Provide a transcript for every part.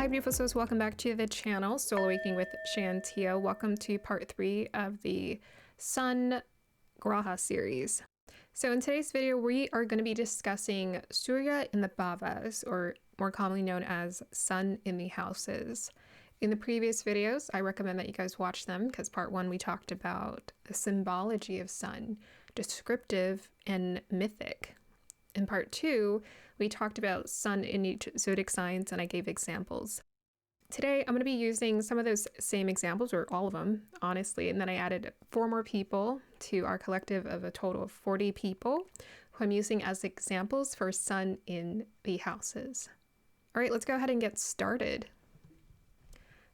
Hi beautiful souls, welcome back to the channel, Soul Awakening with Shantia. Welcome to part 3 of the Sun Grahas series. So in today's video, we are going to be discussing Surya in the Bhavas, or more commonly known as Sun in the Houses. In the previous videos, I recommend that you guys watch them because part 1 we talked about the symbology of Sun, descriptive and mythic. In part 2, we talked about Sun in each zodiac signs and I gave examples. Today, I'm going to be using some of those same examples, or all of them, honestly, and then I added 4 more people to our collective of a total of 40 people who I'm using as examples for Sun in the houses. All right, let's go ahead and get started.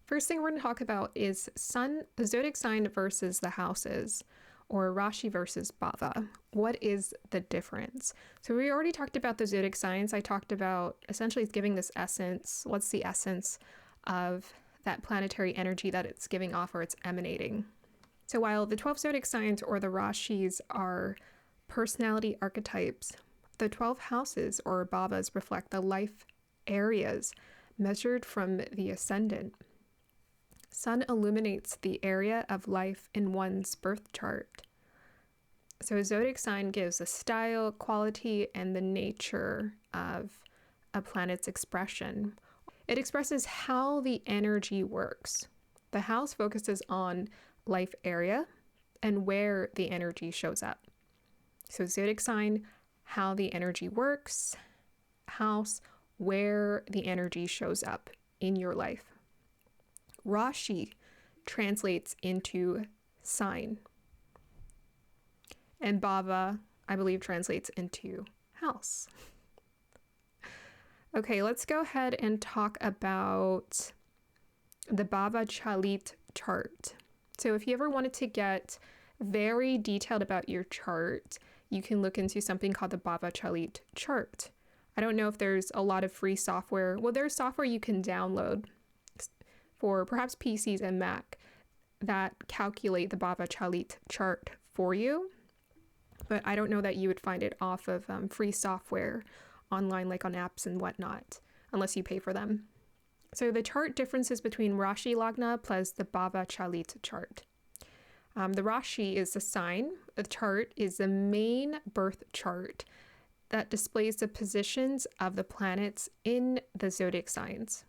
First thing we're going to talk about is Sun, the zodiac sign versus the houses, or Rasi versus Bhava. What is the difference? So we already talked about the zodiac signs. I talked about essentially giving this essence. What's the essence of that planetary energy that it's giving off or it's emanating? So while the 12 zodiac signs or the Rasis are personality archetypes, the 12 houses or Bhavas reflect the life areas measured from the ascendant. Sun illuminates the area of life in one's birth chart. So a zodiac sign gives the style, quality, and the nature of a planet's expression. It expresses how the energy works. The house focuses on life area and where the energy shows up. So zodiac sign, how the energy works. House, where the energy shows up in your life. Rasi translates into sign. And Bhava, I believe, translates into house. Okay, let's go ahead and talk about the Bhava Chalit chart. So if you ever wanted to get very detailed about your chart, you can look into something called the Bhava Chalit chart. I don't know if there's a lot of free software. Well, there's software you can download for perhaps PCs and Mac that calculate the Bhava Chalit chart for you. But I don't know that you would find it off of free software online, like on apps and whatnot, unless you pay for them. So the chart differences between Rasi Lagna plus the Bhava Chalit chart. The Rasi is the sign. The chart is the main birth chart that displays the positions of the planets in the zodiac signs.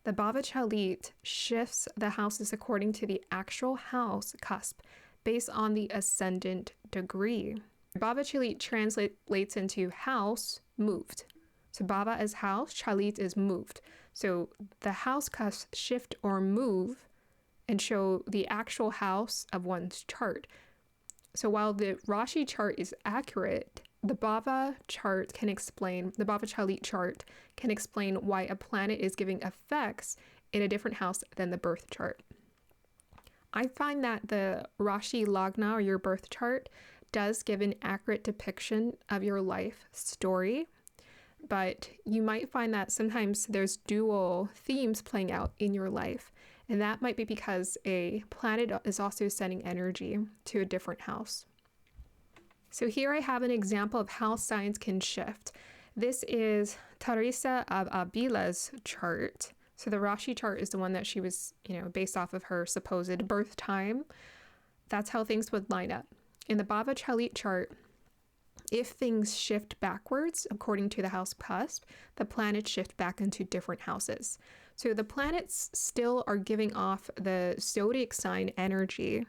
The Bhava Chalit shifts the houses according to the actual house cusp based on the ascendant degree. Bhava Chalit translates into house moved. So Bhava is house, Chalit is moved. So the house cusp shift or move and show the actual house of one's chart. So while the Rasi chart is accurate, the Bhava Chalit chart can explain why a planet is giving effects in a different house than the birth chart. I find that the Rasi Lagna, or your birth chart, does give an accurate depiction of your life story, but you might find that sometimes there's dual themes playing out in your life, and that might be because a planet is also sending energy to a different house. So here I have an example of how signs can shift. This is Teresa of Avila's chart. So the Rasi chart is the one that she was, based off of her supposed birth time. That's how things would line up. In the Bhava Chalit chart, if things shift backwards, according to the house cusp, the planets shift back into different houses. So the planets still are giving off the zodiac sign energy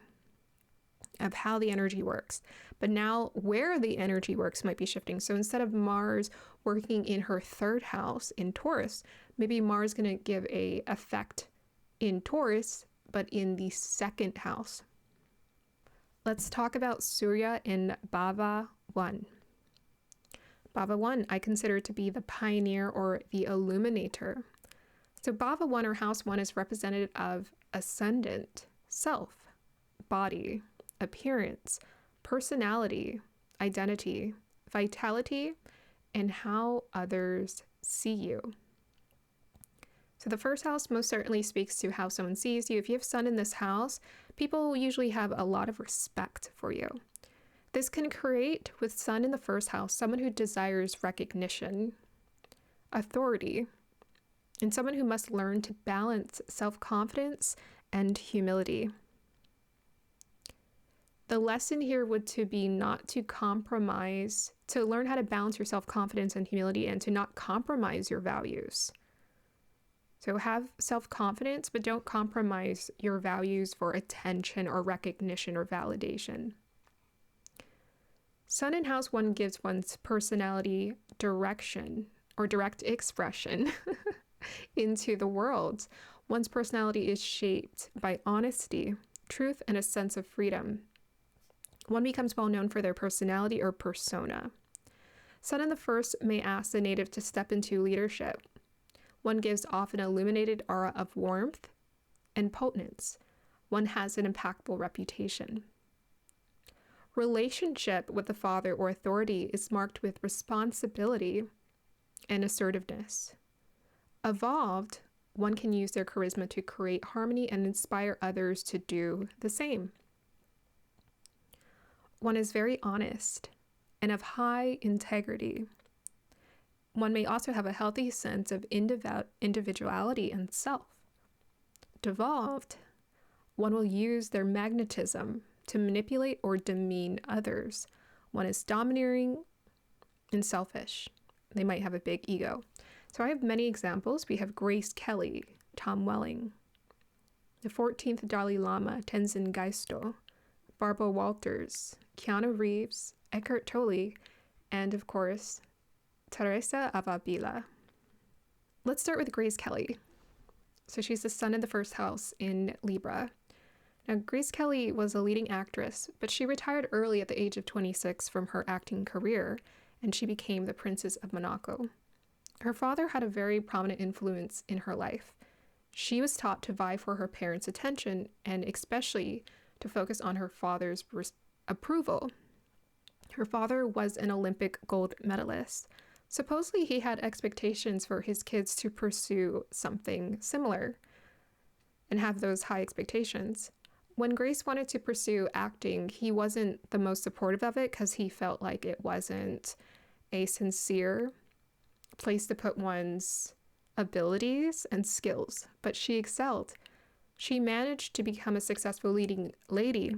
of how the energy works. But now where the energy works might be shifting. So instead of Mars working in her 3rd house in Taurus, maybe Mars is going to give a effect in Taurus, but in the 2nd house. Let's talk about Surya in Bhava 1. Bhava 1, I consider to be the pioneer or the illuminator. So Bhava 1 or house 1 is representative of ascendant, self, body, appearance, personality, identity, vitality, and how others see you. So the 1st house most certainly speaks to how someone sees you. If you have Sun in this house, people usually have a lot of respect for you. This can create, with Sun in the 1st house, someone who desires recognition, authority, and someone who must learn to balance self-confidence and humility. The lesson here would to be not to compromise, to learn how to balance your self-confidence and humility and to not compromise your values. So have self-confidence, but don't compromise your values for attention or recognition or validation. Sun in House 1 gives one's personality direction or direct expression into the world. One's personality is shaped by honesty, truth, and a sense of freedom. One becomes well known for their personality or persona. Sun in the first may ask the native to step into leadership. One gives off an illuminated aura of warmth and potence. One has an impactful reputation. Relationship with the father or authority is marked with responsibility and assertiveness. Evolved, one can use their charisma to create harmony and inspire others to do the same. One is very honest and of high integrity. One may also have a healthy sense of individuality and self. Devolved, one will use their magnetism to manipulate or demean others. One is domineering and selfish. They might have a big ego. So I have many examples. We have Grace Kelly, Tom Welling, the 14th Dalai Lama, Tenzin Gyatso, Barbara Walters, Keanu Reeves, Eckhart Tolle, and of course, Teresa Avila. Let's start with Grace Kelly. So she's the sun in the first house in Libra. Now, Grace Kelly was a leading actress, but she retired early at the age of 26 from her acting career, and she became the Princess of Monaco. Her father had a very prominent influence in her life. She was taught to vie for her parents' attention, and especially to focus on her father's approval. Her father was an Olympic gold medalist. Supposedly, he had expectations for his kids to pursue something similar and have those high expectations. When Grace wanted to pursue acting, he wasn't the most supportive of it because he felt like it wasn't a sincere place to put one's abilities and skills, but she excelled. She managed to become a successful leading lady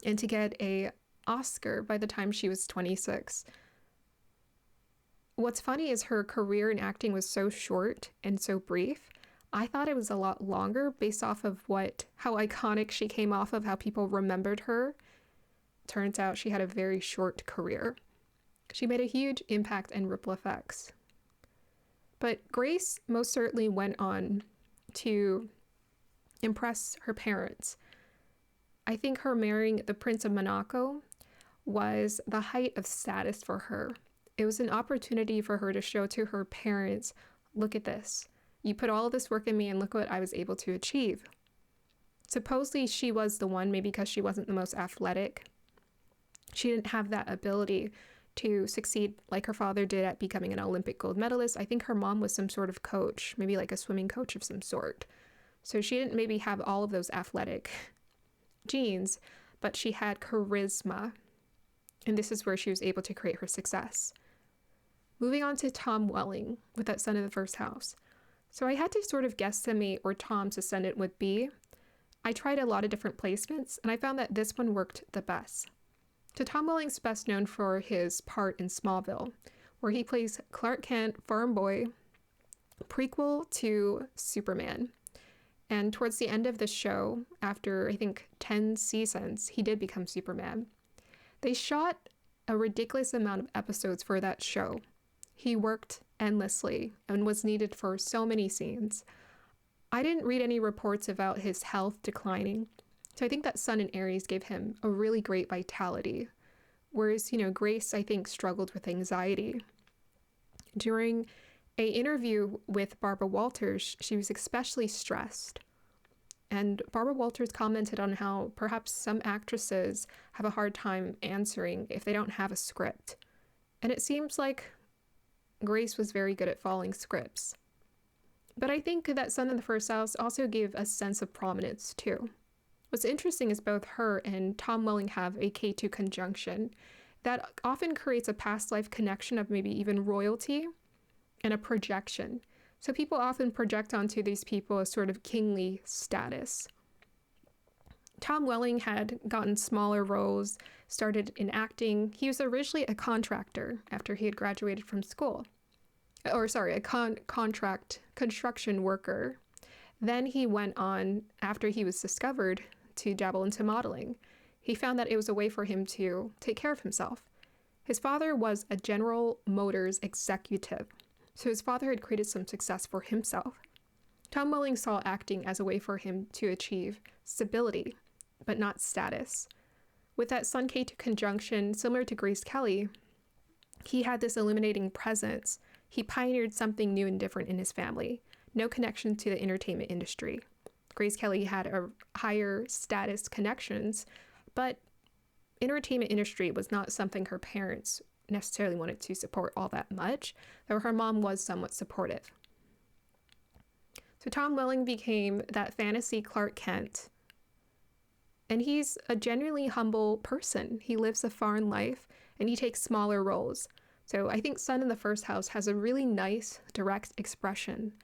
and to get an Oscar by the time she was 26. What's funny is her career in acting was so short and so brief. I thought it was a lot longer based off of how iconic she came off of, how people remembered her. Turns out she had a very short career. She made a huge impact and ripple effects. But Grace most certainly went on to impress her parents. I think her marrying the Prince of Monaco was the height of status for her. It was an opportunity for her to show to her parents, look at this. You put all of this work in me and look what I was able to achieve. Supposedly she was the one, maybe because she wasn't the most athletic. She didn't have that ability to succeed like her father did at becoming an Olympic gold medalist. I think her mom was some sort of coach, maybe like a swimming coach of some sort. So she didn't maybe have all of those athletic genes, but she had charisma. And this is where she was able to create her success. Moving on to Tom Welling with that sun in the first house. So I had to sort of guesstimate where Tom's ascendant would be. I tried a lot of different placements, and I found that this one worked the best. So Tom Welling's best known for his part in Smallville, where he plays Clark Kent, farm boy, prequel to Superman. And towards the end of the show, after I think 10 seasons, he did become Superman. They shot a ridiculous amount of episodes for that show. He worked endlessly and was needed for so many scenes. I didn't read any reports about his health declining, so I think that Sun in Aries gave him a really great vitality. Whereas, Grace, I think, struggled with anxiety. During an interview with Barbara Walters, she was especially stressed. And Barbara Walters commented on how perhaps some actresses have a hard time answering if they don't have a script. And it seems like Grace was very good at following scripts. But I think that Sun in the first house also gave a sense of prominence too. What's interesting is both her and Tom Welling have a K2 conjunction that often creates a past life connection of maybe even royalty and a projection. So people often project onto these people a sort of kingly status. Tom Welling had gotten smaller roles, started in acting. He was originally a contractor after he had graduated from school. A construction worker. Then he went on, after he was discovered, to dabble into modeling. He found that it was a way for him to take care of himself. His father was a General Motors executive, so his father had created some success for himself. Tom Welling saw acting as a way for him to achieve stability, but not status. With that Sun K2 conjunction, similar to Grace Kelly, he had this illuminating presence. He pioneered something new and different in his family. No connection to the entertainment industry. Grace Kelly had a higher status connections, but entertainment industry was not something her parents necessarily wanted to support all that much, though her mom was somewhat supportive. So Tom Welling became that fantasy Clark Kent, and he's a genuinely humble person. He lives a foreign life, and he takes smaller roles. So I think Sun in the first house has a really nice, direct expression,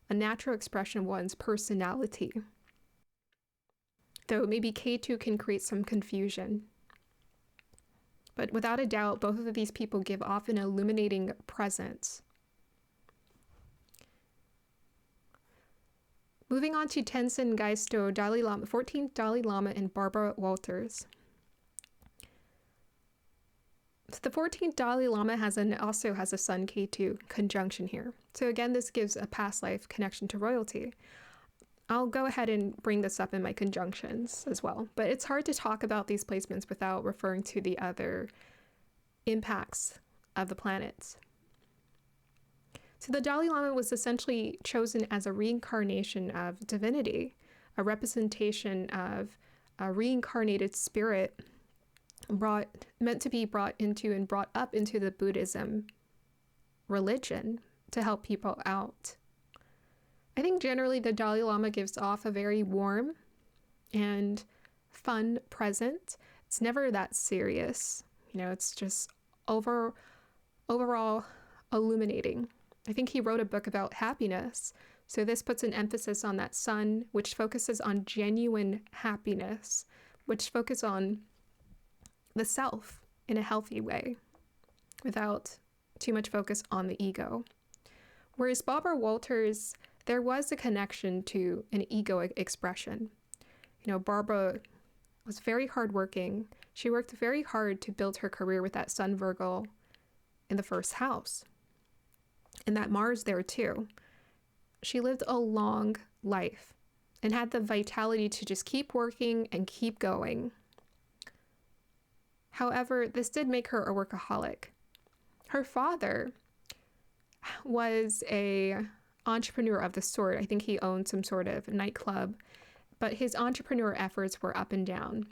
a natural expression of one's personality. Though maybe K2 can create some confusion. But without a doubt, both of these people give off an illuminating presence. Moving on to Tenzin Gyatso, 14th Dalai Lama, and Barbara Walters. So the 14th Dalai Lama also has a Sun K2 conjunction here. So again, this gives a past life connection to royalty. I'll go ahead and bring this up in my conjunctions as well, but it's hard to talk about these placements without referring to the other impacts of the planets. So the Dalai Lama was essentially chosen as a reincarnation of divinity, a representation of a reincarnated spirit meant to be brought up into the Buddhism religion to help people out. I think generally the Dalai Lama gives off a very warm and fun present. It's never that serious. It's just overall illuminating. I think he wrote a book about happiness. So this puts an emphasis on that sun, which focuses on genuine happiness, which focuses on the self in a healthy way without too much focus on the ego. Whereas Barbara Walters, there was a connection to an ego expression. Barbara was very hardworking. She worked very hard to build her career with that Sun Virgo in the first house. And that Mars there too. She lived a long life and had the vitality to just keep working and keep going. However, this did make her a workaholic. Her father was an entrepreneur of the sort. I think he owned some sort of nightclub, but his entrepreneur efforts were up and down.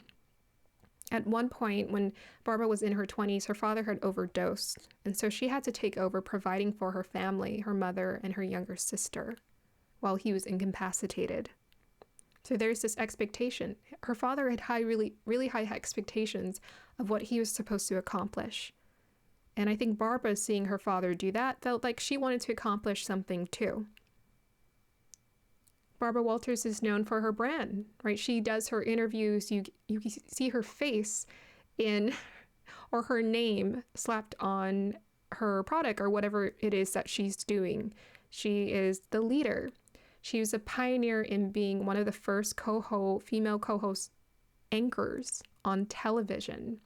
At one point, when Barbara was in her 20s, her father had overdosed, and so she had to take over providing for her family, her mother, and her younger sister, while he was incapacitated. So there's this expectation. Her father had really high expectations of what he was supposed to accomplish. And I think Barbara, seeing her father do that, felt like she wanted to accomplish something too. Barbara Walters is known for her brand, right? She does her interviews. You see her face or her name slapped on her product or whatever it is that she's doing. She is the leader. She was a pioneer in being one of the first female co-host anchors on television.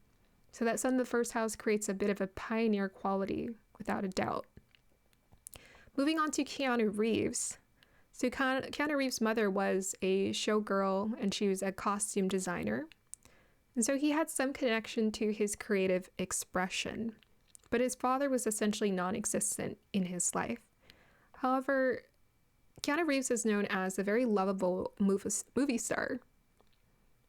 So that Sun in the first house creates a bit of a pioneer quality, without a doubt. Moving on to Keanu Reeves. So Keanu Reeves' mother was a showgirl, and she was a costume designer. And so he had some connection to his creative expression, but his father was essentially non-existent in his life. However, Keanu Reeves is known as a very lovable movie star.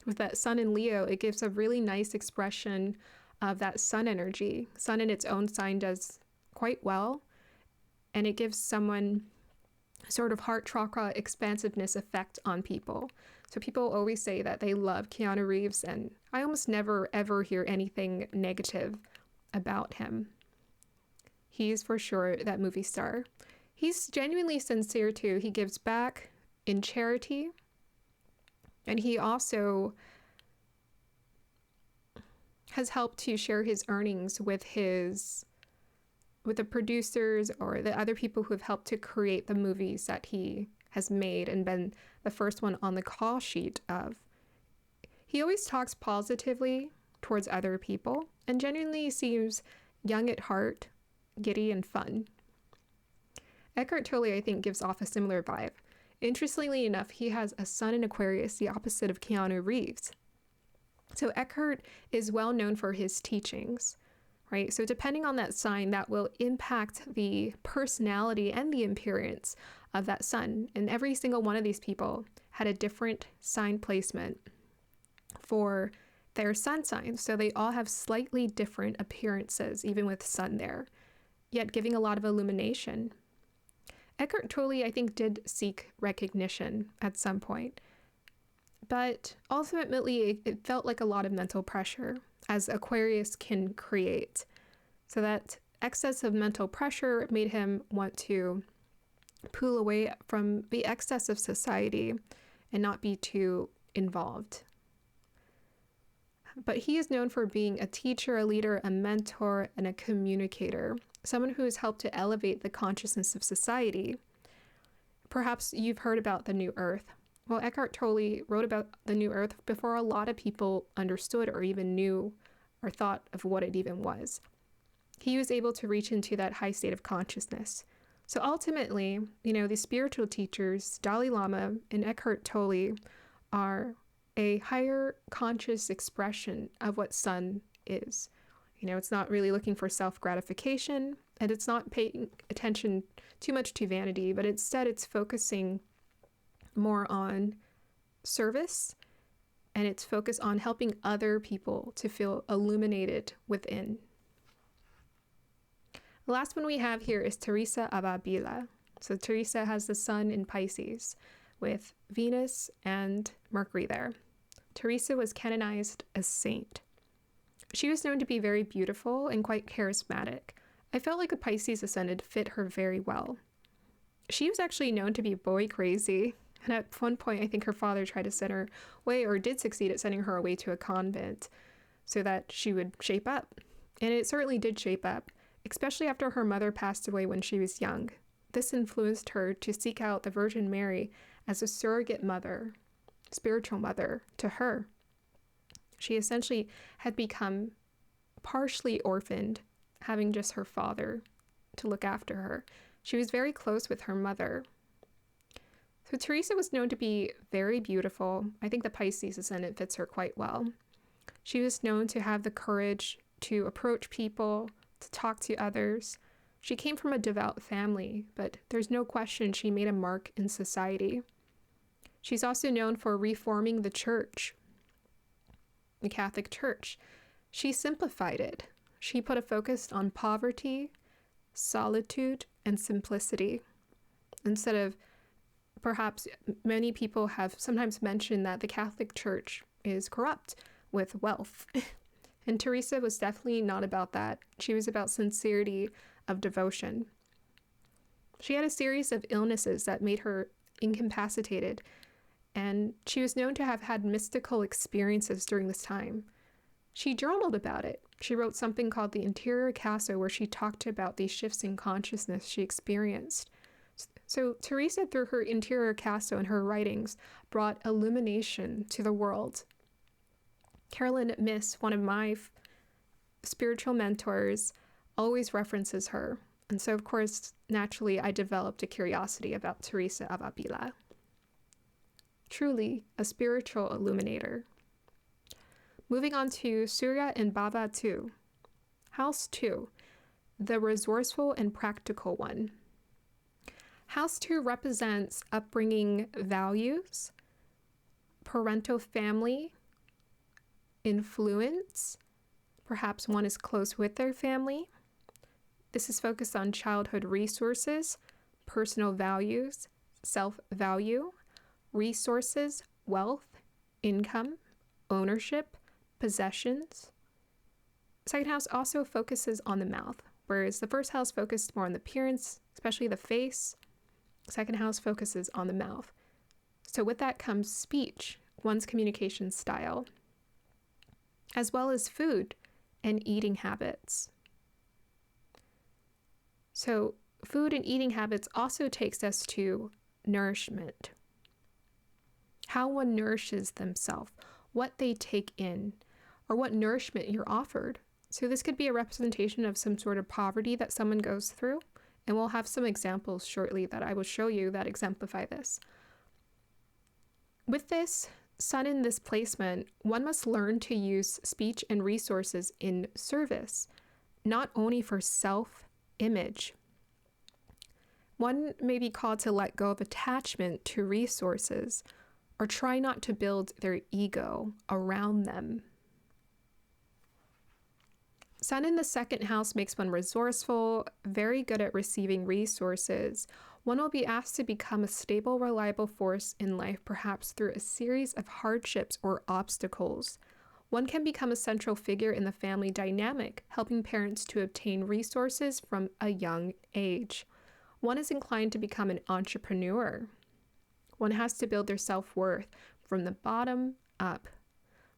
With that Sun in Leo, it gives a really nice expression of that Sun energy. Sun in its own sign does quite well, and it gives someone sort of heart chakra expansiveness effect on people. So people always say that they love Keanu Reeves, and I almost never ever hear anything negative about him. He's for sure that movie star. He's genuinely sincere too. He gives back in charity, and he also has helped to share his earnings with the producers or the other people who have helped to create the movies that he has made and been the first one on the call sheet of. He always talks positively towards other people and genuinely seems young at heart, giddy and fun. Eckhart Tolle, I think, gives off a similar vibe. Interestingly enough, he has a sun in Aquarius, the opposite of Keanu Reeves. So Eckhart is well known for his teachings, right? So depending on that sign, that will impact the personality and the appearance of that sun. And every single one of these people had a different sign placement for their sun signs. So they all have slightly different appearances, even with sun there, yet giving a lot of illumination. Eckhart Tolle, I think, did seek recognition at some point, but ultimately it felt like a lot of mental pressure, as Aquarius can create. So that excess of mental pressure made him want to pull away from the excess of society and not be too involved. But he is known for being a teacher, a leader, a mentor, and a communicator, someone who has helped to elevate the consciousness of society. Perhaps you've heard about the New Earth. Well, Eckhart Tolle wrote about the New Earth before a lot of people understood or even knew or thought of what it even was. He was able to reach into that high state of consciousness. So ultimately, the spiritual teachers, Dalai Lama and Eckhart Tolle, are a higher conscious expression of what sun is. It's not really looking for self-gratification, and it's not paying attention too much to vanity, but instead it's focusing more on service, and it's focused on helping other people to feel illuminated within. The last one we have here is Teresa Ababila. So Teresa has the sun in Pisces with Venus and Mercury there. Teresa was canonized as saint. She was known to be very beautiful and quite charismatic. I felt like a Pisces ascendant fit her very well. She was actually known to be boy crazy, and at one point I think her father tried to send her away, or did succeed at sending her away to a convent so that she would shape up. And it certainly did shape up, especially after her mother passed away when she was young. This influenced her to seek out the Virgin Mary as a surrogate mother, spiritual mother to her. She essentially had become partially orphaned, having just her father to look after her. She was very close with her mother. So Teresa was known to be very beautiful. I think the Pisces ascendant fits her quite well. She was known to have the courage to approach people, to talk to others. She came from a devout family, but there's no question she made a mark in society. She's also known for reforming the church, the Catholic Church. She simplified it. She put a focus on poverty, solitude, and simplicity. Instead of, perhaps many people have sometimes mentioned that the Catholic Church is corrupt with wealth. And Teresa was definitely not about that. She was about sincerity of devotion. She had a series of illnesses that made her incapacitated, and she was known to have had mystical experiences during this time. She journaled about it. She wrote something called the Interior Caso, where she talked about these shifts in consciousness she experienced. So Teresa, through her Interior Caso and her writings, brought illumination to the world. Carolyn Miss, one of my spiritual mentors, always references her. And so, of course, naturally, I developed a curiosity about Teresa of Avila. Truly a spiritual illuminator. Moving on to Surya and Bhava 2. House 2, the resourceful and practical one. House 2 represents upbringing values, parental family, influence. Perhaps one is close with their family. This is focused on childhood resources, personal values, self-value, resources, wealth, income, ownership, possessions. Second house also focuses on the mouth, whereas the first house focused more on the appearance, especially the face. Second house focuses on the mouth. So with that comes speech, one's communication style, as well as food and eating habits. So food and eating habits also takes us to nourishment. How one nourishes themselves, what they take in, or what nourishment you're offered. So this could be a representation of some sort of poverty that someone goes through, and we'll have some examples shortly that I will show you that exemplify this. With this sun in this placement, one must learn to use speech and resources in service, not only for self-image. One may be called to let go of attachment to resources or try not to build their ego around them. Sun in the second house makes one resourceful, very good at receiving resources. One will be asked to become a stable, reliable force in life, perhaps through a series of hardships or obstacles. One can become a central figure in the family dynamic, helping parents to obtain resources from a young age. One is inclined to become an entrepreneur. One has to build their self-worth from the bottom up.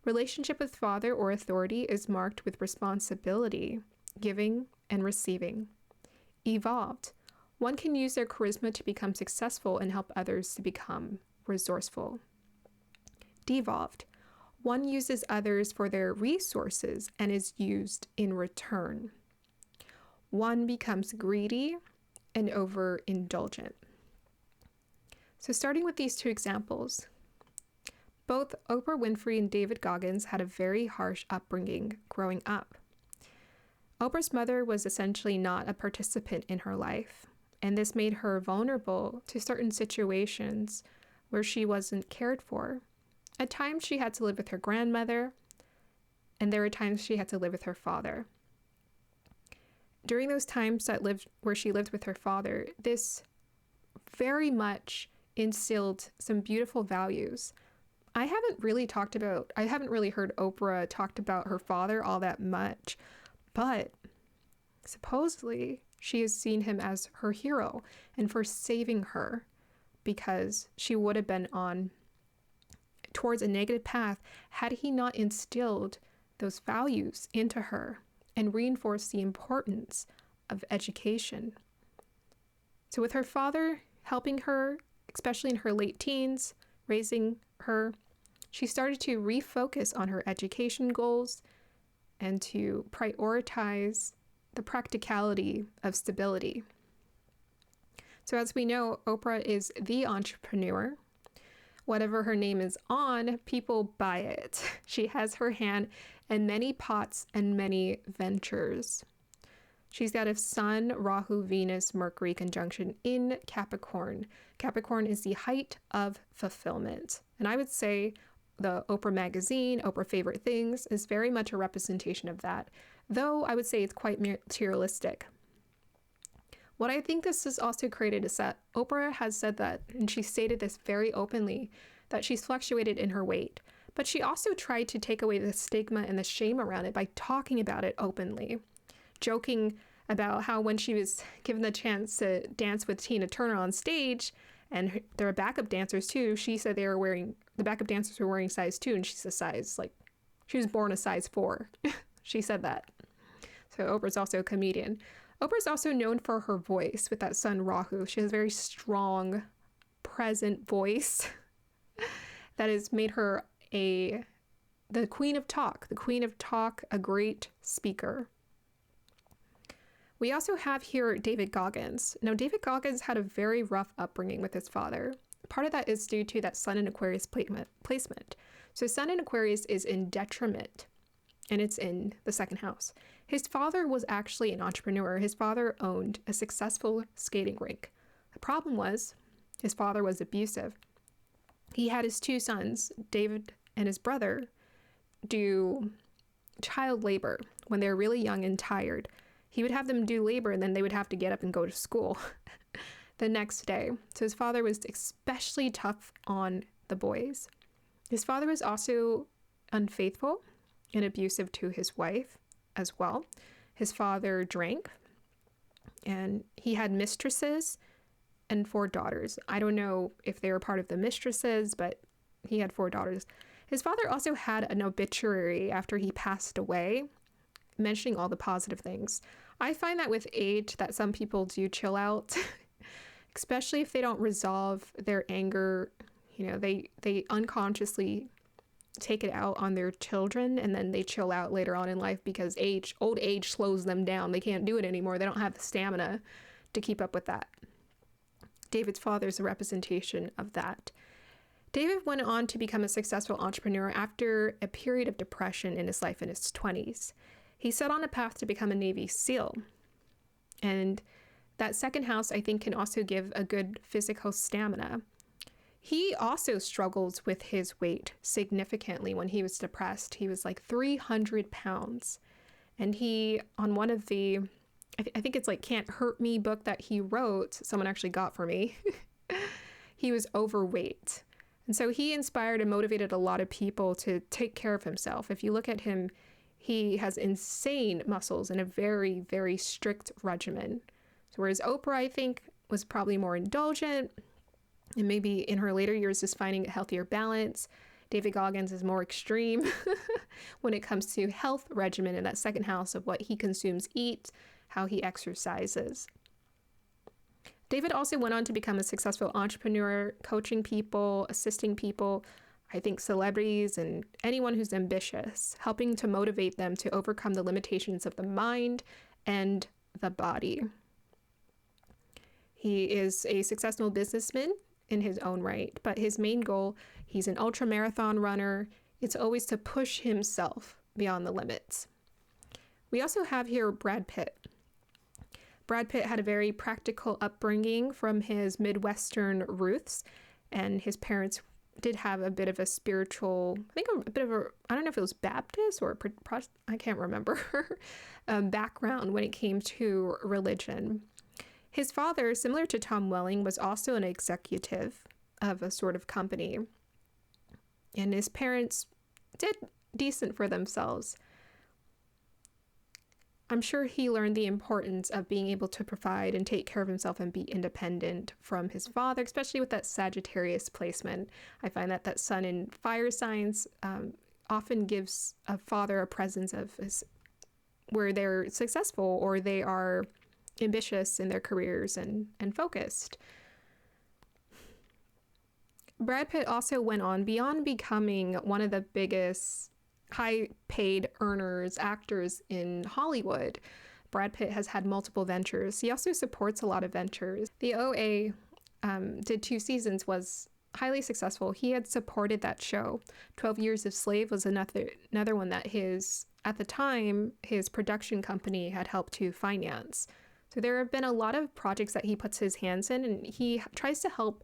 Relationship with father or authority is marked with responsibility, giving and receiving. Evolved. One can use their charisma to become successful and help others to become resourceful. Devolved. One uses others for their resources and is used in return. One becomes greedy and overindulgent. So starting with these two examples, both Oprah Winfrey and David Goggins had a very harsh upbringing growing up. Oprah's mother was essentially not a participant in her life, and this made her vulnerable to certain situations where she wasn't cared for. At times, she had to live with her grandmother, and there were times she had to live with her father. During those times where she lived with her father, this very much instilled some beautiful values. I haven't really heard Oprah talked about her father all that much, but supposedly she has seen him as her hero and for saving her because she would have been on towards a negative path had he not instilled those values into her and reinforced the importance of education. So with her father helping her, especially in her late teens, raising her, she started to refocus on her education goals and to prioritize the practicality of stability. So as we know, Oprah is the entrepreneur. Whatever her name is on, people buy it. She has her hand in many pots and many ventures. She's got a Sun, Rahu, Venus, Mercury conjunction in Capricorn. Capricorn is the height of fulfillment. And I would say the Oprah magazine, Oprah Favorite Things, is very much a representation of that, though I would say it's quite materialistic. What I think this has also created is that Oprah has said that, and she stated this very openly, that she's fluctuated in her weight. But she also tried to take away the stigma and the shame around it by talking about it openly, joking about how when she was given the chance to dance with Tina Turner on stage, and there were backup dancers too, she said the backup dancers were wearing size 2, and she's a size, she was born a size 4. She said that. So Oprah's also a comedian. Oprah's also known for her voice with that Sun Rahu. She has a very strong, present voice that has made her the queen of talk, a great speaker. We also have here David Goggins. Now, David Goggins had a very rough upbringing with his father. Part of that is due to that Sun in Aquarius placement. So Sun in Aquarius is in detriment, and it's in the second house. His father was actually an entrepreneur. His father owned a successful skating rink. The problem was his father was abusive. He had his 2 sons, David and his brother, do child labor when they're really young and tired. He would have them do labor, and then they would have to get up and go to school the next day. So his father was especially tough on the boys. His father was also unfaithful and abusive to his wife as well. His father drank. And he had mistresses and 4 daughters. I don't know if they were part of the mistresses, but he had 4 daughters. His father also had an obituary after he passed away, mentioning all the positive things. I find that with age that some people do chill out, especially if they don't resolve their anger. You know, they unconsciously take it out on their children, and then they chill out later on in life because old age slows them down. They can't do it anymore. They don't have the stamina to keep up with that. David's father is a representation of that. David went on to become a successful entrepreneur after a period of depression in his life in his 20s. He set on a path to become a Navy SEAL. And that second house, I think, can also give a good physical stamina. He also struggles with his weight significantly when he was depressed. He was like 300 pounds. And he, on one of the, I think it's like Can't Hurt Me book that he wrote, someone actually got for me, he was overweight. And so he inspired and motivated a lot of people to take care of himself. If you look at him, he has insane muscles and a very, very strict regimen. So whereas Oprah, I think, was probably more indulgent, and maybe in her later years is finding a healthier balance, David Goggins is more extreme when it comes to health regimen in that second house of what he consumes, eats, how he exercises. David also went on to become a successful entrepreneur, coaching people, assisting people, I think celebrities and anyone who's ambitious, helping to motivate them to overcome the limitations of the mind and the body. He is a successful businessman in his own right, but his main goal, he's an ultra marathon runner. It's always to push himself beyond the limits. We also have here Brad Pitt. Brad Pitt had a very practical upbringing from his Midwestern roots, and his parents did have a bit of a spiritual, I think a bit of a, I don't know if it was Baptist or I can't remember, background when it came to religion. His father, similar to Tom Welling, was also an executive of a sort of company, and his parents did decent for themselves. I'm sure he learned the importance of being able to provide and take care of himself and be independent from his father, especially with that Sagittarius placement. I find that that sun in fire signs often gives a father a presence of where they're successful or they are ambitious in their careers and focused. Brad Pitt also went on beyond becoming one of the biggest high-paid earners, actors in Hollywood. Brad Pitt has had multiple ventures. He also supports a lot of ventures. The OA did 2 seasons, was highly successful. He had supported that show. 12 Years a Slave was another one that at the time, his production company had helped to finance. So there have been a lot of projects that he puts his hands in, and he tries to help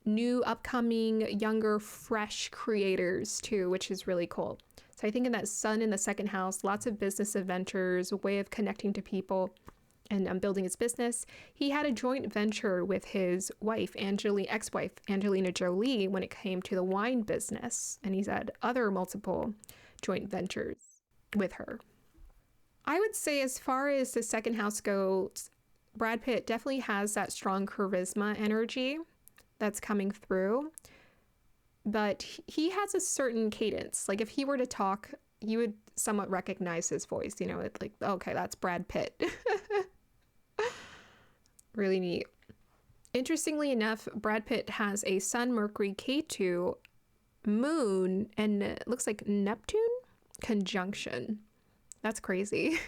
new, upcoming, younger, fresh creators too, which is really cool. So I think in that sun in the second house, lots of business adventures, a way of connecting to people and building his business. He had a joint venture with his wife, ex-wife, Angelina Jolie, when it came to the wine business. And he's had other multiple joint ventures with her. I would say as far as the second house goes, Brad Pitt definitely has that strong charisma energy that's coming through, but he has a certain cadence. Like if he were to talk, you would somewhat recognize his voice, you know, it's like, okay, that's Brad Pitt. Really neat. Interestingly enough, Brad Pitt has a Sun, Mercury, K2, Moon, and it looks like Neptune conjunction. That's crazy.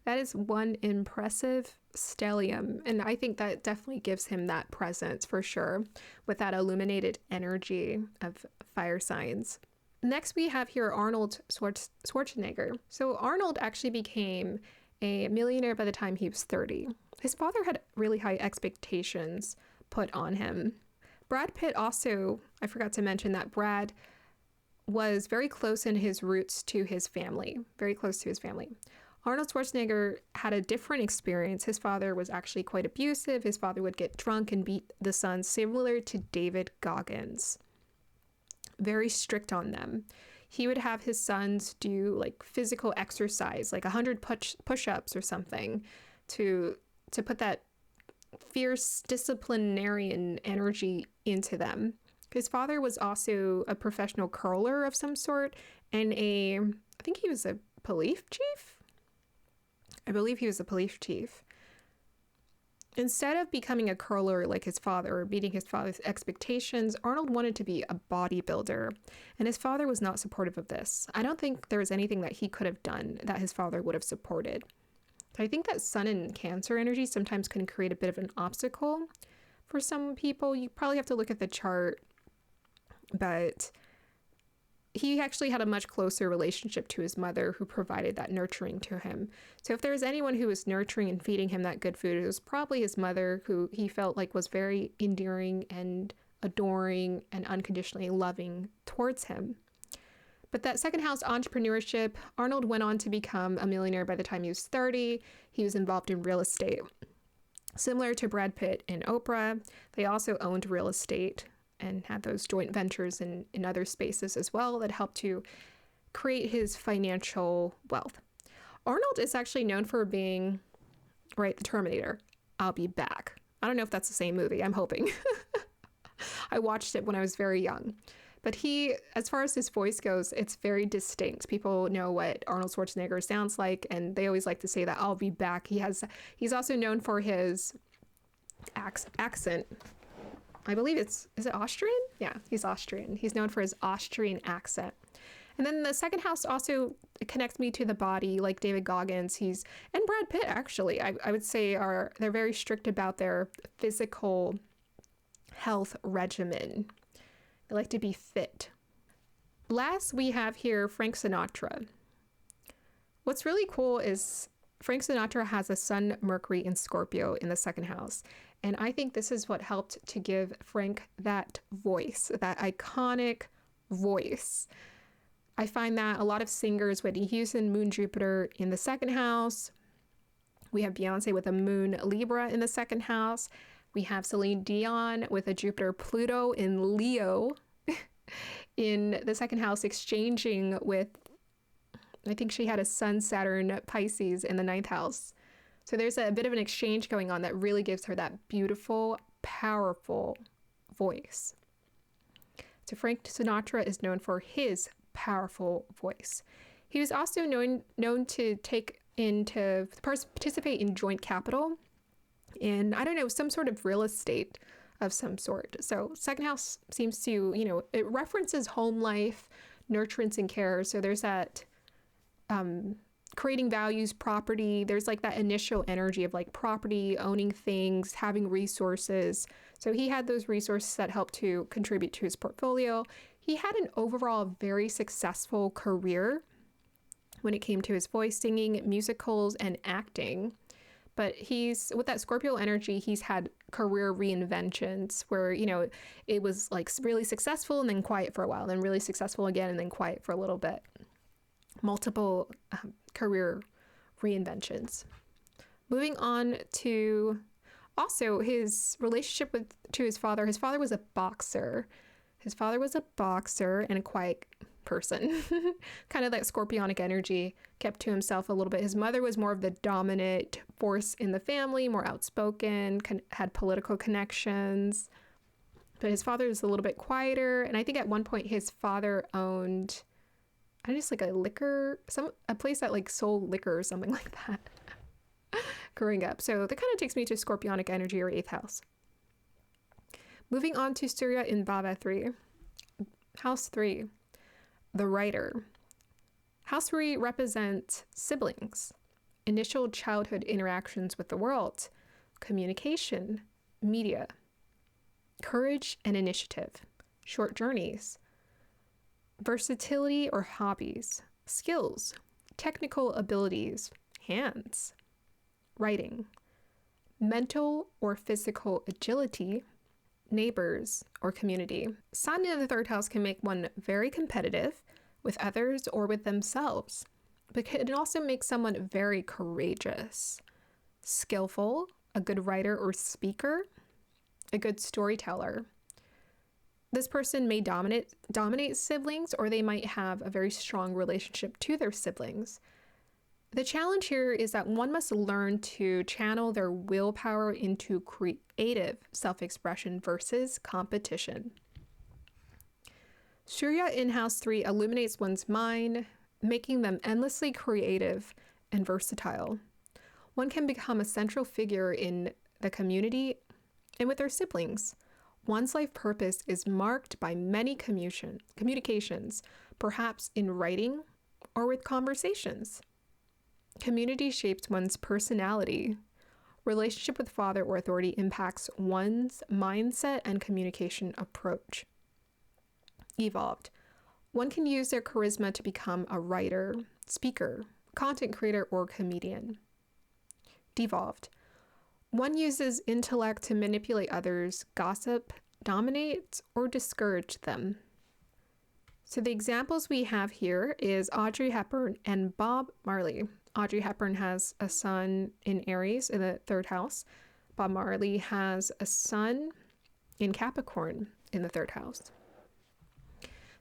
That is one impressive stellium, and I think that definitely gives him that presence for sure, with that illuminated energy of fire signs. Next we have here Arnold Schwarzenegger. So Arnold actually became a millionaire by the time he was 30. His father had really high expectations put on him. Brad Pitt also, I forgot to mention that Brad was very close in his roots to his family, very close to his family. Arnold Schwarzenegger had a different experience. His father was actually quite abusive. His father would get drunk and beat the sons, similar to David Goggins. Very strict on them. He would have his sons do like physical exercise, like 100 push-ups or something, to to put that fierce disciplinarian energy into them. His father was also a professional curler of some sort and I think he was a police chief. I believe he was a police chief. Instead of becoming a curler like his father or meeting his father's expectations, Arnold wanted to be a bodybuilder, and his father was not supportive of this. I don't think there was anything that he could have done that his father would have supported. So I think that Sun and Cancer energy sometimes can create a bit of an obstacle for some people. You probably have to look at the chart, but he actually had a much closer relationship to his mother, who provided that nurturing to him. So if there was anyone who was nurturing and feeding him that good food, it was probably his mother, who he felt like was very endearing and adoring and unconditionally loving towards him. But that second house, entrepreneurship, Arnold went on to become a millionaire by the time he was 30. He was involved in real estate. Similar to Brad Pitt and Oprah, they also owned real estate and had those joint ventures in other spaces as well that helped to create his financial wealth. Arnold is actually known for being, right, the Terminator. I'll be back. I don't know if that's the same movie. I'm hoping. I watched it when I was very young. But he, as far as his voice goes, it's very distinct. People know what Arnold Schwarzenegger sounds like, and they always like to say that I'll be back. He's also known for his accent. I believe is it Austrian? Yeah, he's Austrian. He's known for his Austrian accent. And then the second house also connects me to the body, like David Goggins. And Brad Pitt, actually, I would say they're very strict about their physical health regimen. They like to be fit. Last, we have here Frank Sinatra. What's really cool is Frank Sinatra has a Sun, Mercury, and Scorpio in the second house. And I think this is what helped to give Frank that voice, that iconic voice. I find that a lot of singers, Whitney Houston, Moon, Jupiter in the second house. We have Beyonce with a Moon, Libra in the second house. We have Celine Dion with a Jupiter, Pluto in Leo in the second house, exchanging with, I think she had a Sun, Saturn, Pisces in the ninth house. So there's a bit of an exchange going on that really gives her that beautiful, powerful voice. So Frank Sinatra is known for his powerful voice. He was also known to participate in joint capital in, I don't know, some sort of real estate of some sort. So second house seems to, it references home life, nurturance and care. So there's that creating values, property. There's like that initial energy of like property, owning things, having resources. So he had those resources that helped to contribute to his portfolio. He had an overall very successful career when it came to his voice, singing, musicals, and acting. But with that Scorpio energy, he's had career reinventions where, it was like really successful and then quiet for a while, then really successful again and then quiet for a little bit. Multiple career reinventions. Moving on to also his relationship to his father. His father was a boxer. And a quiet person. Kind of that scorpionic energy, kept to himself a little bit. His mother was more of the dominant force in the family, more outspoken, had political connections. But his father was a little bit quieter. And I think at one point his father owned, like a place that like sold liquor or something like that growing up. So that kind of takes me to scorpionic energy or 8th house. Moving on to Surya in Bhava 3. House 3, the writer. House 3 represents siblings, initial childhood interactions with the world, communication, media, courage and initiative, short journeys, versatility or hobbies, skills, technical abilities, hands, writing, mental or physical agility, neighbors, or community. Sun in the 3rd house can make one very competitive with others or with themselves, but it also makes someone very courageous, skillful, a good writer or speaker, a good storyteller. This person may dominate siblings, or they might have a very strong relationship to their siblings. The challenge here is that one must learn to channel their willpower into creative self-expression versus competition. Surya in House 3 illuminates one's mind, making them endlessly creative and versatile. One can become a central figure in the community and with their siblings. One's life purpose is marked by many communications, perhaps in writing or with conversations. Community shapes one's personality. Relationship with father or authority impacts one's mindset and communication approach. Evolved. One can use their charisma to become a writer, speaker, content creator, or comedian. Devolved. One uses intellect to manipulate others, gossip, dominate, or discourage them. So the examples we have here is Audrey Hepburn and Bob Marley. Audrey Hepburn has a son in Aries in the 3rd house. Bob Marley has a son in Capricorn in the 3rd house.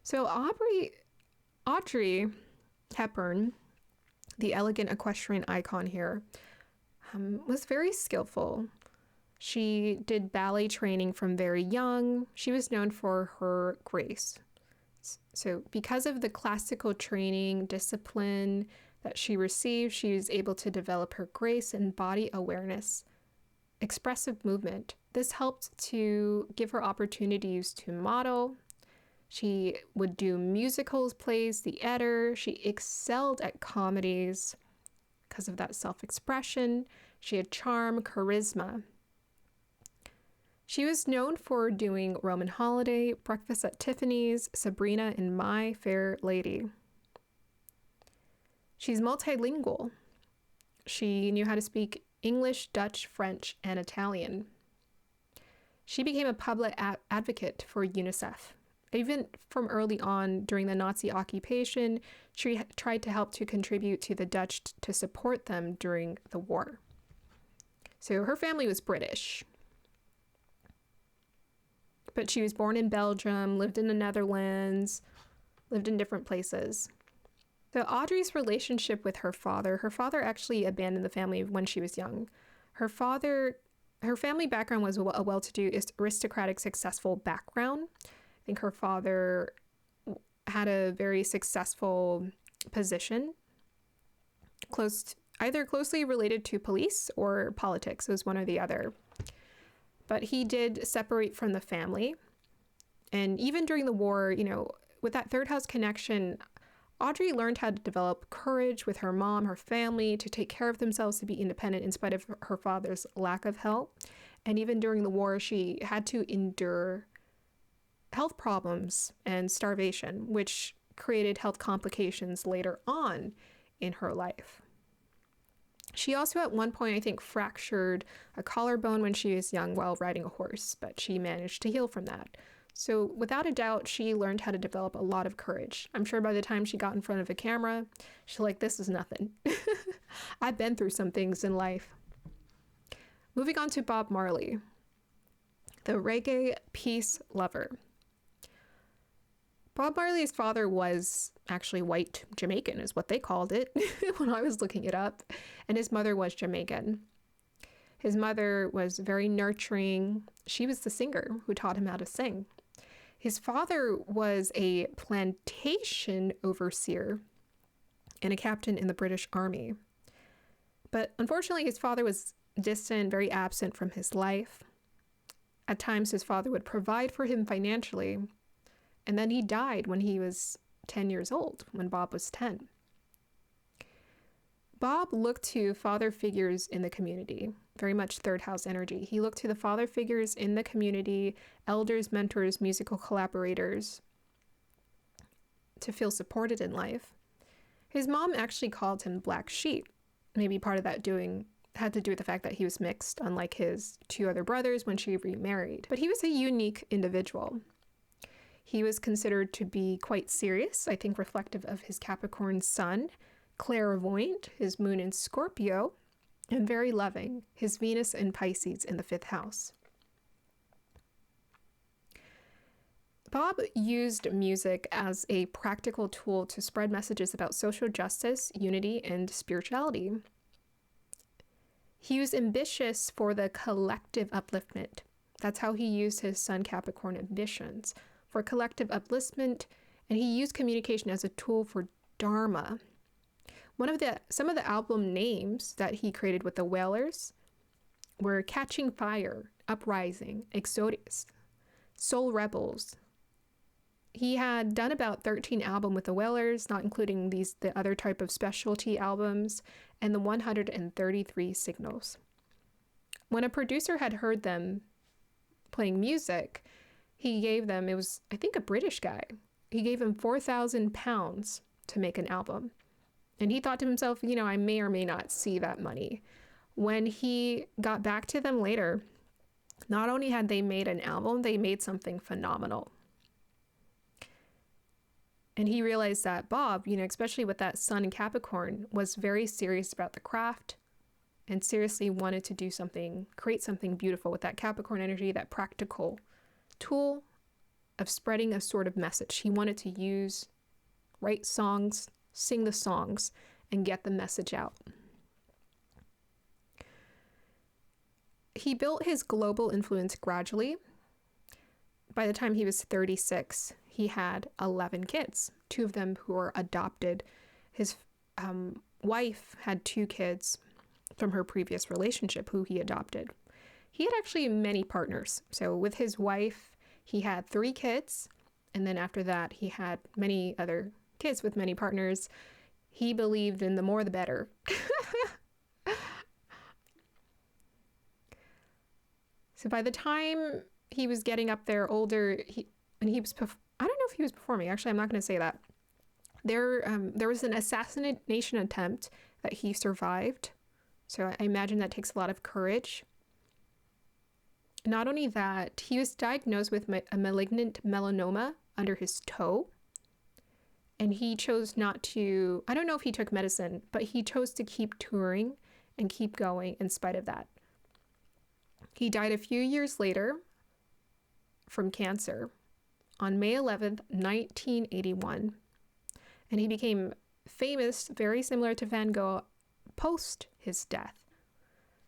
So Audrey Hepburn, the elegant equestrian icon here, was very skillful. She did ballet training from very young. She was known for her grace. So because of the classical training, discipline that she received, she was able to develop her grace and body awareness, expressive movement. This helped to give her opportunities to model. She would do musicals, plays, theater. She excelled at comedies because of that self-expression. She had charm, charisma. She was known for doing Roman Holiday, Breakfast at Tiffany's, Sabrina, and My Fair Lady. She's multilingual. She knew how to speak English, Dutch, French, and Italian. She became a public advocate for UNICEF. Even from early on during the Nazi occupation, she tried to help to contribute to the Dutch to support them during the war. So her family was British, but she was born in Belgium, lived in the Netherlands, lived in different places. So Audrey's relationship with her father actually abandoned the family when she was young. Her family background was a well-to-do, aristocratic, successful background. I think her father had a very successful position, either closely related to police or politics. It was one or the other. But he did separate from the family. And even during the war, with that 3rd house connection, Audrey learned how to develop courage with her mom, her family, to take care of themselves, to be independent in spite of her father's lack of help. And even during the war, she had to endure health problems and starvation, which created health complications later on in her life. She also at one point, I think, fractured a collarbone when she was young while riding a horse, but she managed to heal from that. So without a doubt, she learned how to develop a lot of courage. I'm sure by the time she got in front of a camera, she's like, this is nothing. I've been through some things in life. Moving on to Bob Marley, the reggae peace lover. Bob Marley's father was actually white Jamaican, is what they called it when I was looking it up, and his mother was Jamaican. His mother was very nurturing. She was the singer who taught him how to sing. His father was a plantation overseer and a captain in the British Army. But unfortunately, his father was distant, very absent from his life. At times, his father would provide for him financially, and then he died when he was 10 years old, when Bob was 10. Bob looked to father figures in the community, very much 3rd house energy. He looked to the father figures in the community, elders, mentors, musical collaborators, to feel supported in life. His mom actually called him Black Sheep. Maybe part of that had to do with the fact that he was mixed, unlike his 2 other brothers when she remarried. But he was a unique individual. He was considered to be quite serious, I think reflective of his Capricorn sun, clairvoyant, his moon in Scorpio, and very loving, his Venus in Pisces in the 5th house. Bob used music as a practical tool to spread messages about social justice, unity, and spirituality. He was ambitious for the collective upliftment. That's how he used his Sun Capricorn ambitions, for collective upliftment, and he used communication as a tool for Dharma. Some of the album names that he created with the Whalers were Catching Fire, Uprising, Exodus, Soul Rebels. He had done about 13 albums with the Whalers, not including the other type of specialty albums, and the 133 signals. When a producer had heard them playing music, he gave them, it was, I think, a British guy. He gave him £4,000 to make an album. And he thought to himself, I may or may not see that money. When he got back to them later, not only had they made an album, they made something phenomenal. And he realized that Bob, especially with that Sun in Capricorn, was very serious about the craft and seriously wanted to do something, create something beautiful with that Capricorn energy, that practical tool of spreading a sort of message. He wanted to write songs, sing the songs, and get the message out. He built his global influence gradually. By the time he was 36, he had 11 kids, 2 of them who were adopted. His wife had 2 kids from her previous relationship who he adopted. He had actually many partners. So with his wife, he had 3 kids. And then after that, he had many other kids with many partners. He believed in the more the better. So by the time he was getting up there older, I don't know if he was performing. Actually, I'm not going to say that. There was an assassination attempt that he survived. So I imagine that takes a lot of courage. Not only that, he was diagnosed with a malignant melanoma under his toe. And he chose not to, I don't know if he took medicine, but he chose to keep touring and keep going in spite of that. He died a few years later from cancer on May 11th, 1981. And he became famous, very similar to Van Gogh, post his death.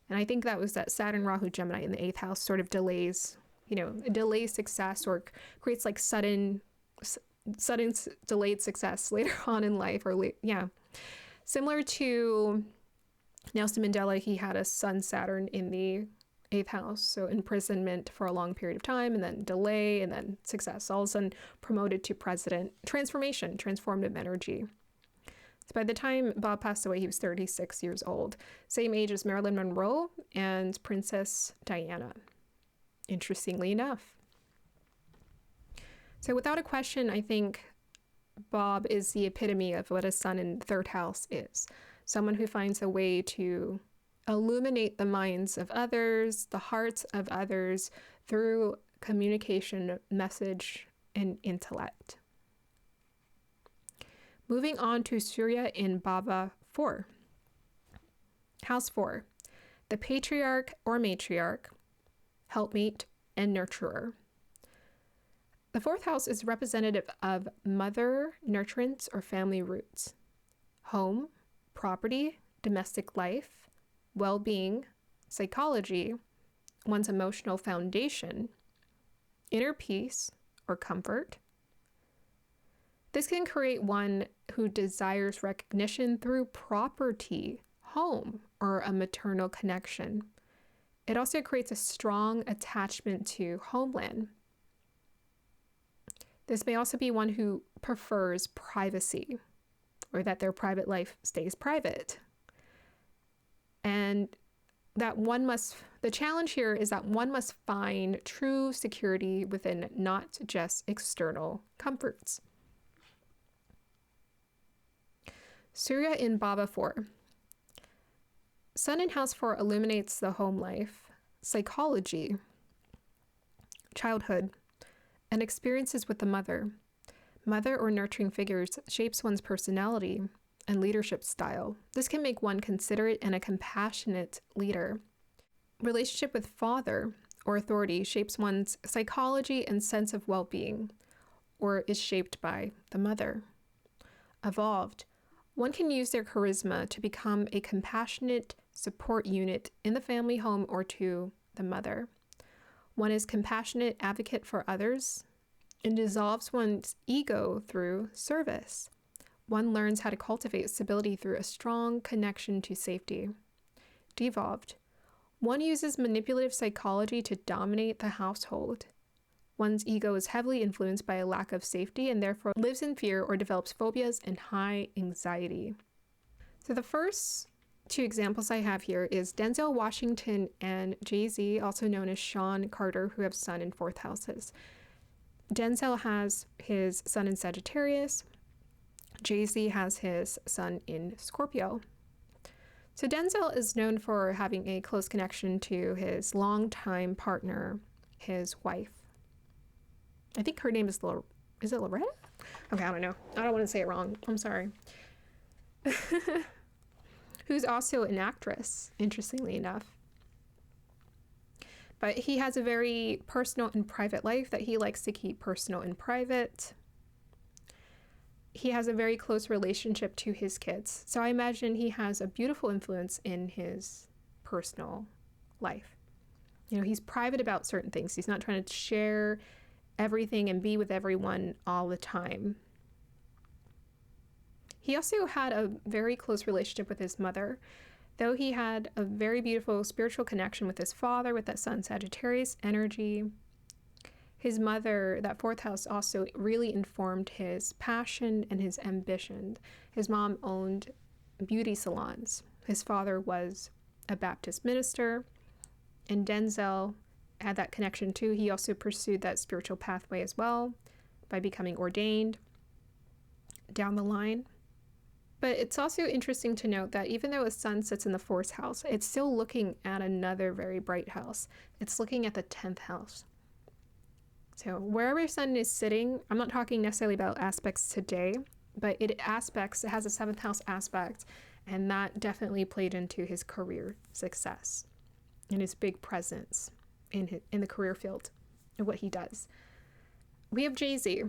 And I think that was that Saturn, Rahu, Gemini in the 8th house sort of delays success, or creates like sudden delayed success later on in life, similar to Nelson Mandela. He had a Sun Saturn in the 8th house, so imprisonment for a long period of time, and then delay, and then success, all of a sudden promoted to president. Transformation, transformative energy. So by the time Bob passed away, he was 36 years old, same age as Marilyn Monroe and Princess Diana, interestingly enough. So without a question, I think Bob is the epitome of what a Sun in 3rd house is. Someone who finds a way to illuminate the minds of others, the hearts of others, through communication, message, and intellect. Moving on to Surya in Bhava 4. House 4, the patriarch or matriarch, helpmate, and nurturer. The 4th house is representative of mother, nurturance, or family roots, home, property, domestic life, well-being, psychology, one's emotional foundation, inner peace, or comfort. This can create one who desires recognition through property, home, or a maternal connection. It also creates a strong attachment to homeland. This may also be one who prefers privacy, or that their private life stays private. And the challenge here is that one must find true security within not just external comforts. Surya in Bhava 4. Sun in House 4 illuminates the home life, psychology, childhood, and experiences with the mother. Mother or nurturing figures shapes one's personality and leadership style. This can make one considerate and a compassionate leader. Relationship with father or authority shapes one's psychology and sense of well-being. or is shaped by the mother. Evolved. One can use their charisma to become a compassionate support unit in the family home or to the mother. One is compassionate advocate for others and dissolves one's ego through service. One learns how to cultivate stability through a strong connection to safety. Devolved. One uses manipulative psychology to dominate the household. One's ego is heavily influenced by a lack of safety and therefore lives in fear or develops phobias and high anxiety. So the first two examples I have here is Denzel Washington and Jay-Z, also known as Sean Carter, who have sun in fourth houses. Denzel has his sun in Sagittarius. Jay-Z has his sun in Scorpio. So Denzel is known for having a close connection to his longtime partner, his wife. I think her name is is it Loretta? Okay, I don't know. I don't want to say it wrong. I'm sorry. Who's also an actress, interestingly enough. But he has a very personal and private life that he likes to keep personal and private. He has a very close relationship to his kids. So I imagine he has a beautiful influence in his personal life. You know, he's private about certain things. He's not trying to share everything and be with everyone all the time. He also had a very close relationship with his mother. Though he had a very beautiful spiritual connection with his father, with that sun Sagittarius energy, his mother, that fourth house, also really informed his passion and his ambition. His mom owned beauty salons. His father was a Baptist minister, and Denzel had that connection too. He also pursued that spiritual pathway as well by becoming ordained down the line. But it's also interesting to note that even though a sun sits in the fourth house, it's still looking at another very bright house. It's looking at the 10th house. So wherever sun is sitting, I'm not talking necessarily about aspects today, but it has a 7th house aspect, and that definitely played into his career success and his big presence in the career field and what he does. We have Jay-Z.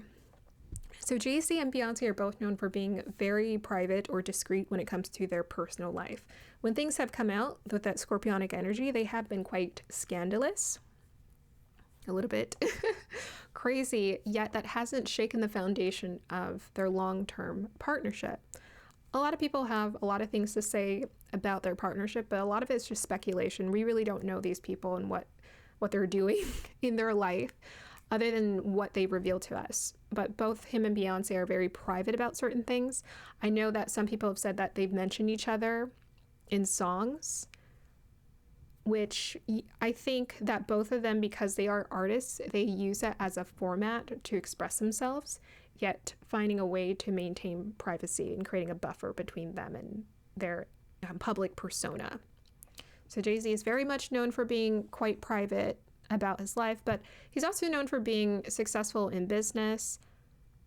So Jay-Z and Beyonce are both known for being very private or discreet when it comes to their personal life. When things have come out with that scorpionic energy, they have been quite scandalous, a little bit crazy, yet that hasn't shaken the foundation of their long-term partnership. A lot of people have a lot of things to say about their partnership, but a lot of it's just speculation. We really don't know these people and what they're doing in their life other than what they reveal to us. But both him and Beyonce are very private about certain things. I know that some people have said that they've mentioned each other in songs, which I think that both of them, because they are artists, they use that as a format to express themselves, yet finding a way to maintain privacy and creating a buffer between them and their public persona. So Jay-Z is very much known for being quite private about his life, but he's also known for being successful in business.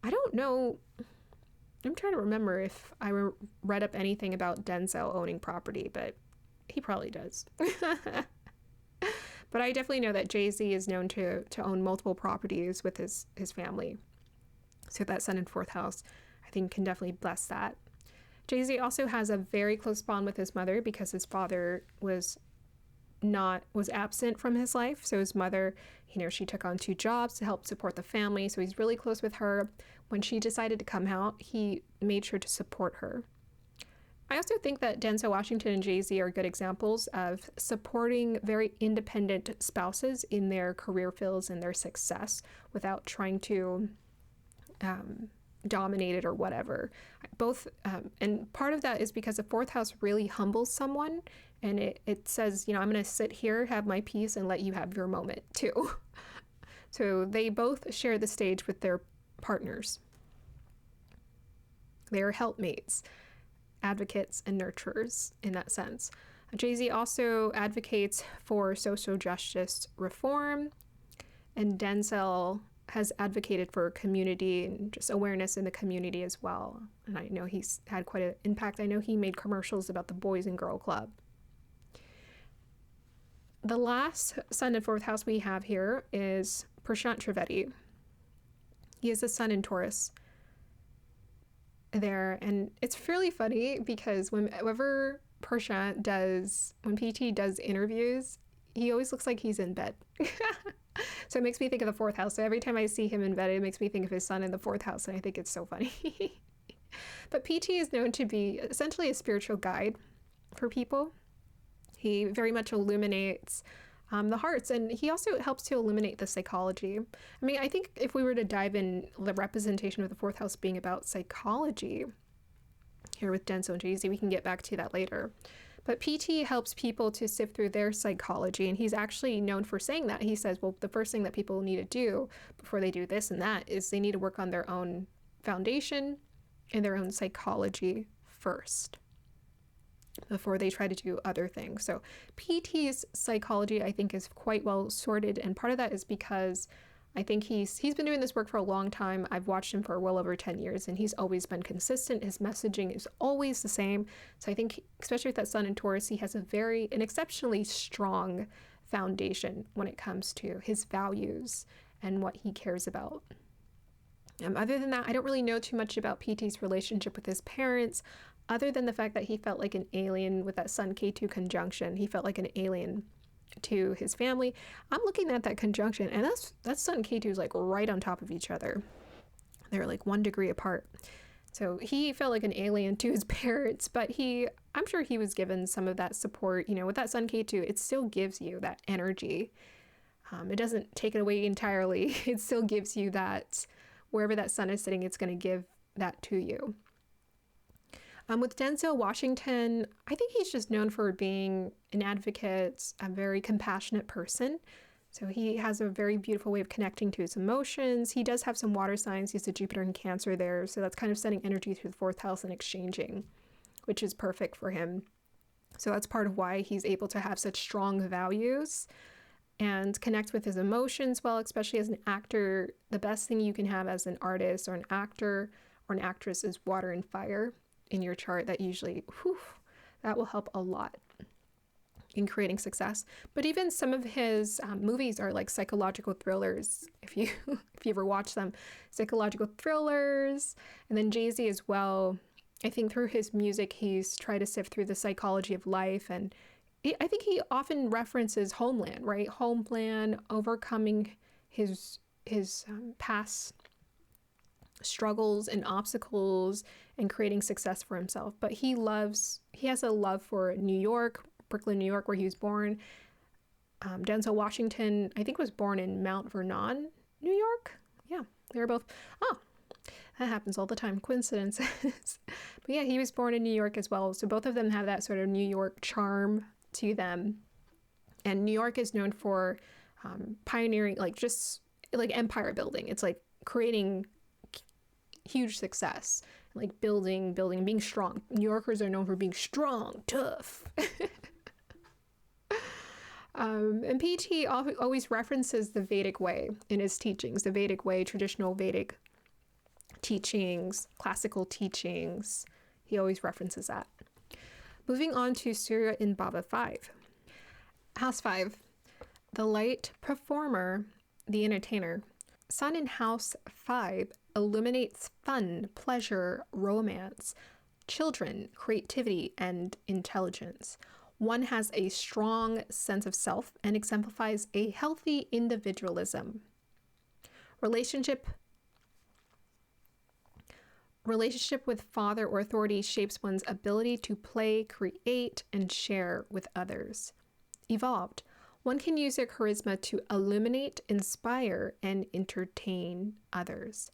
I don't know, I'm trying to remember if I read up anything about Denzel owning property, but he probably does. But I definitely know that Jay-Z is known to own multiple properties with his family. So that sun in fourth house, I think, can definitely bless that. Jay-Z also has a very close bond with his mother because his father was absent from his life. So his mother, she took on 2 jobs to help support the family. So he's really close with her. When she decided to come out, he made sure to support her. I also think that Denzel Washington and Jay-Z are good examples of supporting very independent spouses in their career fields and their success without trying to dominate it or whatever. And part of that is because the fourth house really humbles someone, and it says, I'm going to sit here, have my peace, and let you have your moment too. So they both share the stage with their partners. They are helpmates, advocates, and nurturers in that sense. Jay-Z also advocates for social justice reform, and Denzel has advocated for community and just awareness in the community as well. And I know he's had quite an impact. I know he made commercials about the Boys and Girl Club. The last sun in fourth house we have here is Prashant Trivedi. He has a sun in Taurus there, and it's fairly funny because whenever when PT does interviews, he always looks like he's in bed. So it makes me think of the fourth house. So every time I see him in bed, it makes me think of his sun in the fourth house, and I think it's so funny. But PT is known to be essentially a spiritual guide for people. He very much illuminates the hearts, and he also helps to illuminate the psychology. I mean, I think if we were to dive in the representation of the fourth house being about psychology here with Denso and Jay-Z, we can get back to that later. But PT helps people to sift through their psychology, and he's actually known for saying that. He says, well, the first thing that people need to do before they do this and that is they need to work on their own foundation and their own psychology first before they try to do other things. So PT's psychology, I think, is quite well sorted, and part of that is because I think he's been doing this work for a long time. I've watched him for well over 10 years, and he's always been consistent. His messaging is always the same. So I think, especially with that sun in Taurus, he has an exceptionally strong foundation when it comes to his values and what he cares about. Other than that, I don't really know too much about PT's relationship with his parents, other than the fact that he felt like an alien with that Sun K2 conjunction. He felt like an alien to his family. I'm looking at that conjunction, and that's Sun K2 is like right on top of each other. They're like 1 degree apart. So he felt like an alien to his parents, but I'm sure he was given some of that support. You know, with that Sun K2, it still gives you that energy. It doesn't take it away entirely. It still gives you that, wherever that sun is sitting, it's going to give that to you. With Denzel Washington, I think he's just known for being an advocate, a very compassionate person. So he has a very beautiful way of connecting to his emotions. He does have some water signs. He has a Jupiter in Cancer there. So that's kind of sending energy through the fourth house and exchanging, which is perfect for him. So that's part of why he's able to have such strong values and connect with his emotions well, especially as an actor. The best thing you can have as an artist or an actor or an actress is water and fire in your chart. That usually, that will help a lot in creating success. But even some of his movies are like psychological thrillers. If you ever watch them, psychological thrillers. And then Jay-Z as well. I think through his music, he's tried to sift through the psychology of life, and I think he often references Homeland, right? Homeland, overcoming his past struggles and obstacles and creating success for himself. But he has a love for New York, Brooklyn, New York, where he was born. Denzel Washington, I think, was born in Mount Vernon, New York. Yeah, they were both. Oh, that happens all the time. Coincidences. But yeah, he was born in New York as well. So both of them have that sort of New York charm to them. And New York is known for pioneering, just empire building. It's like creating huge success, like building, being strong. New Yorkers are known for being strong, tough. And PT always references the Vedic way in his teachings, the Vedic way, traditional Vedic teachings, classical teachings. He always references that. Moving on to Surya in Bhava 5. House 5, the light performer, the entertainer. Sun in House 5 illuminates fun, pleasure, romance, children, creativity, and intelligence. One has a strong sense of self and exemplifies a healthy individualism. Relationship with father or authority shapes one's ability to play, create, and share with others. Evolved. One can use their charisma to illuminate, inspire, and entertain others.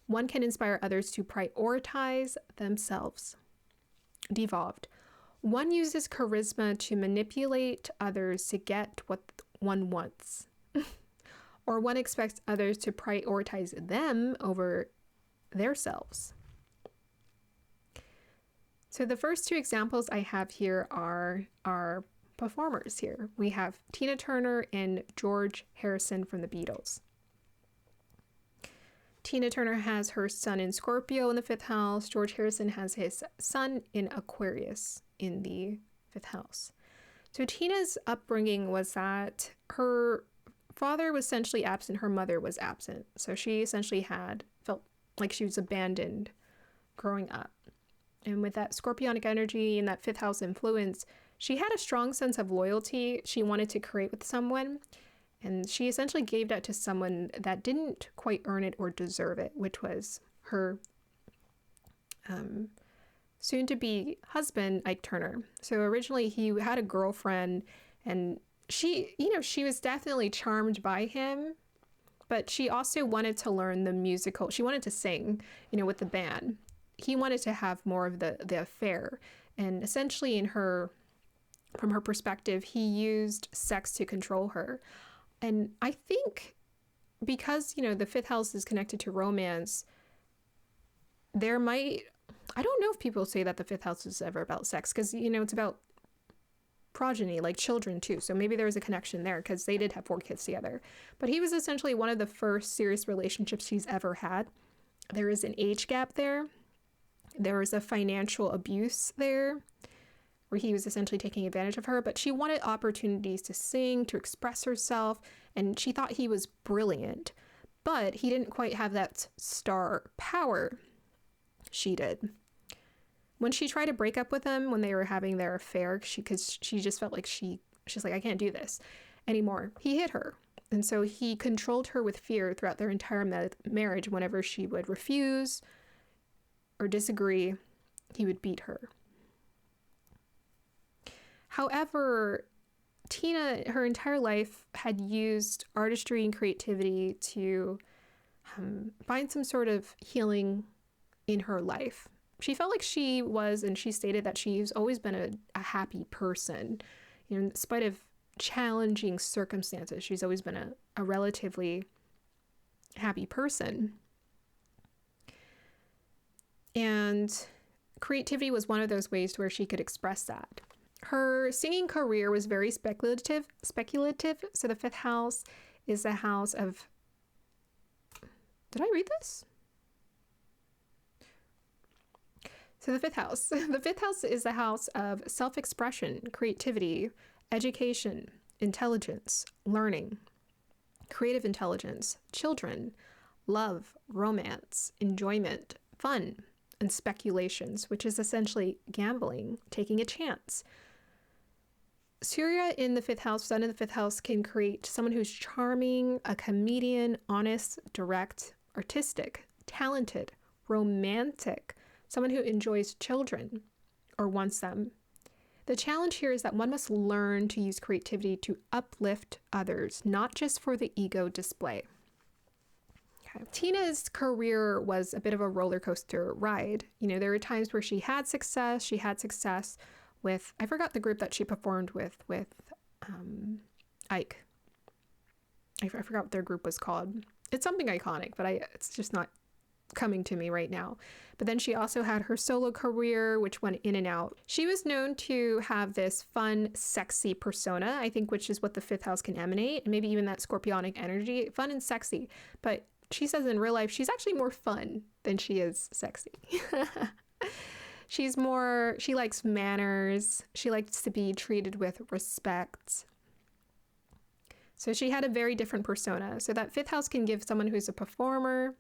One can inspire others to prioritize themselves. Devolved. One uses charisma to manipulate others to get what one wants. Or one expects others to prioritize them over themselves. So the first two examples I have here are our performers here. We have Tina Turner and George Harrison from the Beatles. Tina Turner has her sun in Scorpio in the 5th house. George Harrison has his sun in Aquarius in the 5th house. So Tina's upbringing was that her father was essentially absent, her mother was absent. So she essentially felt like she was abandoned growing up. And with that scorpionic energy and that fifth house influence, she had a strong sense of loyalty she wanted to create with someone. And she essentially gave that to someone that didn't quite earn it or deserve it, which was her soon-to-be husband, Ike Turner. So originally he had a girlfriend, and she was definitely charmed by him, but she also wanted to learn the musical. She wanted to sing, with the band. He wanted to have more of the affair. And essentially from her perspective, he used sex to control her. And I think because, the fifth house is connected to romance, I don't know if people say that the fifth house is ever about sex, because, it's about progeny, like children too. So maybe there was a connection there, because they did have 4 kids together. But he was essentially one of the first serious relationships she's ever had. There is an age gap there. There was a financial abuse there, where he was essentially taking advantage of her, but she wanted opportunities to sing, to express herself, and she thought he was brilliant, but he didn't quite have that star power she did. When she tried to break up with him when they were having their affair, because she just felt like she's like, I can't do this anymore, he hit her. And so he controlled her with fear throughout their entire marriage. Whenever she would refuse or disagree, he would beat her. However, Tina, her entire life, had used artistry and creativity to find some sort of healing in her life. She felt like she was, and she stated that she's always been a happy person. In spite of challenging circumstances, she's always been a relatively happy person. And creativity was one of those ways where she could express that. Her singing career was very speculative. So the fifth house is the house of... Did I read this? So the fifth house is the house of self-expression, creativity, education, intelligence, learning, creative intelligence, children, love, romance, enjoyment, fun, and speculations, which is essentially gambling, taking a chance. Surya in the fifth house, sun in the fifth house, can create someone who's charming, a comedian, honest, direct, artistic, talented, romantic, someone who enjoys children or wants them. The challenge here is that one must learn to use creativity to uplift others, not just for the ego display. Okay. Tina's career was a bit of a roller coaster ride. There were times where she had success. She had success with, I forgot the group that she performed with Ike. I forgot what their group was called. It's something iconic, but it's just not coming to me right now. But then she also had her solo career, which went in and out. She was known to have this fun, sexy persona, I think, which is what the fifth house can emanate, and maybe even that scorpionic energy, fun and sexy. But she says in real life, she's actually more fun than she is sexy. She likes manners. She likes to be treated with respect. So she had a very different persona. So that fifth house can give someone who's a performer,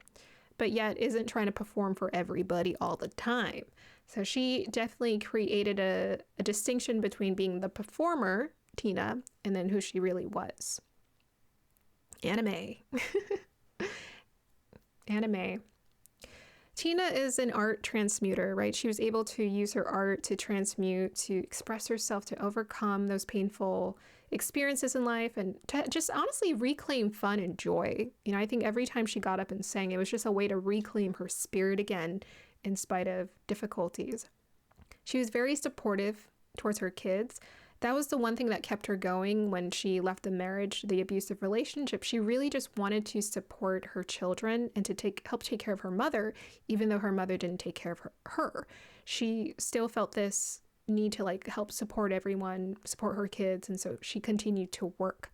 but yet isn't trying to perform for everybody all the time. So she definitely created a distinction between being the performer, Tina, and then who she really was. Anime. Tina is an art transmuter, right? She was able to use her art to transmute, to express herself, to overcome those painful experiences in life, and to just honestly reclaim fun and joy. I think every time she got up and sang, it was just a way to reclaim her spirit again in spite of difficulties. She was very supportive towards her kids. That was the one thing that kept her going when she left the marriage, the abusive relationship. She really just wanted to support her children and to help take care of her mother, even though her mother didn't take care of her. She still felt this need to help support everyone, support her kids, and so she continued to work.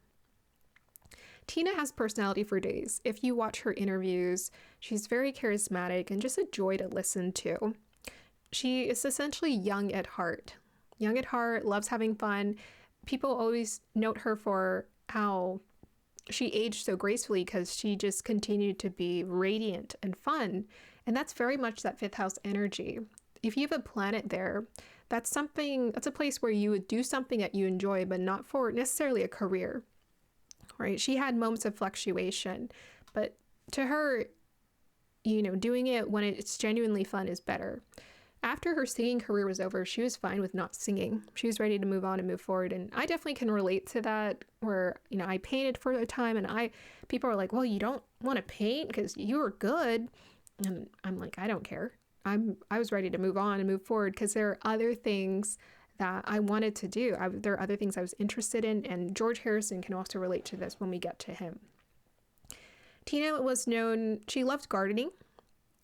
Tina has personality for days. If you watch her interviews, she's very charismatic and just a joy to listen to. She is essentially young at heart, loves having fun. People always note her for how she aged so gracefully because she just continued to be radiant and fun. And that's very much that fifth house energy. If you have a planet there, that's a place where you would do something that you enjoy, but not for necessarily a career, right? She had moments of fluctuation, but to her, doing it when it's genuinely fun is better. After her singing career was over, she was fine with not singing. She was ready to move on and move forward. And I definitely can relate to that, where, I painted for a time and people are like, well, you don't want to paint because you were good. And I'm like, I don't care. I was ready to move on and move forward because there are other things that I wanted to do. There are other things I was interested in. And George Harrison can also relate to this when we get to him. Tina was known, she loved gardening.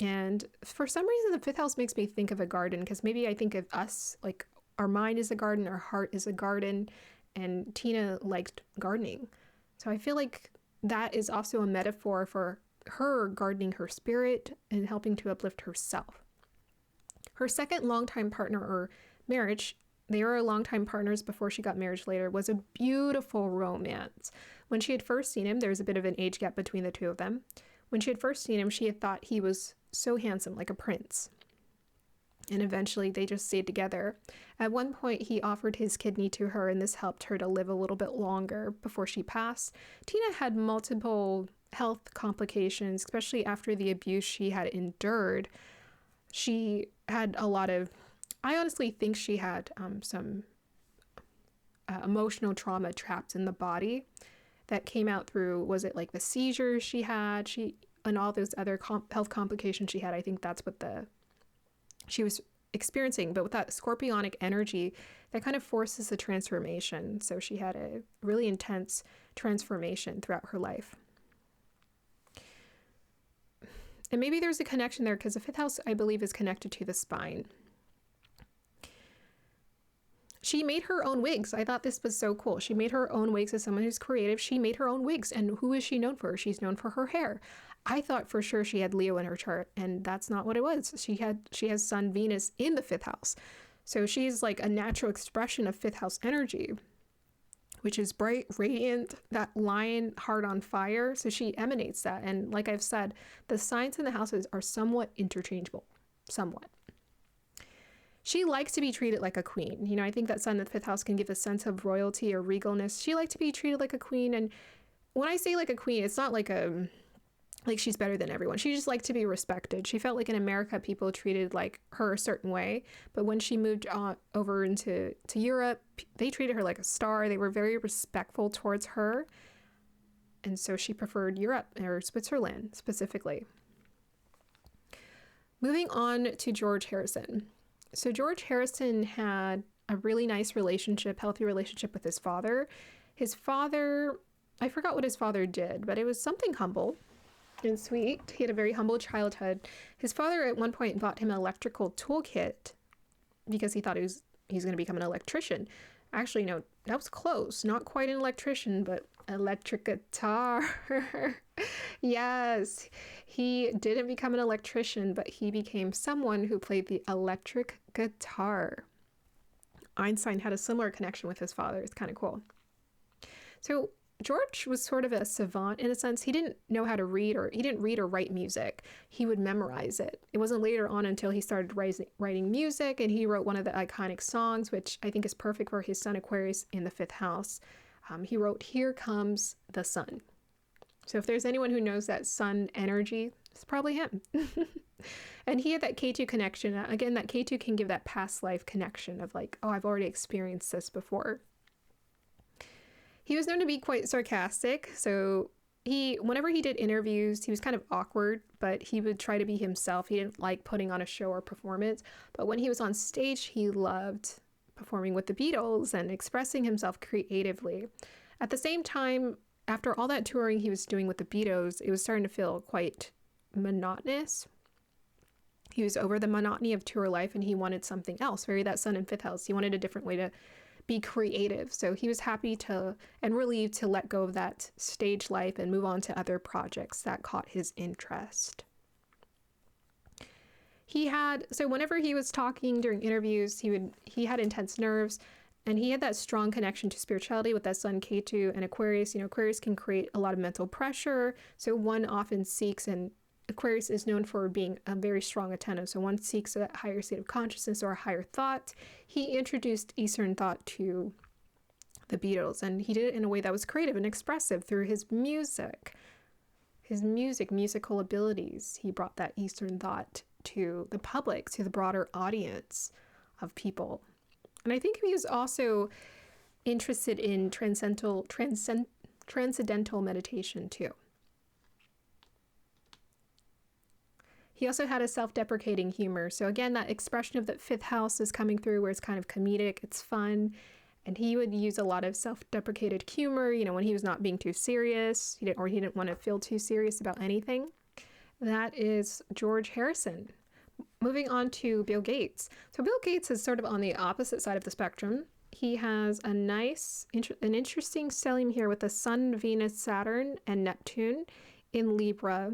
And for some reason, the fifth house makes me think of a garden, because maybe I think of us, like our mind is a garden, our heart is a garden, and Tina liked gardening. So I feel like that is also a metaphor for her gardening her spirit and helping to uplift herself. Her second longtime partner or marriage, they were longtime partners before she got married later, was a beautiful romance. When she had first seen him, there was a bit of an age gap between the two of them. When she had first seen him, she had thought he was so handsome, like a prince. And eventually they just stayed together. At one point, he offered his kidney to her, and this helped her to live a little bit longer before she passed. Tina had multiple health complications, especially after the abuse she had endured. She had I honestly think she had some emotional trauma trapped in the body that came out through, was it like the seizures she had? And all those other health complications she had. I think that's what she was experiencing. But with that scorpionic energy, that kind of forces a transformation. So she had a really intense transformation throughout her life. And maybe there's a connection there because the fifth house, I believe, is connected to the spine. She made her own wigs. I thought this was so cool. She made her own wigs. As someone who's creative, she made her own wigs. And who is she known for? She's known for her hair. I thought for sure she had Leo in her chart, and that's not what it was. She has Sun Venus in the fifth house. So she's like a natural expression of fifth house energy, which is bright, radiant, that lion heart on fire. So she emanates that. And like I've said, the signs in the houses are somewhat interchangeable, somewhat. She likes to be treated like a queen. I think that Sun in the fifth house can give a sense of royalty or regalness. She liked to be treated like a queen. And when I say like a queen, it's not like she's better than everyone. She just liked to be respected. She felt like in America, people treated like her a certain way. But when she moved over to Europe, they treated her like a star. They were very respectful towards her. And so she preferred Europe, or Switzerland specifically. Moving on to George Harrison. So George Harrison had a really nice relationship, healthy relationship with his father. His father, I forgot what his father did, but it was something humble and sweet. He had a very humble childhood. His father at one point bought him an electrical toolkit because he thought he's going to become an electrician. Actually, no, that was close. Not quite an electrician, but electric guitar. Yes, he didn't become an electrician, but he became someone who played the electric guitar. Einstein had a similar connection with his father. It's kind of cool. So George was sort of a savant in a sense. He didn't know how to read, or he didn't read or write music. He would memorize it. It wasn't later on until he started writing music, and he wrote one of the iconic songs, which I think is perfect for his Sun Aquarius in the fifth house. He wrote, "Here Comes the Sun." So if there's anyone who knows that sun energy, it's probably him. And he had that K2 connection. Again, that K2 can give that past life connection of like, oh, I've already experienced this before. He was known to be quite sarcastic. So whenever he did interviews, he was kind of awkward, but he would try to be himself. He didn't like putting on a show or performance. But when he was on stage, he loved performing with the Beatles and expressing himself creatively. At the same time, after all that touring he was doing with the Beatles, it was starting to feel quite monotonous. He was over the monotony of tour life, and he wanted something else. Very that Sun in fifth house. He wanted a different way to be creative. So he was happy and relieved to let go of that stage life and move on to other projects that caught his interest. So whenever he was talking during interviews, he had intense nerves. And he had that strong connection to spirituality with that sun Ketu and Aquarius. Aquarius can create a lot of mental pressure. So one often seeks, and Aquarius is known for being a very strong attentive. So one seeks a higher state of consciousness or a higher thought. He introduced Eastern thought to the Beatles, and he did it in a way that was creative and expressive through his music. Musical abilities. He brought that Eastern thought to the public, to the broader audience of people. And I think he was also interested in transcendental meditation too. He also had a self-deprecating humor. So again, that expression of the fifth house is coming through where it's kind of comedic, it's fun. And he would use a lot of self-deprecated humor, when he was not being too serious, he didn't want to feel too serious about anything. That is George Harrison. Moving on to Bill Gates. So Bill Gates is sort of on the opposite side of the spectrum. He has an interesting stellium here with the Sun, Venus, Saturn, and Neptune in Libra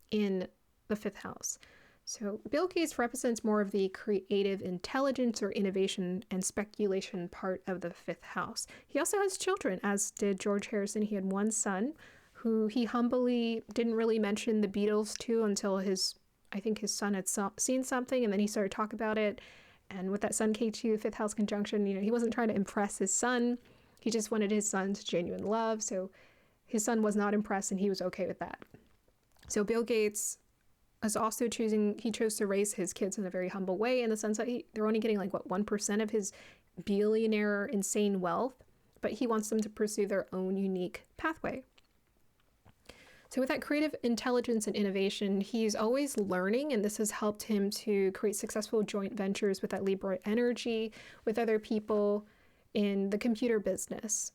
in the fifth house. So Bill Gates represents more of the creative intelligence or innovation and speculation part of the fifth house. He also has children, as did George Harrison. He had one son who he humbly didn't really mention the Beatles to until I think his son had seen something, and then he started to talk about it. And with that Sun K2 fifth house conjunction, he wasn't trying to impress his son. He just wanted his son's genuine love. So his son was not impressed, and he was okay with that. So Bill Gates was also he chose to raise his kids in a very humble way, in the sense that they're only getting 1% of his billionaire insane wealth, but he wants them to pursue their own unique pathway. So with that creative intelligence and innovation, he's always learning, and this has helped him to create successful joint ventures with that Libra energy with other people in the computer business.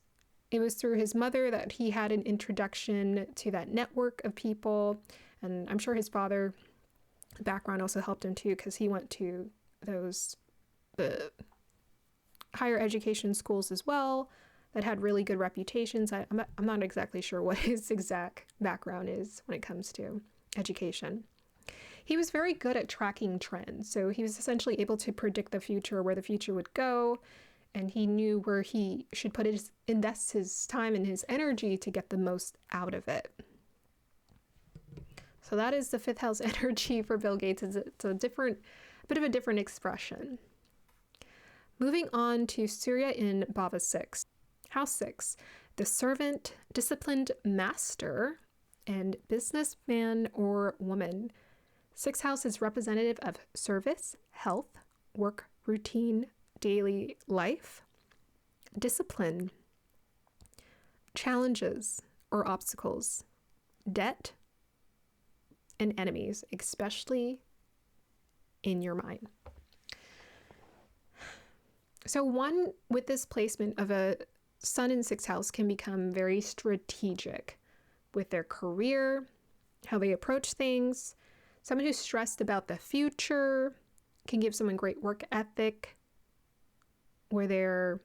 It was through his mother that he had an introduction to that network of people, and I'm sure his father background also helped him too, because he went to the higher education schools as well that had really good reputations. I'm not exactly sure what his exact background is when it comes to education. He was very good at tracking trends. So he was essentially able to predict the future, where the future would go, and he knew where he should invest his time and his energy to get the most out of it. So that is the fifth house energy for Bill Gates. It's a bit of a different expression. Moving on to Surya in Bhava 6. House 6, the servant, disciplined master, and businessman or woman. Sixth house is representative of service, health, work, routine, daily life, discipline, challenges or obstacles, debt, and enemies, especially in your mind. So one with this placement of a Sun in sixth house can become very strategic with their career, how they approach things. Someone who's stressed about the future can give someone great work ethic, where they're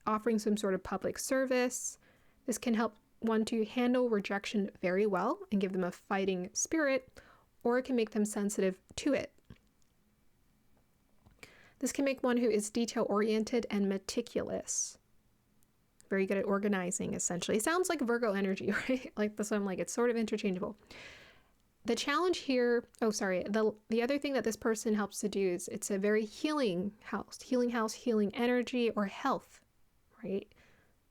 offering some sort of public service. This can help one to handle rejection very well and give them a fighting spirit, or it can make them sensitive to it. This can make one who is detail-oriented and meticulous. Very good at organizing, essentially. It sounds like Virgo energy, right? So I'm it's sort of interchangeable. The challenge here, the other thing that this person helps to do is it's a very healing house, healing energy, or health, right?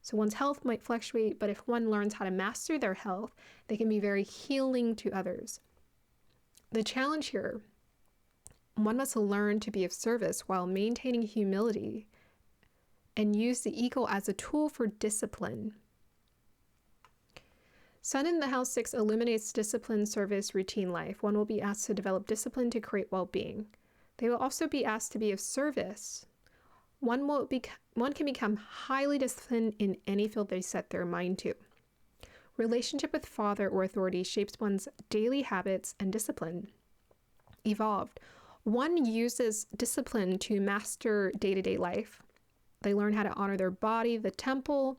So one's health might fluctuate, but if one learns how to master their health, they can be very healing to others. The challenge here, one must learn to be of service while maintaining humility and use the ego as a tool for discipline. Sun in the house 6 illuminates discipline, service, routine life. One will be asked to develop discipline to create well-being. They will also be asked to be of service. One can become highly disciplined in any field they set their mind to. Relationship with father or authority shapes one's daily habits and discipline. Evolved. One uses discipline to master day-to-day life. They learn how to honor their body, the temple,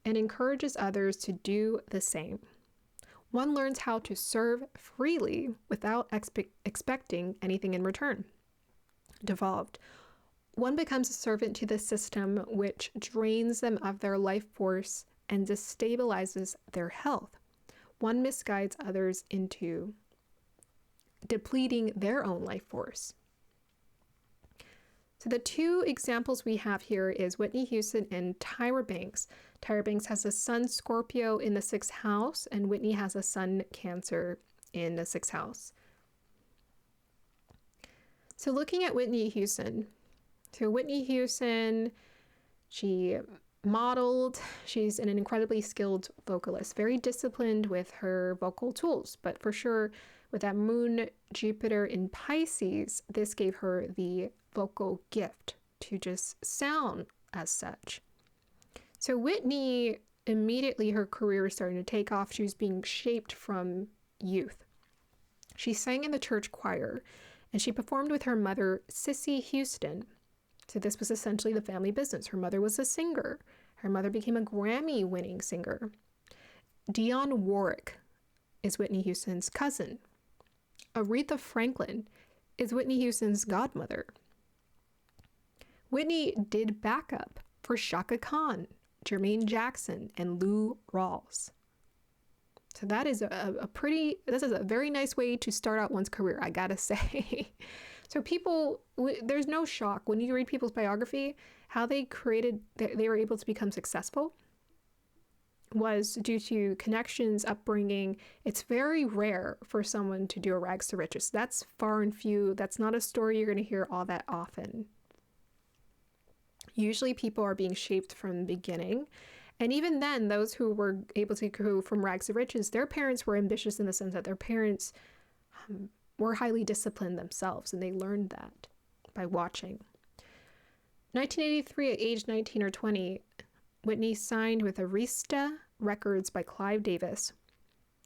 and encourages others to do the same. One learns how to serve freely without expecting anything in return. Devolved. One becomes a servant to the system, which drains them of their life force and destabilizes their health. One misguides others into depleting their own life force. So the two examples we have here is Whitney Houston and Tyra Banks. Tyra Banks has a sun Scorpio in the 6th house, and Whitney has a sun Cancer in the 6th house. So looking at Whitney Houston. So Whitney Houston, she modeled. She's an incredibly skilled vocalist, very disciplined with her vocal tools, but for sure with that moon Jupiter in Pisces, this gave her the vocal gift to just sound as such. So Whitney, immediately her career was starting to take off. She was being shaped from youth. She sang in the church choir, and she performed with her mother, Cissy Houston. So this was essentially the family business. Her mother was a singer. Her mother became a Grammy-winning singer. Dionne Warwick is Whitney Houston's cousin. Aretha Franklin is Whitney Houston's godmother. Whitney did backup for Chaka Khan, Jermaine Jackson, and Lou Rawls. So that is this is a very nice way to start out one's career, I gotta say. So there's no shock when you read people's biography, how they were able to become successful was due to connections, upbringing. It's very rare for someone to do a rags to riches. That's far and few. That's not a story you're going to hear all that often. Usually people are being shaped from the beginning. And even then, those who were able to go from rags to riches, their parents were ambitious in the sense that their parents were highly disciplined themselves, and they learned that by watching. 1983, at age 19 or 20, Whitney signed with Arista Records by Clive Davis.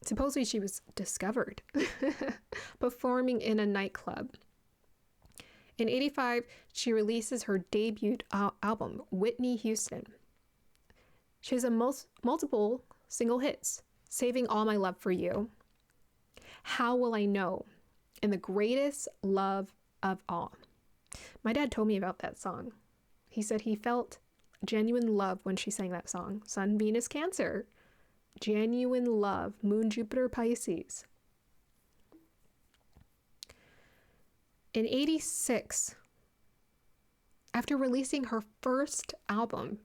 Supposedly she was discovered performing in a nightclub. In 85, she releases her debut album, Whitney Houston. She has multiple single hits, Saving All My Love for You, How Will I Know, and The Greatest Love of All. My dad told me about that song. He said he felt genuine love when she sang that song. Sun, Venus, Cancer. Genuine love. Moon, Jupiter, Pisces. In 86, after releasing her first album,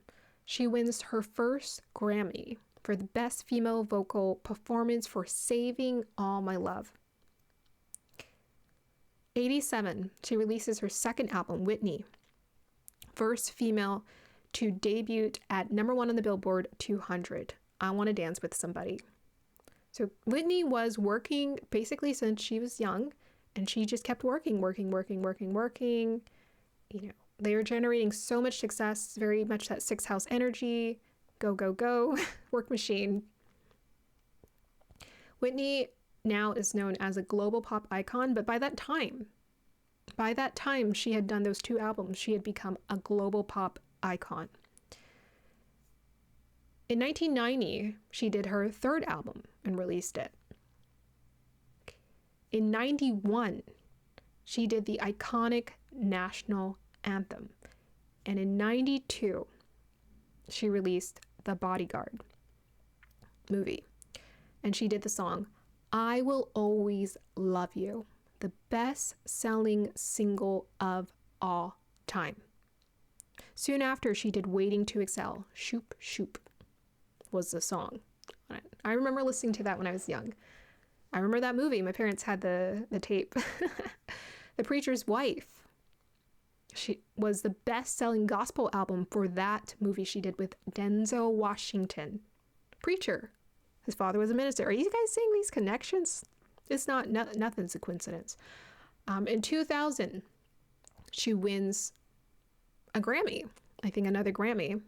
she wins her first Grammy for the Best Female Vocal Performance for Saving All My Love. 87, she releases her second album, Whitney, first female to debut at #1 on the Billboard 200, I Want to Dance with Somebody. So Whitney was working basically since she was young, and she just kept working. You know, they were generating so much success, very much that 6th house energy, go, work machine. Whitney now is known as a global pop icon, but by that time she had done those 2 albums, she had become a global pop icon. In 1990, she did her 3rd album and released it. In 91, she did the iconic national anthem. And in 92, she released The Bodyguard movie. And she did the song, I Will Always Love You, the best-selling single of all time. Soon after, she did Waiting to Excel. Shoop, Shoop was the song on it. I remember listening to that when I was young. I remember that movie. My parents had the tape. The Preacher's Wife. She was the best-selling gospel album for that movie she did with Denzel Washington. Preacher. His father was a minister. Are you guys seeing these connections? It's nothing's a coincidence. In 2000, she wins a Grammy. I think another Grammy.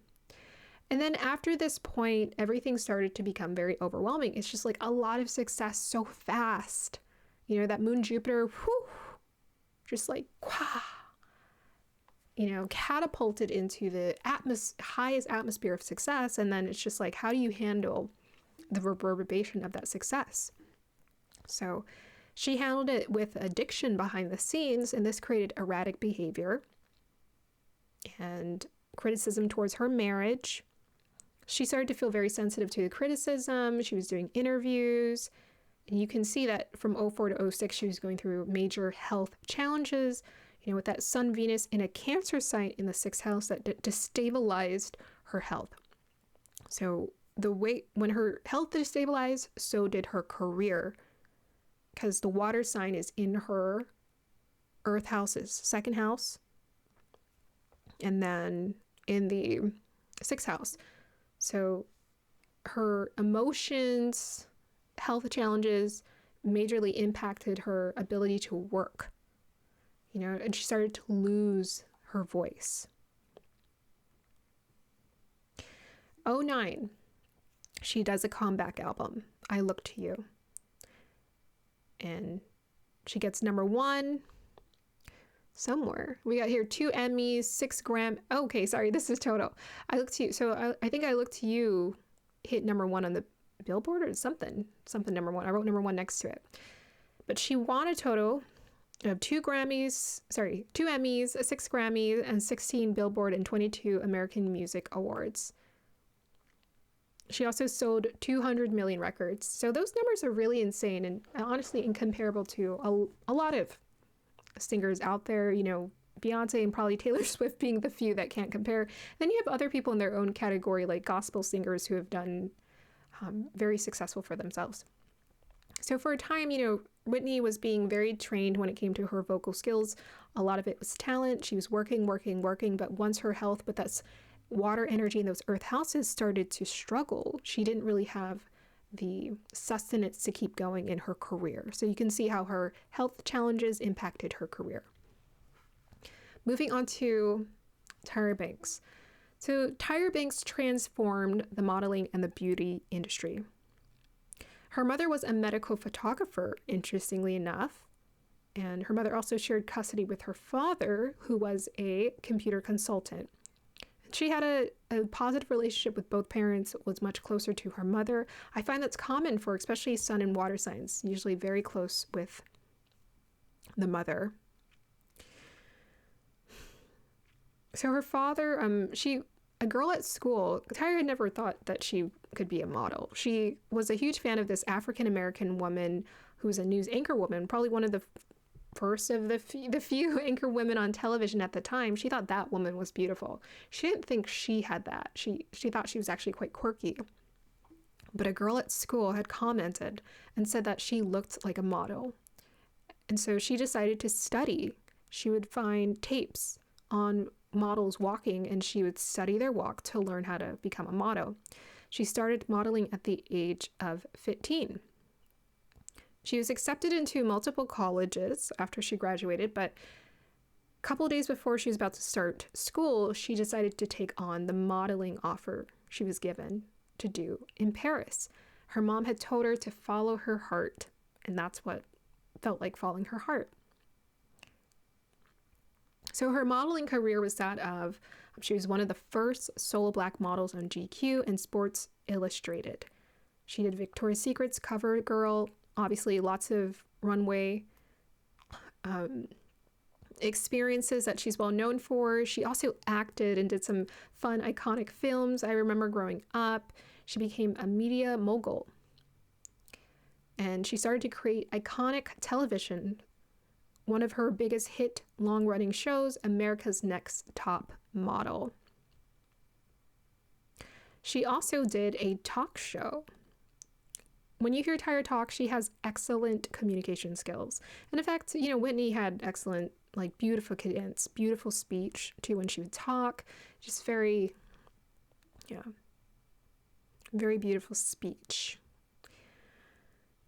And then after this point, everything started to become very overwhelming. It's just like a lot of success so fast. You know, that Moon Jupiter, whew, just like, wah, you know, catapulted into the highest atmosphere of success. And then it's just like, how do you handle the reverberation of that success? So she handled it with addiction behind the scenes, and this created erratic behavior. and criticism towards her marriage. She started to feel very sensitive to the criticism. She was doing interviews. And you can see that from 04 to 06, she was going through major health challenges, with that Sun Venus in a Cancer sign in the 6th house that destabilized her health. So when her health destabilized, so did her career, because the water sign is in her Earth houses, 2nd house, and then in the 6th house. So her emotions, health challenges majorly impacted her ability to work, and she started to lose her voice. 09, she does a comeback album, I Look to You. And she gets number 1 somewhere. We got here 2 Emmys, 6 Gram. Okay, sorry, this is total. I Look to You. So I think I Look to You hit number 1 on the Billboard or something number 1. I wrote number 1 next to it. But she won a total of 2 Emmys, 6 Grammys, and 16 Billboard and 22 American Music Awards. She also sold 200 million records. So those numbers are really insane and honestly incomparable to a lot of singers out there, Beyonce and probably Taylor Swift being the few that can't compare. Then you have other people in their own category, like gospel singers who have done very successful for themselves. So for a time, Whitney was being very trained when it came to her vocal skills. A lot of it was talent. She was working, but once her health, but that's water energy in those earth houses started to struggle, she didn't really have the sustenance to keep going in her career. So you can see how her health challenges impacted her career. Moving on to Tyra Banks. So Tyra Banks transformed the modeling and the beauty industry. Her mother was a medical photographer, interestingly enough, and her mother also shared custody with her father, who was a computer consultant. She had a positive relationship with both parents, was much closer to her mother. I find that's common for especially sun and water signs, usually very close with the mother. So her father, a girl at school, Tyra had never thought that she could be a model. She was a huge fan of this African-American woman who was a news anchor woman, probably one of the first of the few anchor women on television at the time. She thought that woman was beautiful. She didn't think she had that. She thought she was actually quite quirky. But a girl at school had commented and said that she looked like a model. And so she decided to study. She would find tapes on models walking and she would study their walk to learn how to become a model. She started modeling at the age of 15. She was accepted into multiple colleges after she graduated, but a couple days before she was about to start school, she decided to take on the modeling offer she was given to do in Paris. Her mom had told her to follow her heart, and that's what felt like following her heart. So her modeling career was that of, she was one of the first solo Black models on GQ and Sports Illustrated. She did Victoria's Secret's cover girl, obviously lots of runway experiences that she's well known for. She also acted and did some fun, iconic films. I remember growing up, she became a media mogul. And she started to create iconic television. One of her biggest hit long-running shows, America's Next Top Model. She also did a talk show. When you hear Tyra talk, she has excellent communication skills. And in fact, Whitney had excellent, beautiful cadence, beautiful speech too when she would talk. Just very beautiful speech.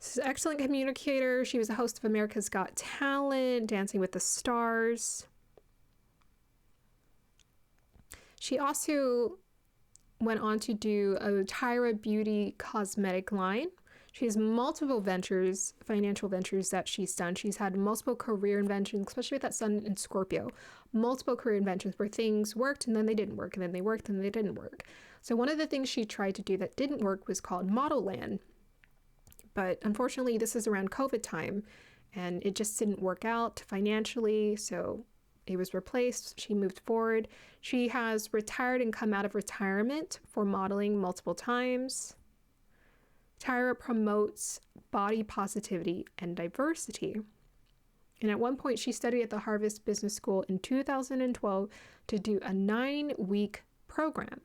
She's an excellent communicator. She was the host of America's Got Talent, Dancing with the Stars. She also went on to do a Tyra Beauty cosmetic line. She has multiple ventures, financial ventures that she's done. She's had multiple career inventions, especially with that Sun in Scorpio. Multiple career inventions where things worked and then they didn't work, and then they worked and they didn't work. So one of the things she tried to do that didn't work was called Model Land. But unfortunately, this is around COVID time, and it just didn't work out financially. So It was replaced. She moved forward. She has retired and come out of retirement for modeling multiple times. Tyra promotes body positivity and diversity. And at one point, she studied at the Harvard Business School in 2012 to do a 9-week program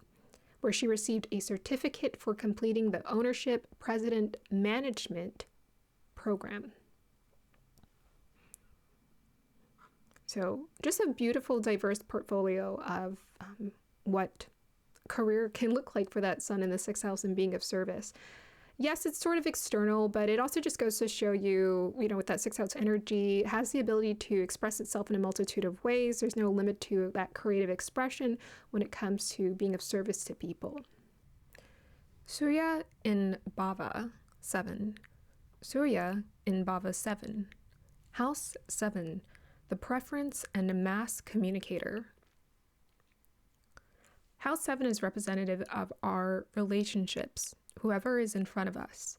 where she received a certificate for completing the Ownership President Management program. So just a beautiful, diverse portfolio of what career can look like for that sun in the 6th house and being of service. Yes, it's sort of external, but it also just goes to show you, with that 6th house energy, it has the ability to express itself in a multitude of ways. There's no limit to that creative expression when it comes to being of service to people. Surya in Bhava 7. Surya in Bhava 7. House 7. The preference and mass communicator. House 7 is representative of our relationships, whoever is in front of us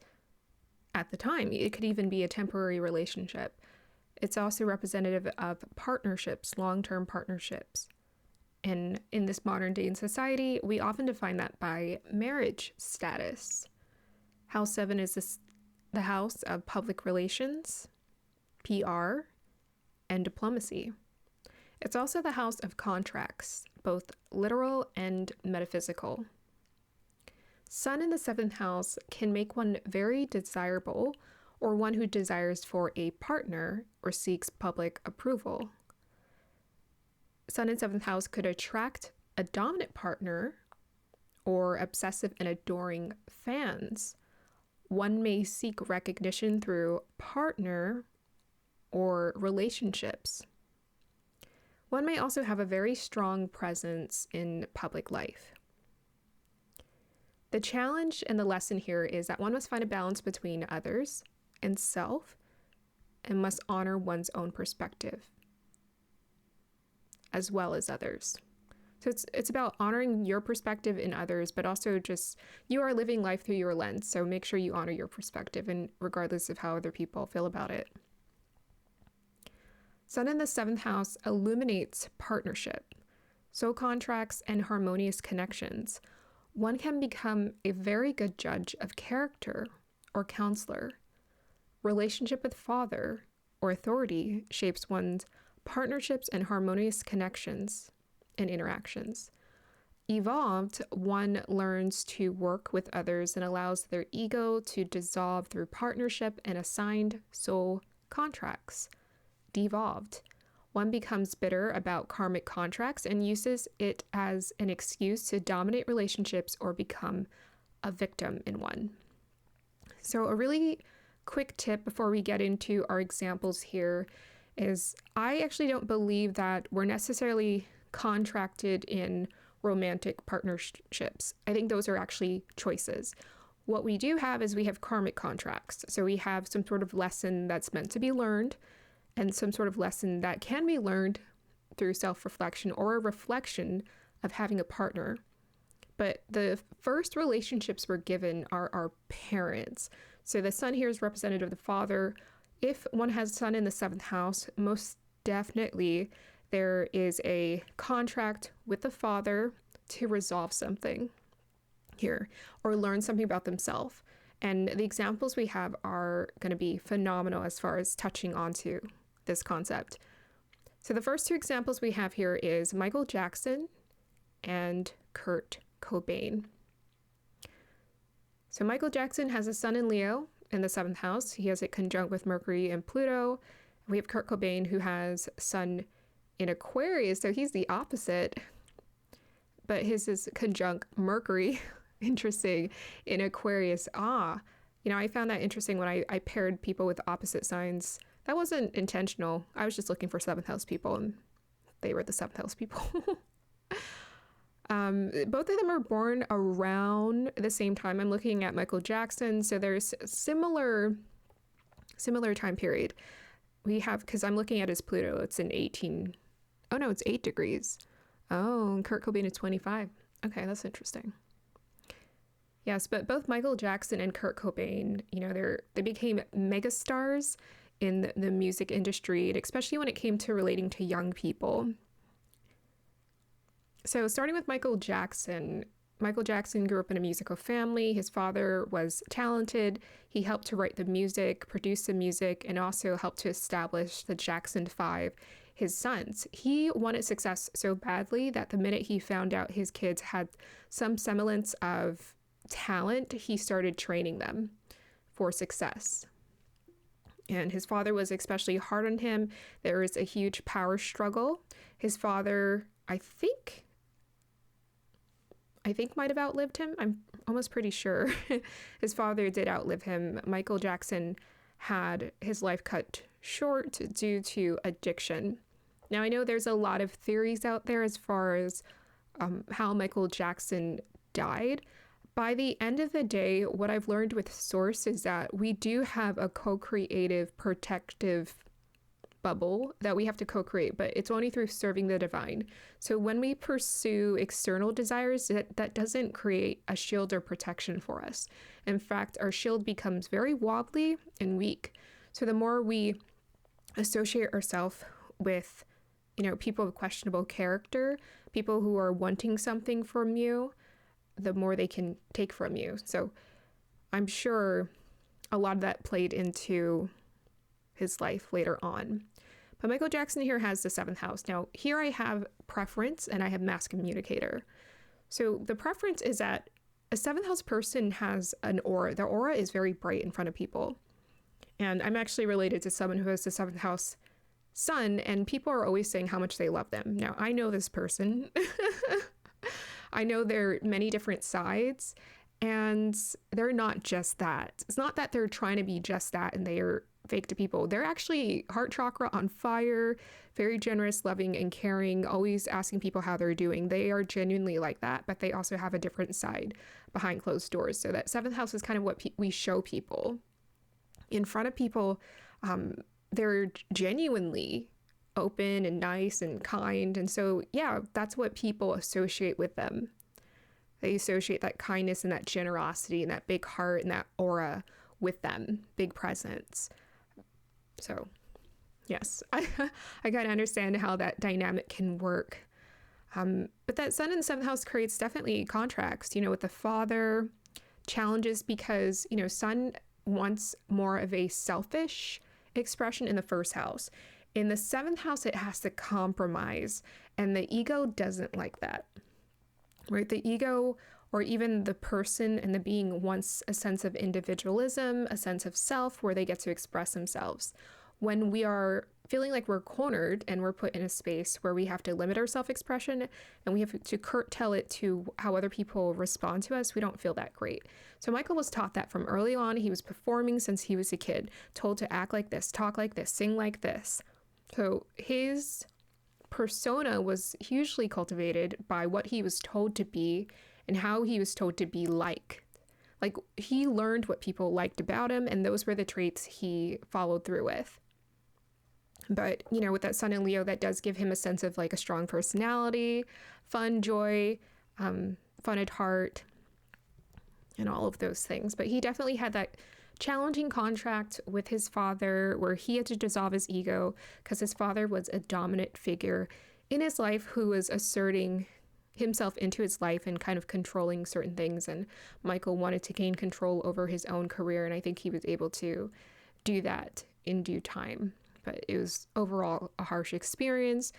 at the time. It could even be a temporary relationship. It's also representative of partnerships, long-term partnerships. And in this modern day in society, we often define that by marriage status. House 7 is the house of public relations, PR, and diplomacy. It's also the house of contracts, both literal and metaphysical. Sun in the 7th house can make one very desirable, or one who desires for a partner or seeks public approval. Sun in 7th house could attract a dominant partner or obsessive and adoring fans. One may seek recognition through partner or relationships. One may also have a very strong presence in public life. The challenge and the lesson here is that one must find a balance between others and self, and must honor one's own perspective as well as others. So it's about honoring your perspective in others, but also just you are living life through your lens. So make sure you honor your perspective, and regardless of how other people feel about it. Sun in the 7th house illuminates partnership, soul contracts, and harmonious connections. One can become a very good judge of character or counselor. Relationship with father or authority shapes one's partnerships and harmonious connections and interactions. Evolved, one learns to work with others and allows their ego to dissolve through partnership and assigned soul contracts. Devolved, one becomes bitter about karmic contracts and uses it as an excuse to dominate relationships or become a victim in one. So a really quick tip before we get into our examples here is I actually don't believe that we're necessarily contracted in romantic partnerships. I think those are actually choices. What we do have is we have karmic contracts. So we have some sort of lesson that's meant to be learned, and some sort of lesson that can be learned through self-reflection or a reflection of having a partner. But the first relationships we're given are our parents. So the sun here is representative of the father. If one has sun in the 7th house, most definitely there is a contract with the father to resolve something here or learn something about themselves. And the examples we have are going to be phenomenal as far as touching onto this concept. So the first 2 examples we have here is Michael Jackson and Kurt Cobain. So Michael Jackson has a sun in Leo in the 7th house. He has it conjunct with Mercury and Pluto. We have Kurt Cobain, who has sun in Aquarius, so he's the opposite, but his is conjunct Mercury. Interesting, in Aquarius. I found that interesting when I paired people with opposite signs. That wasn't intentional. I was just looking for 7th house people, and they were the 7th house people. Both of them are born around the same time. I'm looking at Michael Jackson, so there's similar time period. We have, because I'm looking at his Pluto, it's in it's 8 degrees. Oh, and Kurt Cobain is 25. Okay, that's interesting. Yes, but both Michael Jackson and Kurt Cobain, they became megastars in the music industry, and especially when it came to relating to young people. So starting with Michael Jackson. Michael Jackson grew up in a musical family. His father was talented. He helped to write the music, produce the music, and also helped to establish the Jackson 5, his sons. He wanted success so badly that the minute he found out his kids had some semblance of talent, he started training them for success. And his father was especially hard on him. There was a huge power struggle. His father, I think might have outlived him. I'm almost pretty sure his father did outlive him. Michael Jackson had his life cut short due to addiction. Now, I know there's a lot of theories out there as far as how Michael Jackson died. By the end of the day, what I've learned with Source is that we do have a co-creative, protective bubble that we have to co-create, but it's only through serving the divine. So when we pursue external desires, that doesn't create a shield or protection for us. In fact, our shield becomes very wobbly and weak. So the more we associate ourselves with, people of questionable character, people who are wanting something from you, the more they can take from you. So I'm sure a lot of that played into his life later on. But Michael Jackson here has the 7th house. Now, here I have preference and I have mass communicator. So the preference is that a 7th house person has an aura. Their aura is very bright in front of people. And I'm actually related to someone who has the 7th house sun, and people are always saying how much they love them. Now, I know this person. I know there are many different sides, and they're not just that. It's not that they're trying to be just that and they are fake to people. They're actually heart chakra on fire, very generous, loving, and caring, always asking people how they're doing. They are genuinely like that, but they also have a different side behind closed doors. So that 7th house is kind of what we show people. In front of people, they're genuinely open and nice and kind. And so, yeah, that's what people associate with them. They associate that kindness and that generosity and that big heart and that aura with them, big presence. So, yes, I kind of understand how that dynamic can work. But that sun in the 7th house creates definitely contracts, with the father, challenges because, sun wants more of a selfish expression in the 1st house. In the 7th house, it has to compromise, and the ego doesn't like that, right? The ego, or even the person and the being, wants a sense of individualism, a sense of self where they get to express themselves. When we are feeling like we're cornered and we're put in a space where we have to limit our self-expression and we have to curtail it to how other people respond to us, we don't feel that great. So Michael was taught that from early on. He was performing since he was a kid, told to act like this, talk like this, sing like this. So his persona was hugely cultivated by what he was told to be and how he was told to be like. Like, he learned what people liked about him, and those were the traits he followed through with. But, with that sun in Leo, that does give him a sense of like a strong personality, fun, joy, fun at heart, and all of those things. But he definitely had that challenging contract with his father where he had to dissolve his ego because his father was a dominant figure in his life who was asserting himself into his life and kind of controlling certain things. And Michael wanted to gain control over his own career, and I think he was able to do that in due time. But it was overall a harsh experience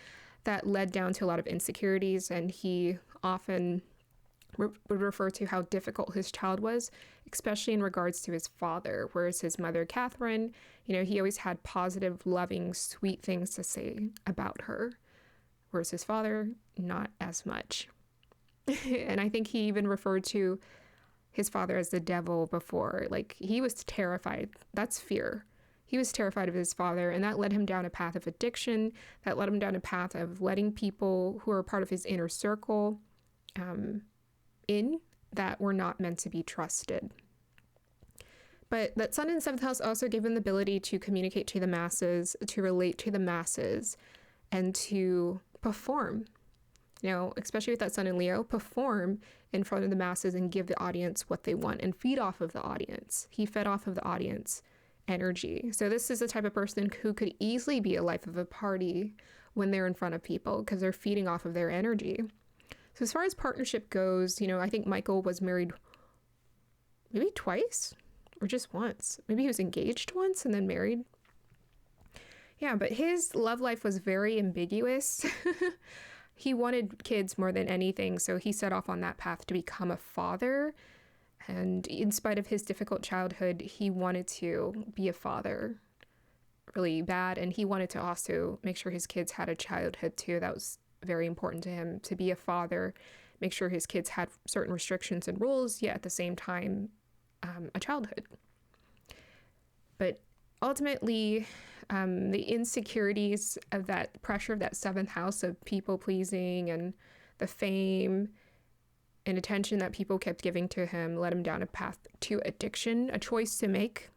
that led down to a lot of insecurities, and he often would refer to how difficult his child was, especially in regards to his father, whereas his mother, Catherine, he always had positive, loving, sweet things to say about her, whereas his father, not as much. And I think he even referred to his father as the devil before. Like, he was terrified. That's fear. He was terrified of his father, and that led him down a path of addiction. That led him down a path of letting people who are part of his inner circle in that were not meant to be trusted. But that sun in 7th house also gave him the ability to communicate to the masses, to relate to the masses, and to perform. Especially with that sun in Leo, perform in front of the masses and give the audience what they want and feed off of the audience. He fed off of the audience energy. So this is the type of person who could easily be a life of a party when they're in front of people because they're feeding off of their energy. So as far as partnership goes, I think Michael was married maybe twice or just once. Maybe he was engaged once and then married. Yeah, but his love life was very ambiguous. He wanted kids more than anything, so he set off on that path to become a father. And in spite of his difficult childhood, he wanted to be a father really bad. And he wanted to also make sure his kids had a childhood too. That was very important to him, to be a father, make sure his kids had certain restrictions and rules, yet at the same time, a childhood. But ultimately, the insecurities of that pressure of that seventh house of people pleasing and the fame and attention that people kept giving to him led him down a path to addiction, a choice to make,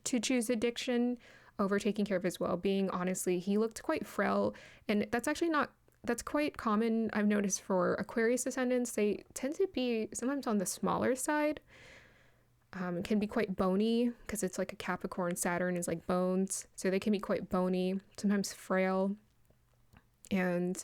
to choose addiction over taking care of his well-being. Honestly, he looked quite frail, and that's quite common. I've noticed for Aquarius ascendants, they tend to be sometimes on the smaller side. It can be quite bony because it's like a Capricorn. Saturn is like bones, so they can be quite bony, sometimes frail. And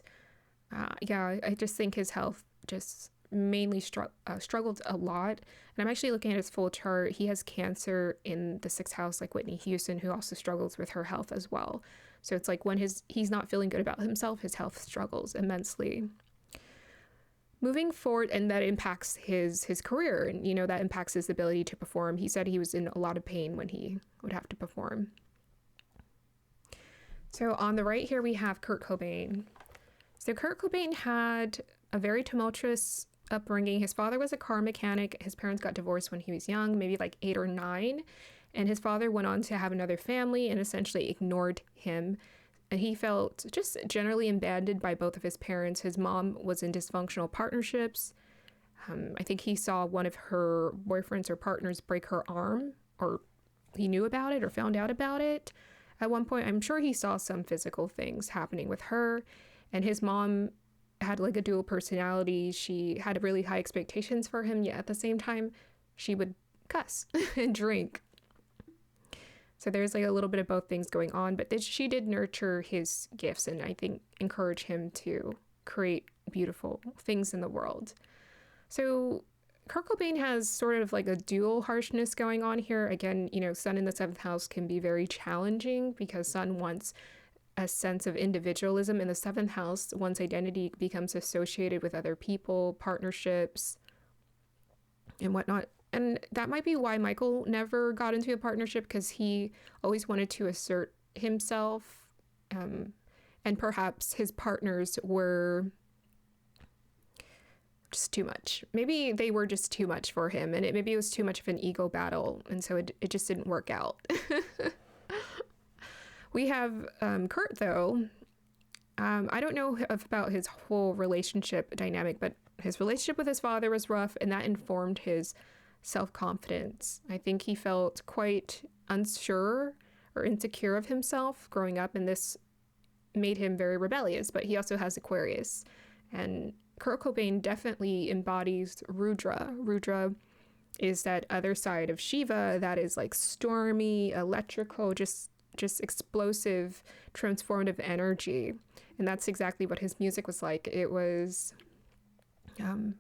I just think his health just mainly struggled a lot. And I'm actually looking at his full chart. He has Cancer in the 6th house, like Whitney Houston, who also struggles with her health as well. So it's like when he's not feeling good about himself, his health struggles immensely. Moving forward, and that impacts his career, and that impacts his ability to perform. He said he was in a lot of pain when he would have to perform. So on the right here we have Kurt Cobain. So Kurt Cobain had a very tumultuous upbringing. His father was a car mechanic. His parents got divorced when he was young, maybe like 8 or 9, and his father went on to have another family and essentially ignored him. And he felt just generally abandoned by both of his parents. His mom was in dysfunctional partnerships. I think he saw one of her boyfriends or partners break her arm, or he knew about it or found out about it. At one point, I'm sure he saw some physical things happening with her. And his mom had like a dual personality. She had really high expectations for him, yet at the same time, she would cuss and drink. So there's like a little bit of both things going on, but she did nurture his gifts and I think encourage him to create beautiful things in the world. So Kurt Cobain has sort of like a dual harshness going on here. Again, Sun in the 7th house can be very challenging because Sun wants a sense of individualism. In the 7th house, one's identity becomes associated with other people, partnerships, and whatnot. And that might be why Michael never got into a partnership, because he always wanted to assert himself. And perhaps his partners were just too much. Maybe they were just too much for him, and maybe it was too much of an ego battle. And so it just didn't work out. We have Kurt, though. I don't know about his whole relationship dynamic, but his relationship with his father was rough, and that informed his self-confidence. I think he felt quite unsure or insecure of himself growing up, and this made him very rebellious. But he also has Aquarius, and Kurt Cobain definitely embodies Rudra. Rudra is that other side of Shiva that is like stormy, electrical, just explosive, transformative energy. And that's exactly what his music was like. It was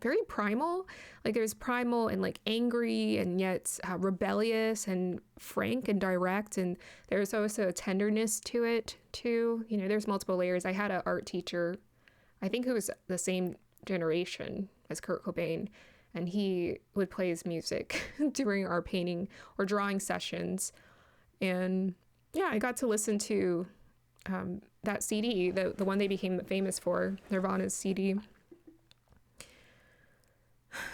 very primal. Like there's primal and like angry and yet rebellious and frank and direct. And there's also a tenderness to it too. There's multiple layers. I had an art teacher, I think who was the same generation as Kurt Cobain, and he would play his music during our painting or drawing sessions. And yeah, I got to listen to that CD, the one they became famous for, Nirvana's CD,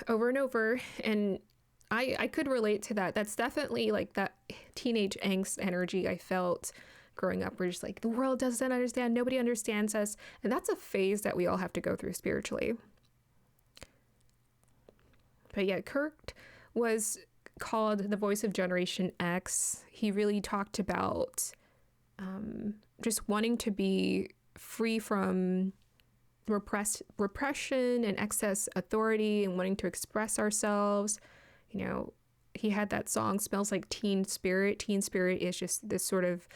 over and over. And I could relate to that. That's definitely like that teenage angst energy I felt growing up. We're just like, the world doesn't understand, nobody understands us. And that's a phase that we all have to go through spiritually. But yeah, Kurt was called the voice of Generation X. He really talked about just wanting to be free from repression and excess authority and wanting to express ourselves. he had that song Smells Like Teen Spirit. Teen Spirit is just this sort of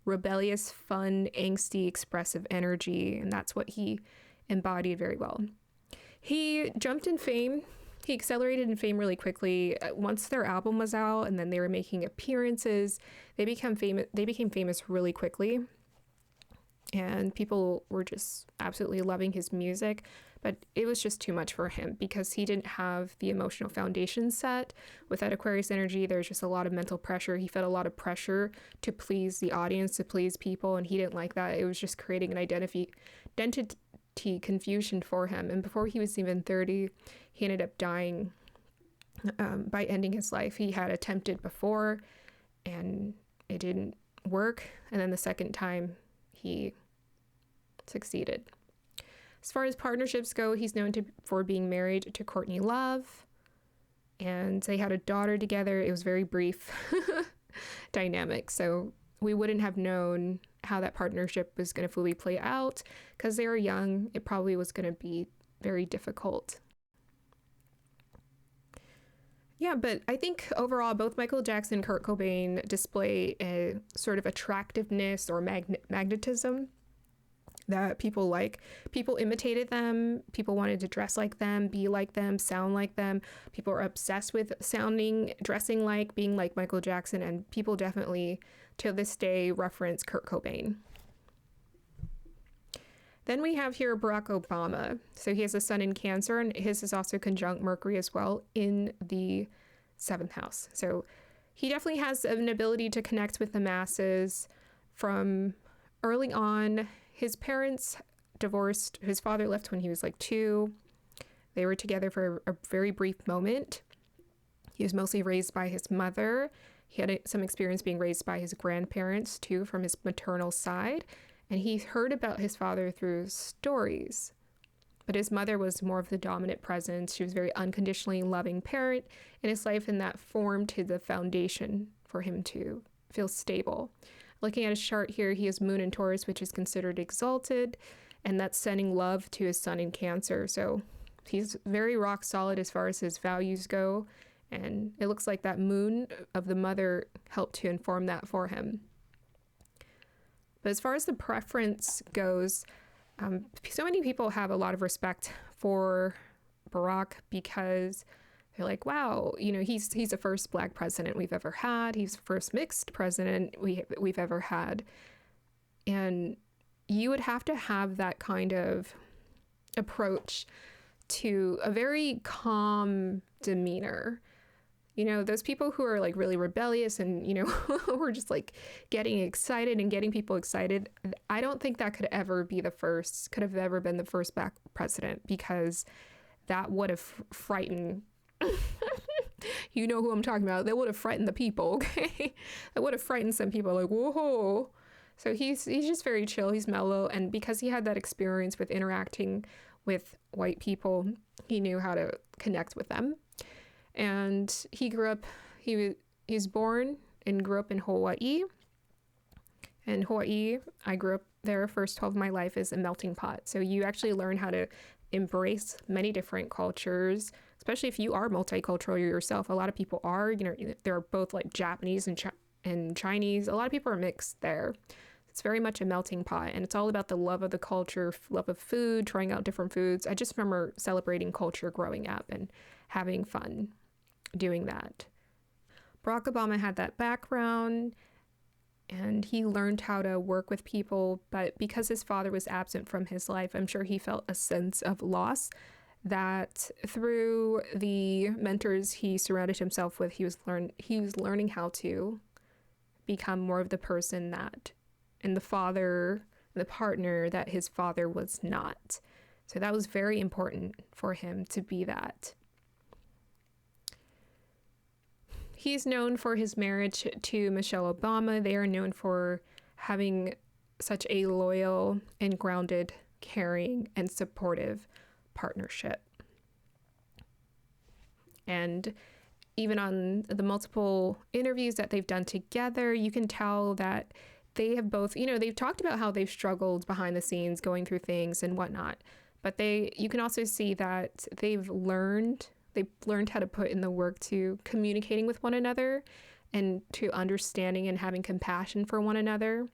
rebellious, fun, angsty, expressive energy, and that's what he embodied very well. He jumped in fame. He accelerated in fame really quickly. Once their album was out and then they were making appearances, they became famous really quickly. And people were just absolutely loving his music, but it was just too much for him because he didn't have the emotional foundation set. With that Aquarius energy, there's just a lot of mental pressure. He felt a lot of pressure to please the audience, to please people, and he didn't like that. It was just creating an identity confusion for him. And before he was even 30, he ended up dying by ending his life. He had attempted before and it didn't work. And then the second time he succeeded. As far as partnerships go, he's known for being married to Courtney Love, and they had a daughter together. It was very brief dynamic, so we wouldn't have known how that partnership was going to fully play out because they were young. It probably was going to be very difficult. Yeah, but I think overall, both Michael Jackson and Kurt Cobain display a sort of attractiveness or magnetism that people like. People imitated them. People wanted to dress like them, be like them, sound like them. People are obsessed with sounding, dressing like, being like Michael Jackson, and people definitely, to this day, reference Kurt Cobain. Then we have here Barack Obama. So he has a sun in Cancer, and his is also conjunct Mercury as well in the 7th house. So he definitely has an ability to connect with the masses from early on. His parents divorced. His father left when he was like 2. They were together for a very brief moment. He was mostly raised by his mother. He had some experience being raised by his grandparents too, from his maternal side. And he heard about his father through stories. But his mother was more of the dominant presence. She was a very unconditionally loving parent in his life, and that formed the foundation for him to feel stable. Looking at his chart here, he has Moon in Taurus, which is considered exalted, and that's sending love to his sun in Cancer. So he's very rock solid as far as his values go, and it looks like that Moon of the mother helped to inform that for him. But as far as the preference goes, so many people have a lot of respect for Barack because they're like, wow, he's the first Black president we've ever had. He's the first mixed president we've ever had. And you would have to have that kind of approach to a very calm demeanor. Those people who are like really rebellious and, who are just like getting excited and getting people excited, I don't think that could have ever been the first Black president, because that would have frightened you know who I'm talking about. That would have frightened the people, okay? That would have frightened some people, like, whoa. So he's just very chill. He's mellow. And because he had that experience with interacting with white people, he knew how to connect with them. And he was born and grew up in Hawaii. And Hawaii, I grew up there. First 12 of my life is a melting pot. So you actually learn how to embrace many different cultures, especially if you are multicultural yourself. A lot of people are, there are both like Japanese and Chinese. A lot of people are mixed there. It's very much a melting pot, and it's all about the love of the culture, love of food, trying out different foods. I just remember celebrating culture growing up and having fun doing that. Barack Obama had that background, and he learned how to work with people, but because his father was absent from his life, I'm sure he felt a sense of loss that through the mentors he surrounded himself with, he was learning how to become more of the person that, and the partner that his father was not. So that was very important for him to be that. He's known for his marriage to Michelle Obama. They are known for having such a loyal and grounded, caring, and supportive partnership. And even on the multiple interviews that they've done together, you can tell that they have both, they've talked about how they've struggled behind the scenes, going through things and whatnot. But you can also see that they've learned They learned how to put in the work to communicating with one another and to understanding and having compassion for one another.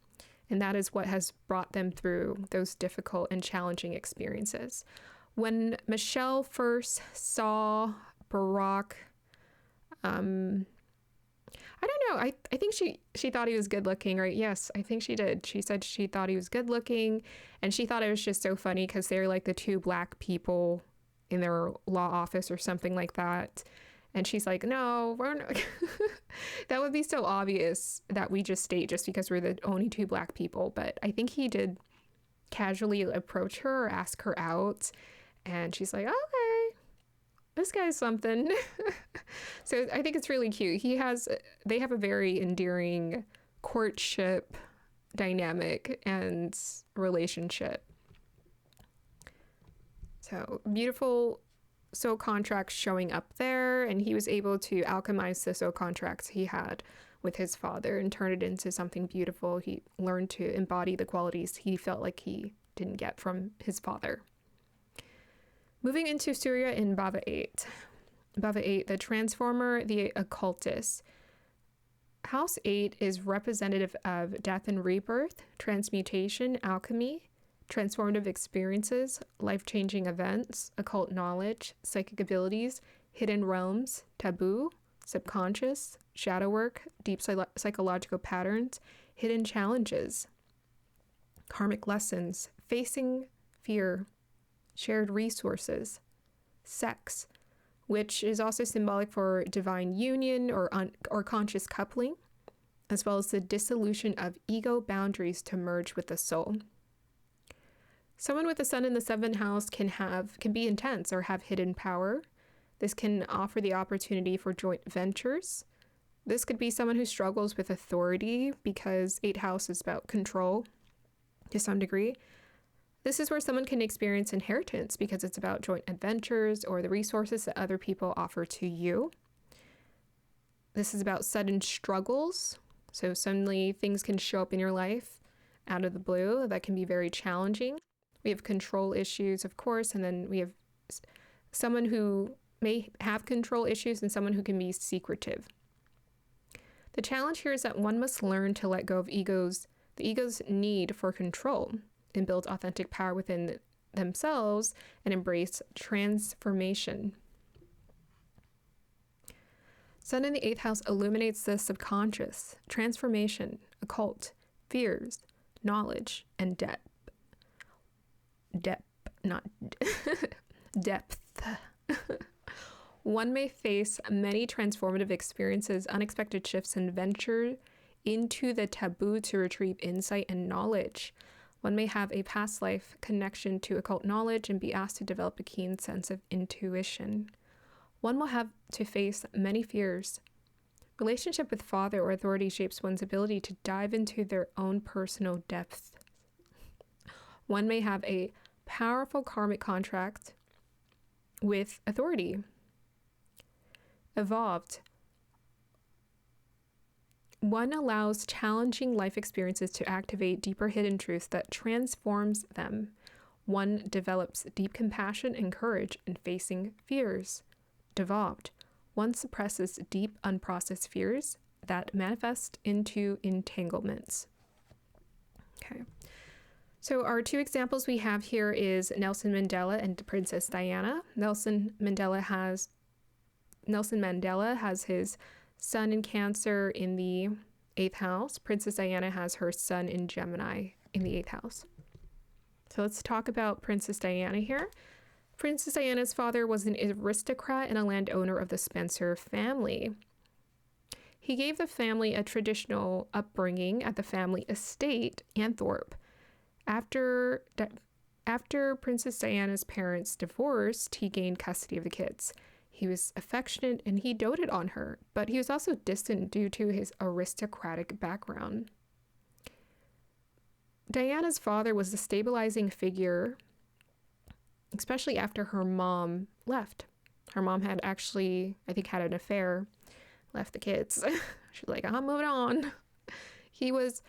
And that is what has brought them through those difficult and challenging experiences. When Michelle first saw Barack, I don't know. I think she thought he was good looking, right? Yes, I think she did. She said she thought he was good looking, and she thought it was just so funny because they're like the two black people in their law office or something like that. And she's like, no, we're not. That would be so obvious that we just stayed just because we're the only two black people. But I think he did casually approach her or ask her out. And she's like, okay, this guy's something. So I think it's really cute. They have a very endearing courtship dynamic and relationship. So beautiful soul contracts showing up there, and he was able to alchemize the soul contracts he had with his father and turn it into something beautiful. He learned to embody the qualities he felt like he didn't get from his father. Moving into Surya in Bhava 8. Bhava 8, the transformer, the occultist. House 8 is representative of death and rebirth, transmutation, alchemy, transformative experiences, life-changing events, occult knowledge, psychic abilities, hidden realms, taboo, subconscious, shadow work, deep psychological patterns, hidden challenges, karmic lessons, facing fear, shared resources, sex, which is also symbolic for divine union or conscious coupling, as well as the dissolution of ego boundaries to merge with the soul. Someone with the sun in the 7th house can be intense or have hidden power. This can offer the opportunity for joint ventures. This could be someone who struggles with authority because 8th house is about control to some degree. This is where someone can experience inheritance because it's about joint adventures or the resources that other people offer to you. This is about sudden struggles. So suddenly things can show up in your life out of the blue that can be very challenging. We have control issues, of course, and then we have someone who may have control issues and someone who can be secretive. The challenge here is that one must learn to let go of the ego's need for control and build authentic power within themselves and embrace transformation. Sun in the 8th house illuminates the subconscious, transformation, occult, fears, knowledge, and depth. One may face many transformative experiences, unexpected shifts, and venture into the taboo to retrieve insight and knowledge. One may have a past life connection to occult knowledge and be asked to develop a keen sense of intuition. One will have to face many fears. Relationship with father or authority shapes one's ability to dive into their own personal depth. One may have a powerful karmic contract with authority. Evolved. One allows challenging life experiences to activate deeper hidden truths that transforms them. One develops deep compassion and courage in facing fears. Devolved. One suppresses deep unprocessed fears that manifest into entanglements. Okay. So our two examples we have here is Nelson Mandela and Princess Diana. Nelson Mandela has his sun in Cancer in the 8th house. Princess Diana has her sun in Gemini in the 8th house. So let's talk about Princess Diana here. Princess Diana's father was an aristocrat and a landowner of the Spencer family. He gave the family a traditional upbringing at the family estate, Anthorpe. After Princess Diana's parents divorced, he gained custody of the kids. He was affectionate and he doted on her, but he was also distant due to his aristocratic background. Diana's father was a stabilizing figure, especially after her mom left. Her mom had actually, I think, had an affair, left the kids. She's like, I'm moving on. He was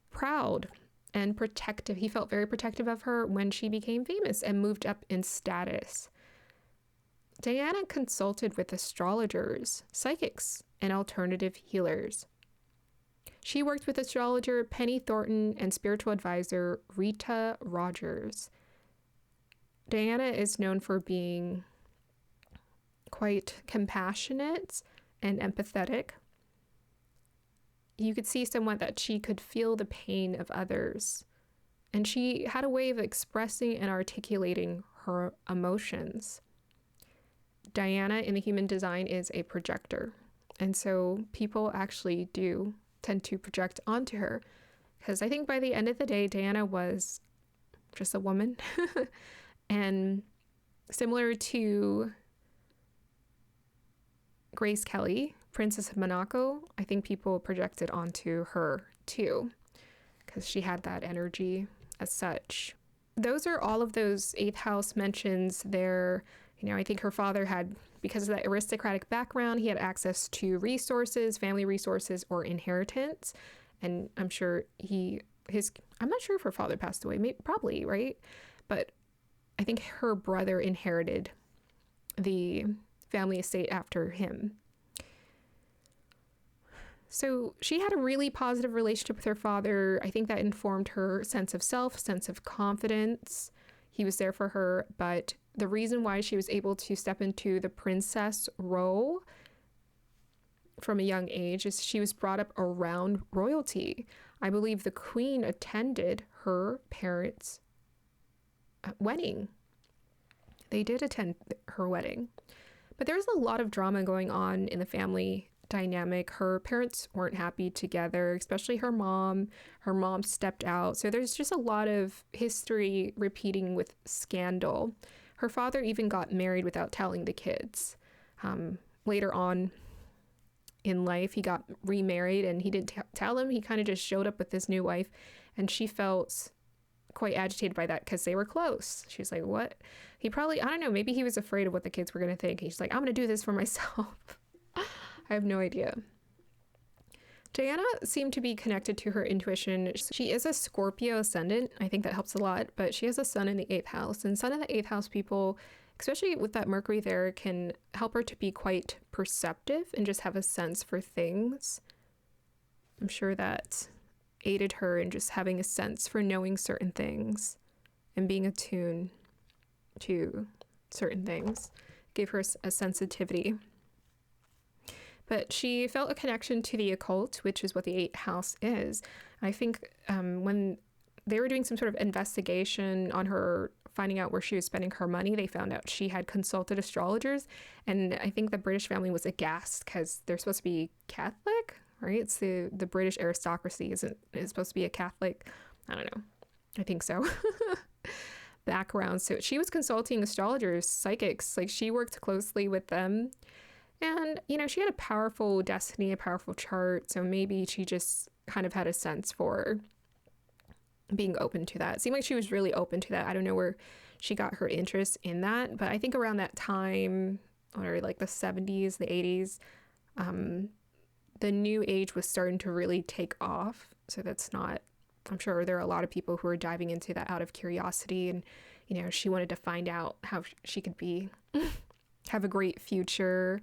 proud and protective. He felt very protective of her when she became famous and moved up in status. Diana consulted with astrologers, psychics, and alternative healers. She worked with astrologer Penny Thornton and spiritual advisor Rita Rogers. Diana is known for being quite compassionate and empathetic. You could see somewhat that she could feel the pain of others, and she had a way of expressing and articulating her emotions. Diana in the human design is a projector, and so people actually do tend to project onto her, because I think by the end of the day, Diana was just a woman. And similar to Grace Kelly, Princess of Monaco, I think people projected onto her too, because she had that energy as such. Those are all of those 8th house mentions there. I think her father had, because of that aristocratic background, he had access to resources, family resources, or inheritance. And I'm sure I'm not sure if her father passed away, maybe, probably, right? But I think her brother inherited the family estate after him. So she had a really positive relationship with her father. I think that informed her sense of self, sense of confidence. He was there for her, but the reason why she was able to step into the princess role from a young age is she was brought up around royalty. I believe the queen attended her parents' wedding. They did attend her wedding. But there's a lot of drama going on in the family dynamic. Her parents weren't happy together, especially her mom. Her mom stepped out. So there's just a lot of history repeating with scandal. Her father even got married without telling the kids. Later on in life, he got remarried and he didn't tell them. He kind of just showed up with this new wife, and she felt quite agitated by that because they were close. She was like, what? He probably, I don't know, maybe he was afraid of what the kids were going to think. He's like, I'm going to do this for myself. I have no idea. Diana seemed to be connected to her intuition. She is a Scorpio ascendant. I think that helps a lot, but she has a sun in the 8th house, and sun in the 8th house people, especially with that Mercury there, can help her to be quite perceptive and just have a sense for things. I'm sure that aided her in just having a sense for knowing certain things and being attuned to certain things. Gave her a sensitivity. But she felt a connection to the occult, which is what the 8th house is. I think when they were doing some sort of investigation on her, finding out where she was spending her money, they found out she had consulted astrologers. And I think the British family was aghast because they're supposed to be Catholic, right? It's the British aristocracy is supposed to be a Catholic, I don't know, I think so, background. So she was consulting astrologers, psychics, like she worked closely with them. And, she had a powerful destiny, a powerful chart. So maybe she just kind of had a sense for being open to that. It seemed like she was really open to that. I don't know where she got her interest in that, but I think around that time, or like the 70s, the 80s, the new age was starting to really take off. So I'm sure there are a lot of people who are diving into that out of curiosity. And, she wanted to find out how she could have a great future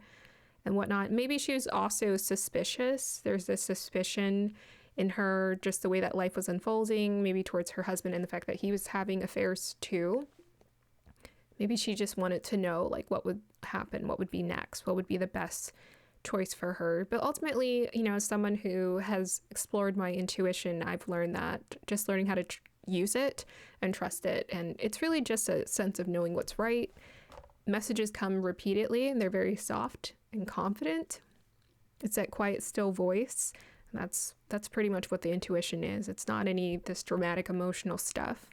and whatnot. Maybe she was also suspicious. There's this suspicion in her, just the way that life was unfolding, maybe towards her husband and the fact that he was having affairs too. Maybe she just wanted to know like what would happen, what would be next, what would be the best choice for her. But ultimately, as someone who has explored my intuition, I've learned that just learning how to use it and trust it. And it's really just a sense of knowing what's right. Messages come repeatedly and they're very soft and confident. It's that quiet, still voice. And that's pretty much what the intuition is. It's not this dramatic emotional stuff.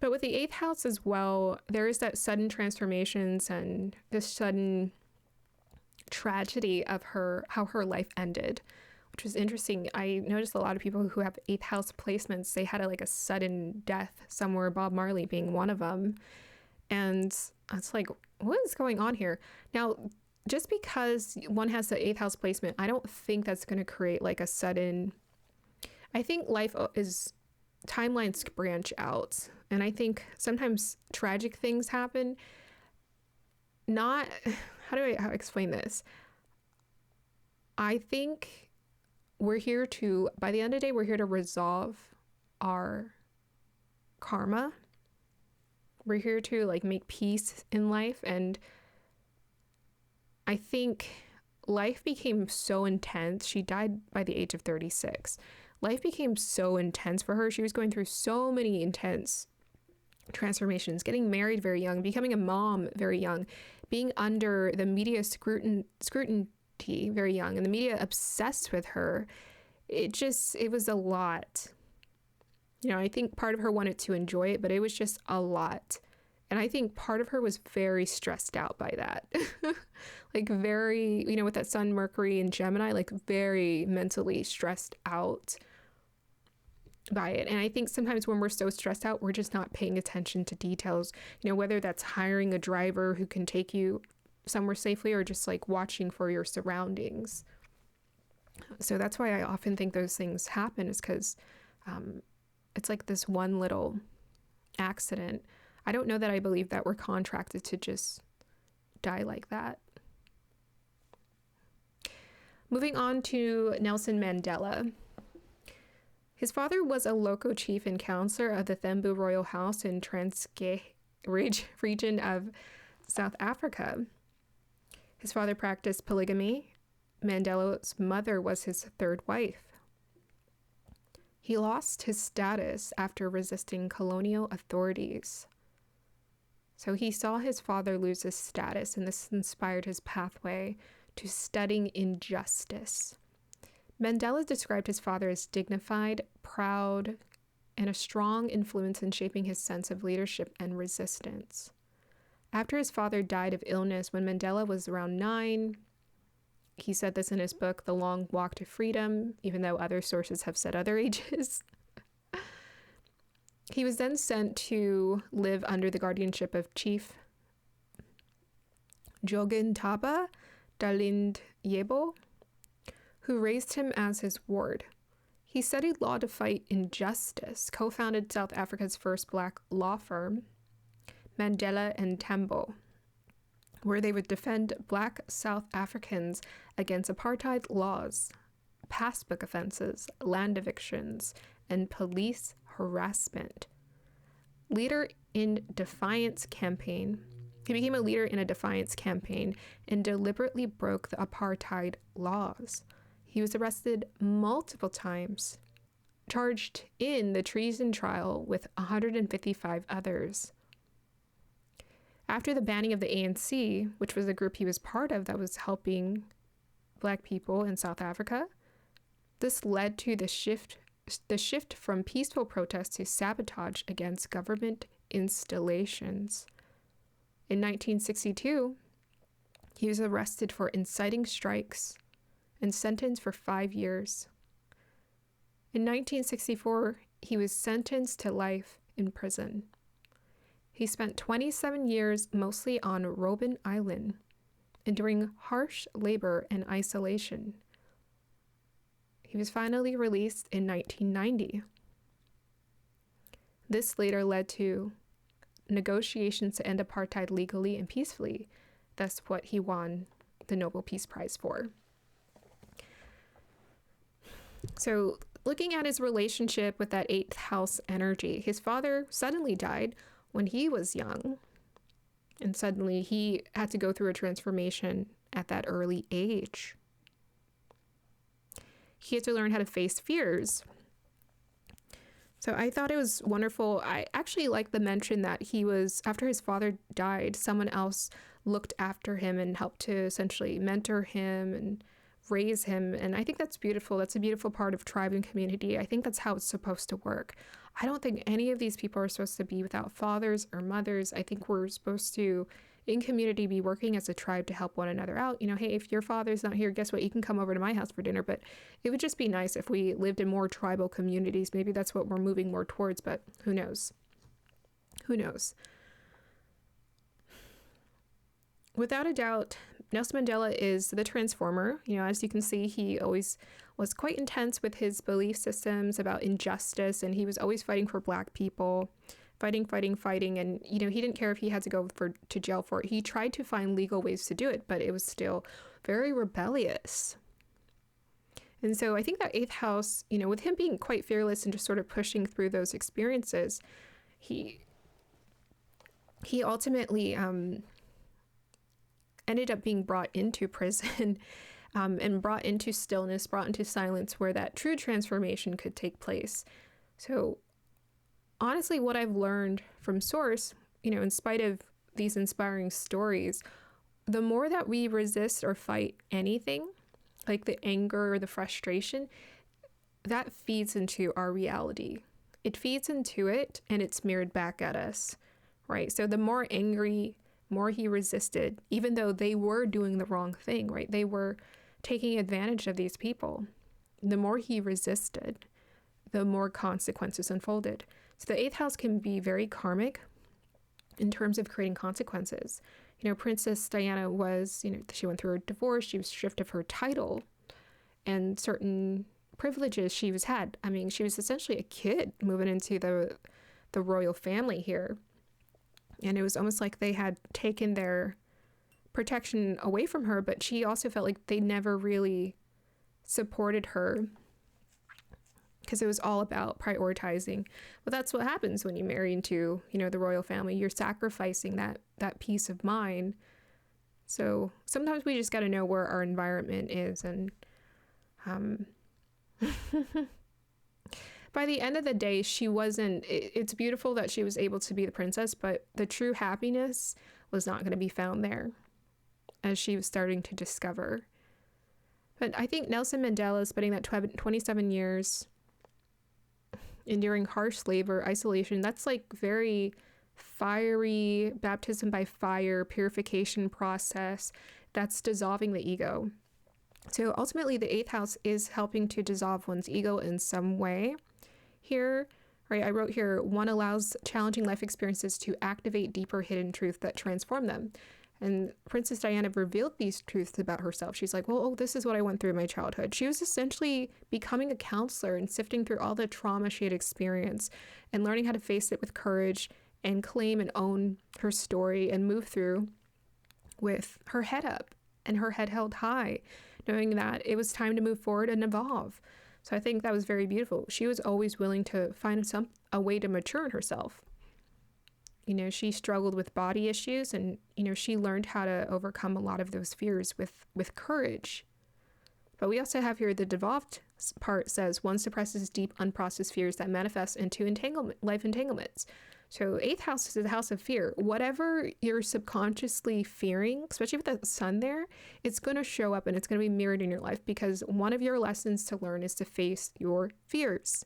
But with the 8th house as well, there is that sudden transformations and this sudden tragedy of how her life ended, which was interesting. I noticed a lot of people who have 8th house placements, they had a sudden death somewhere, Bob Marley being one of them. And it's like, what is going on here? Now, just because one has the 8th house placement, I don't think that's going to create a sudden... I think life is timelines branch out. And I think sometimes tragic things happen. Not, how do I explain this? I think we're here to, by the end of the day, we're here to resolve our karma. We're here to like make peace in life. And I think life became so intense. She died by the age of 36. Life became so intense for her. She was going through so many intense transformations, getting married very young, becoming a mom very young, being under the media scrutiny very young, and the media obsessed with her. It was a lot. I think part of her wanted to enjoy it, but it was just a lot. And I think part of her was very stressed out by that. Like very, with that Sun, Mercury, and Gemini, like very mentally stressed out by it. And I think sometimes when we're so stressed out, we're just not paying attention to details, whether that's hiring a driver who can take you somewhere safely or just like watching for your surroundings. So that's why I often think those things happen, is because it's like this one little accident. I don't know that I believe that we're contracted to just die like that. Moving on to Nelson Mandela. His father was a local chief and counselor of the Thembu royal house in Transkei region of South Africa. His father practiced polygamy. Mandela's mother was his third wife. He lost his status after resisting colonial authorities. So he saw his father lose his status, and this inspired his pathway to studying injustice. Mandela described his father as dignified, proud, and a strong influence in shaping his sense of leadership and resistance. After his father died of illness when Mandela was around 9, he said this in his book, The Long Walk to Freedom, even though other sources have said other ages. He was then sent to live under the guardianship of Chief Jogintaba Dalind Yebo, who raised him as his ward. He studied law to fight injustice, co-founded South Africa's first Black law firm, Mandela and Tambo, where they would defend Black South Africans against apartheid laws, passbook offenses, land evictions, and police harassment. He became a leader in a defiance campaign and deliberately broke the apartheid laws. He was arrested multiple times, charged in the treason trial with 155 others. After the banning of the ANC, which was a group he was part of that was helping Black people in South Africa, this led to the shift from peaceful protests to sabotage against government installations. In 1962, he was arrested for inciting strikes and sentenced for 5 years. In 1964, he was sentenced to life in prison. He spent 27 years mostly on Robben Island, enduring harsh labor and isolation. He was finally released in 1990. This later led to negotiations to end apartheid legally and peacefully. That's what he won the Nobel Peace Prize for. So, looking at his relationship with that 8th house energy, his father suddenly died when he was young, and suddenly he had to go through a transformation at that early age. He had to learn how to face fears. So I thought it was wonderful. I actually like the mention that after his father died, someone else looked after him and helped to essentially mentor him and raise him. And I think that's beautiful. That's a beautiful part of tribe and community. I think that's how it's supposed to work. I don't think any of these people are supposed to be without fathers or mothers. I think we're supposed to, in community, be working as a tribe to help one another out. Hey, if your father's not here, guess what? You can come over to my house for dinner. But it would just be nice if we lived in more tribal communities. Maybe that's what we're moving more towards, but who knows? Who knows? Without a doubt, Nelson Mandela is the transformer. As you can see, he always was quite intense with his belief systems about injustice, and he was always fighting for Black people, fighting. And, he didn't care if he had to go to jail for it. He tried to find legal ways to do it, but it was still very rebellious. And so I think that 8th house, with him being quite fearless and just sort of pushing through those experiences, he ultimately ended up being brought into prison and brought into stillness, brought into silence, where that true transformation could take place. So honestly, what I've learned from Source, in spite of these inspiring stories, the more that we resist or fight anything, like the anger or the frustration, that feeds into our reality. It feeds into it, and it's mirrored back at us, right? So the more angry, more he resisted, even though they were doing the wrong thing, right? They were taking advantage of these people. The more he resisted, the more consequences unfolded. So the 8th house can be very karmic in terms of creating consequences. Princess Diana was, she went through a divorce. She was stripped of her title and certain privileges she had. I mean, she was essentially a kid moving into the royal family here. And it was almost like they had taken their protection away from her, but she also felt like they never really supported her because it was all about prioritizing. But that's what happens when you marry into, the royal family. You're sacrificing that peace of mind. So sometimes we just got to know where our environment is. And by the end of the day, it's beautiful that she was able to be the princess, but the true happiness was not going to be found there, as she was starting to discover. But I think Nelson Mandela, spending that 27 years enduring harsh labor, isolation, that's like very fiery, baptism by fire, purification process. That's dissolving the ego. So ultimately, the 8th house is helping to dissolve one's ego in some way. Here, right, I wrote here, one allows challenging life experiences to activate deeper hidden truth that transform them. And Princess Diana revealed these truths about herself. She's like, well, this is what I went through in my childhood. She was essentially becoming a counselor and sifting through all the trauma she had experienced and learning how to face it with courage and claim and own her story and move through with her head up and her head held high, knowing that it was time to move forward and evolve. So I think that was very beautiful. She was always willing to find a way to mature in herself. She struggled with body issues, and, she learned how to overcome a lot of those fears with courage. But we also have here the devolved part says one suppresses deep unprocessed fears that manifest into life entanglements. So 8th house is the house of fear. Whatever you're subconsciously fearing, especially with the sun there, it's going to show up and it's going to be mirrored in your life, because one of your lessons to learn is to face your fears.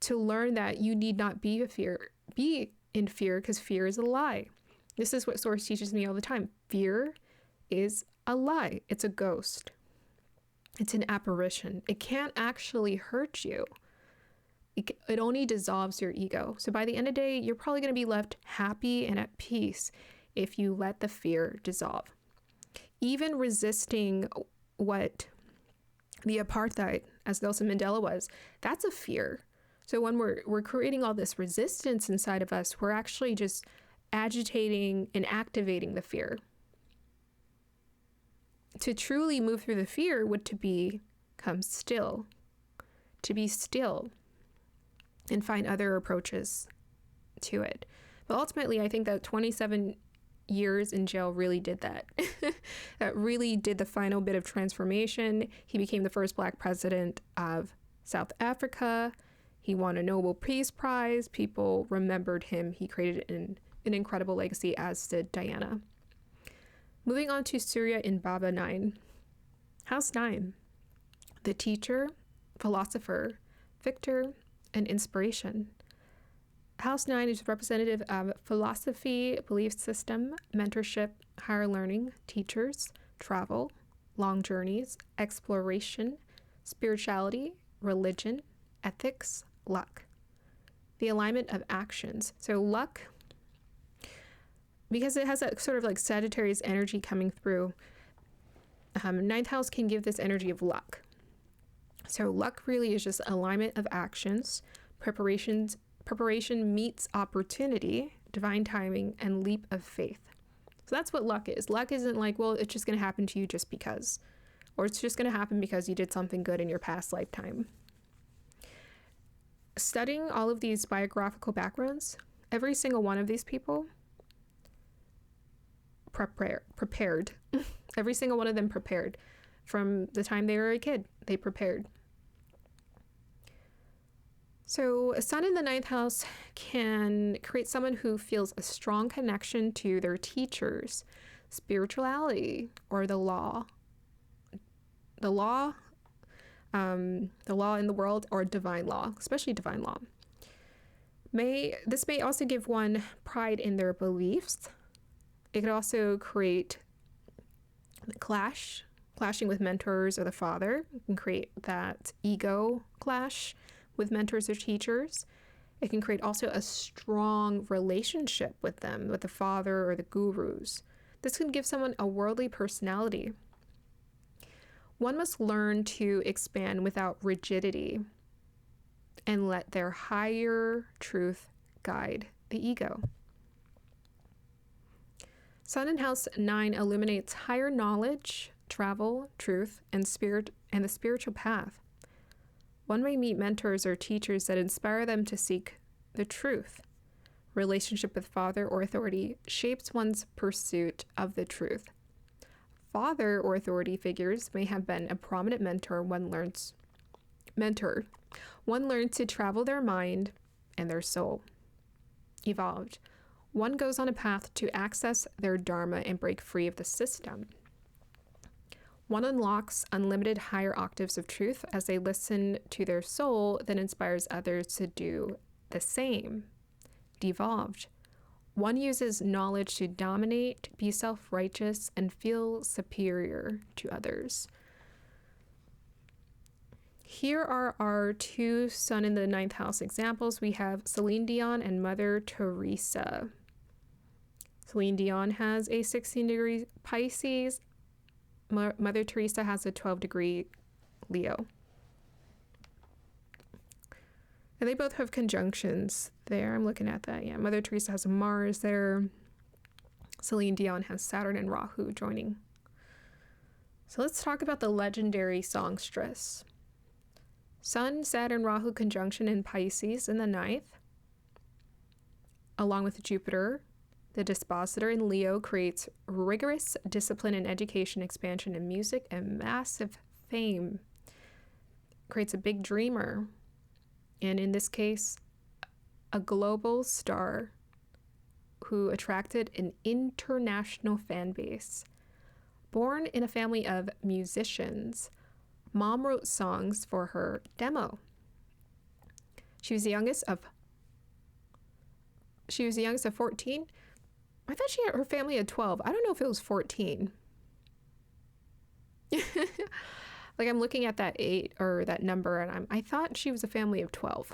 To learn that you need not be in fear, because fear is a lie. This is what Source teaches me all the time. Fear is a lie. It's a ghost. It's an apparition. It can't actually hurt you. It only dissolves your ego. So by the end of the day, you're probably going to be left happy and at peace if you let the fear dissolve. Even resisting what the apartheid, as Nelson Mandela was, that's a fear. So when we're creating all this resistance inside of us, we're actually just agitating and activating the fear. To truly move through the fear would to become still, to be still, and find other approaches to it. But ultimately, I think that 27 years in jail really did that. That really did the final bit of transformation. He became the first Black president of South Africa. He won a Nobel Peace Prize. People remembered him. He created an incredible legacy, as did Diana. Moving on to Surya in Bhava 9. House 9. The teacher, philosopher, victor, and inspiration. House 9 is representative of philosophy, belief system, mentorship, higher learning, teachers, travel, long journeys, exploration, spirituality, religion, ethics, luck. The alignment of actions. So luck, because it has that sort of like Sagittarius energy coming through, 9th house can give this energy of luck. So luck really is just alignment of actions, preparation meets opportunity, divine timing, and leap of faith. So that's what luck is. Luck isn't like, well, it's just going to happen to you just because, or it's just going to happen because you did something good in your past lifetime. Studying all of these biographical backgrounds, every single one of these people prepared. Every single one of them prepared. From the time they were a kid, they prepared. So a sun in the 9th house can create someone who feels a strong connection to their teachers, spirituality, or the law. The law in the world, or divine law, especially divine law. This may also give one pride in their beliefs. It could also create clashing with mentors or the father. It can create that ego clash with mentors or teachers. It can create also a strong relationship with them, with the father or the gurus. This can give someone a worldly personality. One must learn to expand without rigidity and let their higher truth guide the ego. Sun in house 9 illuminates higher knowledge, travel, truth, and spirit, and the spiritual path. One may meet mentors or teachers that inspire them to seek the truth. Relationship with father or authority shapes one's pursuit of the truth. Father or authority figures may have been a prominent mentor. One learns to travel their mind and their soul. Evolved. One goes on a path to access their dharma and break free of the system. One unlocks unlimited higher octaves of truth as they listen to their soul that inspires others to do the same. Devolved. One uses knowledge to dominate, be self-righteous, and feel superior to others. Here are our 2 sun in the 9th house examples. We have Celine Dion and Mother Teresa. Celine Dion has a 16-degree Pisces. Mother Teresa has a 12-degree Leo. And they both have conjunctions there. I'm looking at that. Yeah, Mother Teresa has Mars there. Celine Dion has Saturn and Rahu joining. So let's talk about the legendary songstress. Sun, Saturn, Rahu conjunction in Pisces in the 9th. Along with Jupiter, the dispositor in Leo creates rigorous discipline in education, expansion in music, and massive fame. Creates a big dreamer. And in this case, a global star who attracted an international fan base. Born in a family of musicians, Mom wrote songs for her demo. She was the youngest of 14. I thought her family had 12. I don't know if it was 14. Like, I'm looking at that 8 or that number, and I thought she was a family of 12.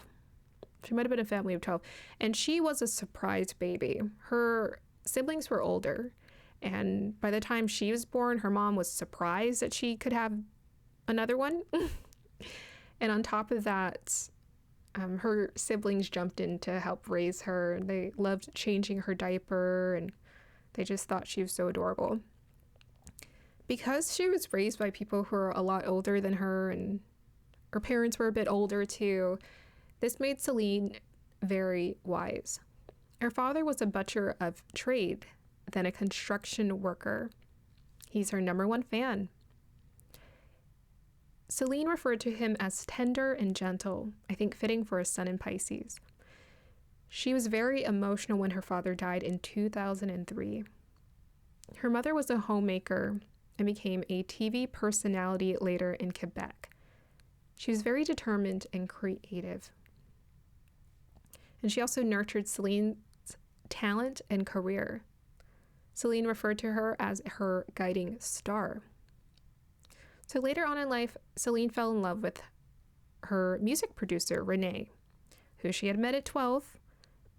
She might have been a family of 12. And she was a surprise baby. Her siblings were older. And by the time she was born, her mom was surprised that she could have another one. And on top of that, her siblings jumped in to help raise her. They loved changing her diaper, and they just thought she was so adorable. Because she was raised by people who are a lot older than her, and her parents were a bit older too, this made Celine very wise. Her father was a butcher of trade, then a construction worker. He's her #1 fan. Celine referred to him as tender and gentle, I think fitting for a sun in Pisces. She was very emotional when her father died in 2003. Her mother was a homemaker and became a TV personality later in Quebec. She was very determined and creative. And she also nurtured Celine's talent and career. Celine referred to her as her guiding star. So later on in life, Celine fell in love with her music producer, Renee, who she had met at 12,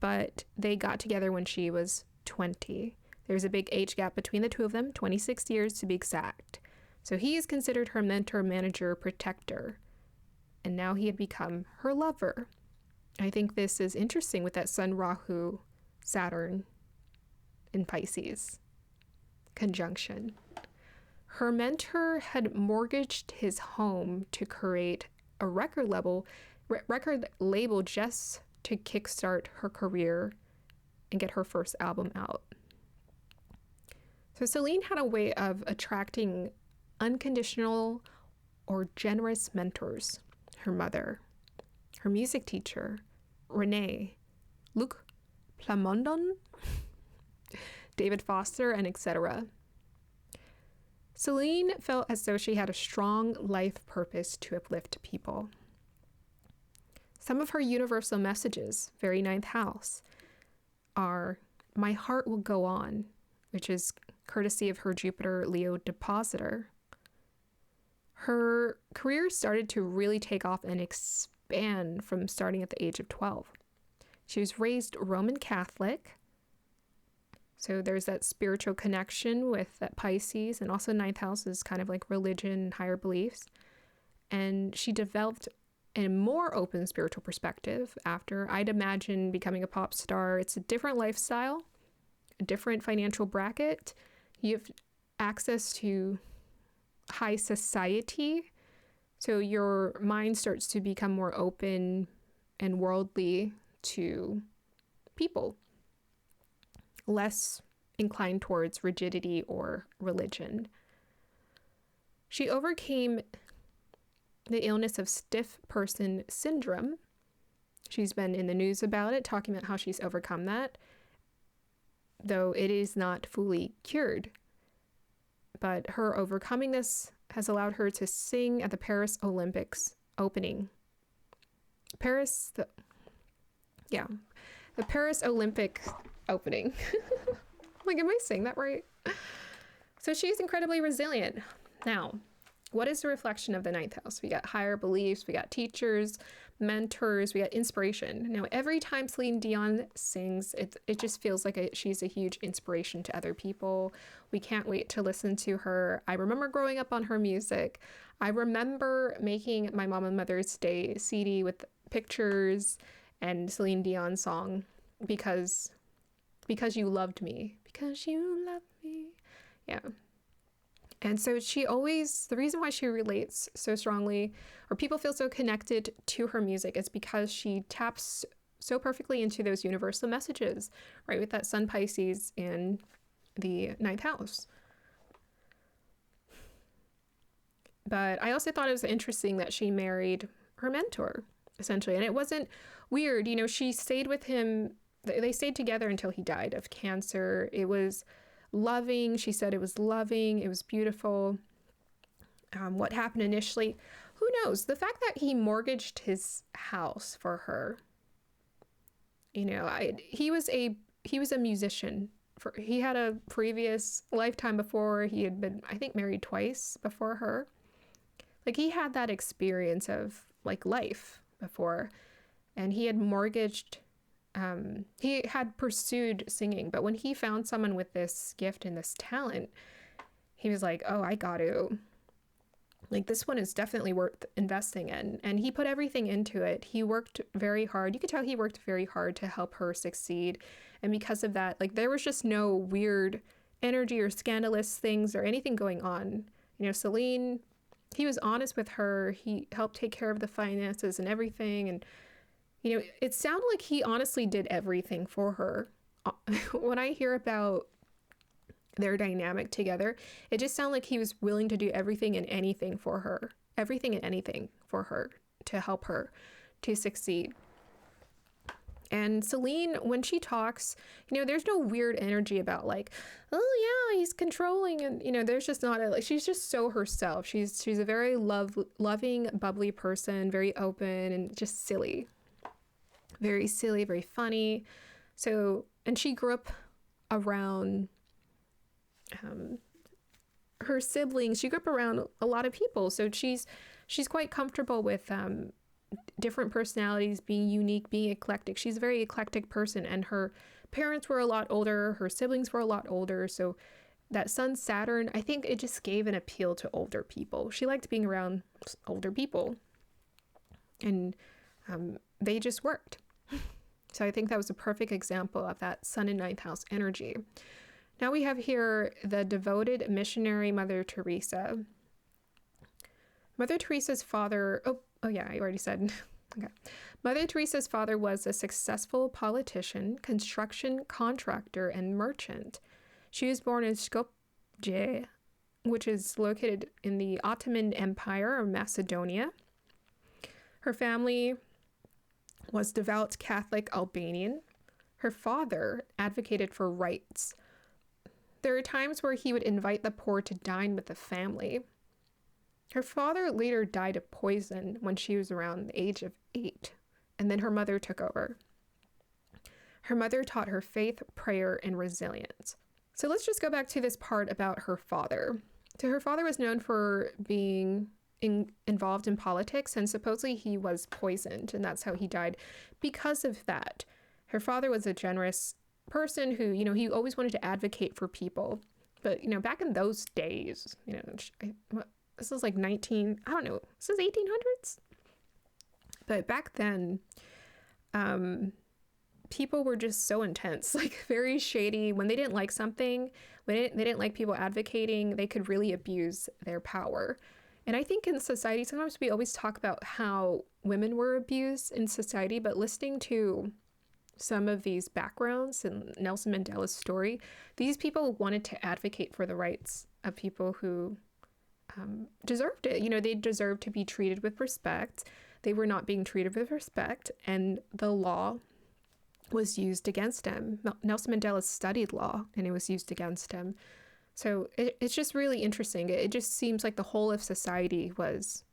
but they got together when she was 20. There's a big age gap between the two of them, 26 years to be exact. So he is considered her mentor, manager, protector. and now he had become her lover. I think this is interesting with that Sun Rahu Saturn in Pisces conjunction. Her mentor had mortgaged his home to create a record label just to kickstart her career and get her first album out. So Celine had a way of attracting unconditional or generous mentors. Her mother, her music teacher, Renee, Luc Plamondon, David Foster, and etc. Celine felt as though she had a strong life purpose to uplift people. Some of her universal messages, very ninth house, are "My heart will go on," which is courtesy of her Jupiter Leo depositor. Her career started to really take off and expand from starting at the age of 12. She was raised Roman Catholic, so there's that spiritual connection with that Pisces, and also ninth house is kind of like religion, higher beliefs. And she developed a more open spiritual perspective after, I'd imagine, becoming a pop star. It's a different lifestyle, a different financial bracket. You have access to high society, so your mind starts to become more open and worldly to people, less inclined towards rigidity or religion. She overcame the illness of stiff person syndrome. She's been in the news about it, talking about how she's overcome that, though it is not fully cured. But her overcoming this has allowed her to sing at the Paris Olympics opening. The Paris Olympic opening. Like, am I saying that right? So she's incredibly resilient. Now, what is the reflection of the ninth house? We got higher beliefs, we got teachers, mentors, we got inspiration. Now, every time Celine Dion sings, it just feels like she's a huge inspiration to other people. We can't wait to listen to her. I remember growing up on her music. I remember making my mom and Mother's Day CD with pictures and Celine Dion song, because you loved me. Because you love me. Yeah. And so the reason why she relates so strongly, or people feel so connected to her music, is because she taps so perfectly into those universal messages, right? With that Sun Pisces in the ninth house. But I also thought it was interesting that she married her mentor, essentially. And it wasn't weird. She stayed with him. They stayed together until he died of cancer. It was loving. She said it was loving. It was beautiful. What happened initially, who knows? The fact that he mortgaged his house for her, he was a musician. He had a previous lifetime before. He had been, I think, married twice before her. Like, he had that experience of like life before, and he had mortgaged. He had pursued singing, but when he found someone with this gift and this talent, he was like, oh, I got to. Like, this one is definitely worth investing in. And he put everything into it. He worked very hard. You could tell he worked very hard to help her succeed. And because of that, like, there was just no weird energy or scandalous things or anything going on. Celine, he was honest with her. He helped take care of the finances and everything. And it sounded like he honestly did everything for her. When I hear about their dynamic together, it just sounded like he was willing to do everything and anything for her. Everything and anything for her to help her to succeed. And Celine, when she talks, there's no weird energy about like, oh yeah, he's controlling. And, there's just not she's just so herself. She's a very loving, bubbly person, very open and just silly. Very silly, very funny. So, and she grew up around her siblings. She grew up around a lot of people. So she's quite comfortable with different personalities, being unique, being eclectic. She's a very eclectic person, and her parents were a lot older. Her siblings were a lot older. So that Sun Saturn, I think it just gave an appeal to older people. She liked being around older people. And they just worked. So I think that was a perfect example of that sun in ninth house energy. Now we have here the devoted missionary Mother Teresa. Mother Teresa's father, oh yeah, I already said. Okay. Mother Teresa's father was a successful politician, construction contractor, and merchant. She was born in Skopje, which is located in the Ottoman Empire or Macedonia. Her family was devout Catholic Albanian. Her father advocated for rights. There were times where he would invite the poor to dine with the family. Her father later died of poison when she was around the age of 8, and then her mother took over. Her mother taught her faith, prayer, and resilience. So let's just go back to this part about her father. So her father was known for being involved in politics, and supposedly he was poisoned, and that's how he died because of that. Her father was a generous person who, he always wanted to advocate for people. But, back in those days, this is like this is 1800s? But back then, people were just so intense, like very shady. When they didn't like something, when they didn't like people advocating, they could really abuse their power. And I think in society, sometimes we always talk about how women were abused in society, but listening to some of these backgrounds and Nelson Mandela's story, these people wanted to advocate for the rights of people who deserved it. They deserved to be treated with respect. They were not being treated with respect, and the law was used against him. Nelson Mandela studied law, and it was used against him. So it's just really interesting. It just seems like the whole of society was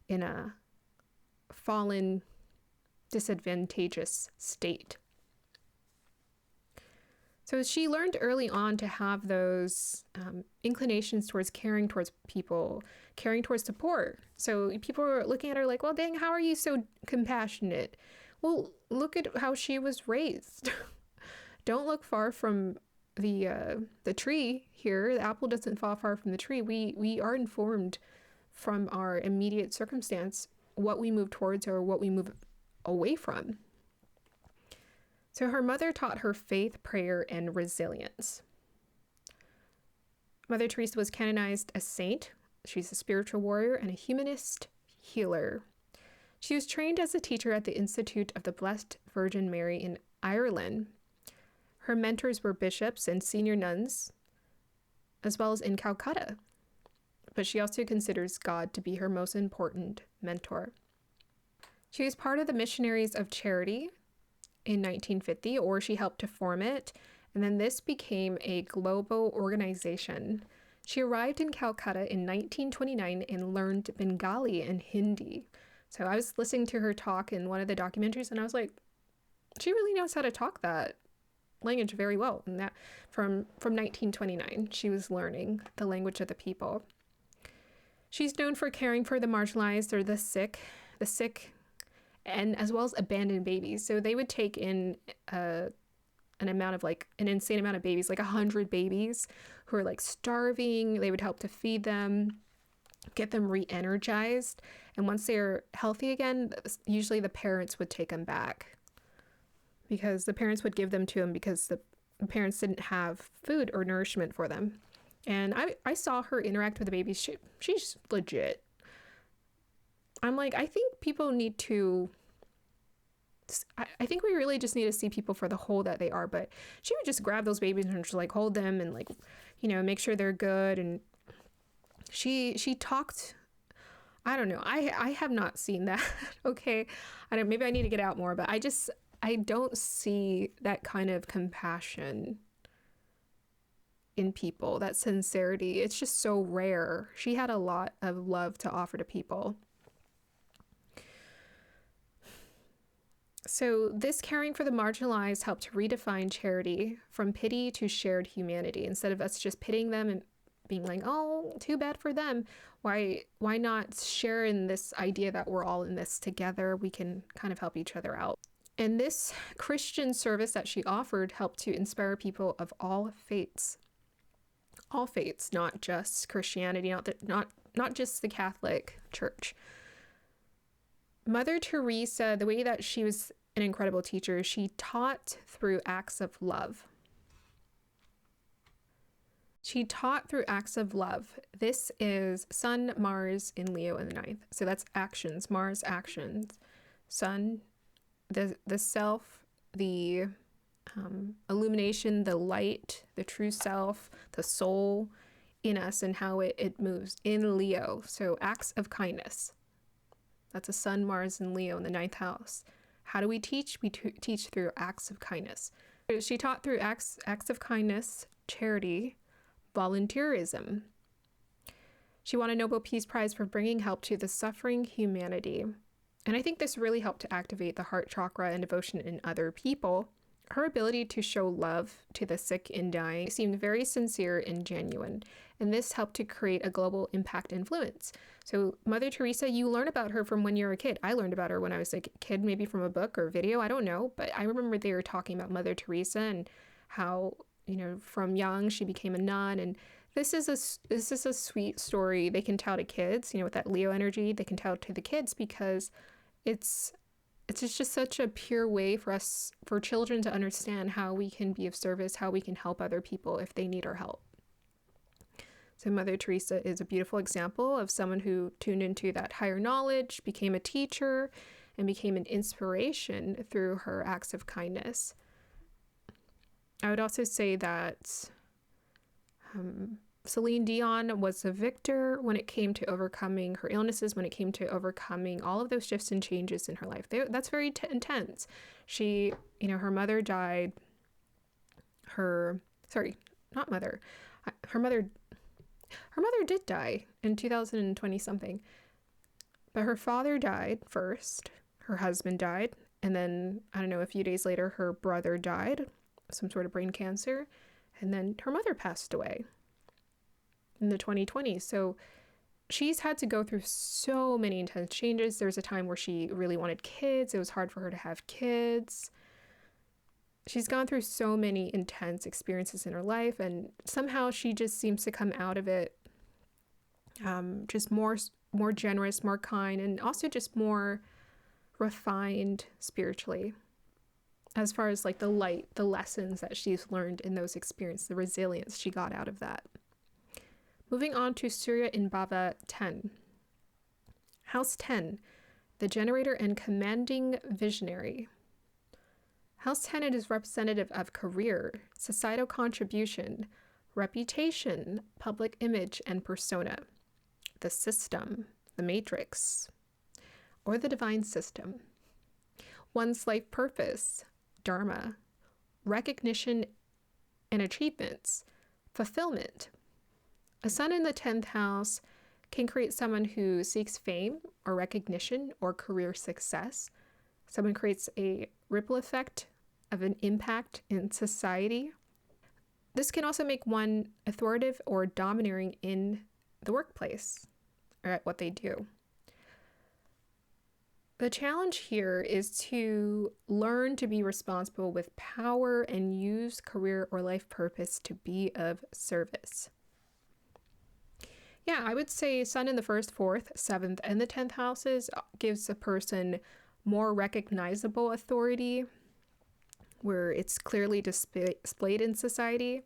in a fallen, disadvantageous state. So she learned early on to have those inclinations towards caring towards people, caring towards the poor. So people were looking at her like, well, dang, how are you so compassionate? Well, look at how she was raised. Don't look far from the tree here. The apple doesn't fall far from the tree. We are informed from our immediate circumstance what we move towards or what we move away from. So her mother taught her faith, prayer, and resilience. Mother Teresa was canonized a saint. She's a spiritual warrior and a humanist healer. She was trained as a teacher at the Institute of the Blessed Virgin Mary in Ireland. Her mentors were bishops and senior nuns, as well as in Calcutta. But she also considers God to be her most important mentor. She was part of the Missionaries of Charity in 1950, or she helped to form it, and then this became a global organization. She arrived in Calcutta in 1929 and learned Bengali and Hindi. So I was listening to her talk in one of the documentaries, and I was like, she really knows how to talk that language very well. And that from 1929, she was learning the language of the people. She's known for caring for the marginalized or the sick, and as well as abandoned babies. So they would take in an insane amount of babies, like 100 babies who are like starving. They would help to feed them, get them re-energized. And once they're healthy again, usually the parents would take them back because the parents would give them to them because the parents didn't have food or nourishment for them. And I saw her interact with the babies. She's legit. I'm like, I think people need to, I think we really just need to see people for the whole that they are. But she would just grab those babies and just like hold them and like, make sure they're good. And she talked, I don't know. I have not seen that. Okay. Maybe I need to get out more, but I don't see that kind of compassion in people, that sincerity. It's just so rare. She had a lot of love to offer to people. So this caring for the marginalized helped to redefine charity from pity to shared humanity. Instead of us just pitying them and being like, oh, too bad for them. Why not share in this idea that we're all in this together? We can kind of help each other out. And this Christian service that she offered helped to inspire people of all faiths. All faiths, not just Christianity, not just the Catholic Church. Mother Teresa, the way that she was an incredible teacher, she taught through acts of love. She taught through acts of love. This is Sun, Mars in Leo in the ninth. So that's actions, Mars actions. Sun, the self, the illumination, the light, the true self, the soul in us and how it moves in Leo. So acts of kindness. That's a Sun, Mars in Leo in the ninth house. How do we teach? We teach through acts of kindness. She taught through acts of kindness, charity, volunteerism. She won a Nobel Peace Prize for bringing help to the suffering humanity. And I think this really helped to activate the heart chakra and devotion in other people. Her ability to show love to the sick and dying seemed very sincere and genuine, and this helped to create a global impact influence. So Mother Teresa, you learn about her from when you're a kid. I learned about her when I was a kid, maybe from a book or video, I don't know, but I remember they were talking about Mother Teresa and how, you know, from young she became a nun, and this is a sweet story they can tell to kids, you know, with that Leo energy, they can tell to the kids because it's just such a pure way for children to understand how we can be of service, how we can help other people if they need our help. So Mother Teresa is a beautiful example of someone who tuned into that higher knowledge, became a teacher, and became an inspiration through her acts of kindness. I would also say that Celine Dion was a victor when it came to overcoming her illnesses, when it came to overcoming all of those shifts and changes in her life. That's very intense. She, you know, her mother died. Her mother did die in 2020 something. But her father died first. Her husband died. And then, I don't know, a few days later, her brother died, some sort of brain cancer. And then her mother passed away in the 2020s. So she's had to go through so many intense changes. There was a time where she really wanted kids. It was hard for her to have kids. She's gone through so many intense experiences in her life, and somehow she just seems to come out of it just more generous, more kind, and also just more refined spiritually. As far as like the light, the lessons that she's learned in those experiences, the resilience she got out of that. Moving on to Surya in Bhava 10. House 10, the generator and commanding visionary. House 10 is representative of career, societal contribution, reputation, public image, and persona, the system, the matrix, or the divine system, one's life purpose, dharma, recognition and achievements, fulfillment. A sun in the 10th house can create someone who seeks fame or recognition or career success. Someone creates a ripple effect of an impact in society. This can also make one authoritative or domineering in the workplace or at what they do. The challenge here is to learn to be responsible with power and use career or life purpose to be of service. Yeah, I would say Sun in the 1st, 4th, 7th, and the 10th houses gives a person more recognizable authority where it's clearly displayed in society.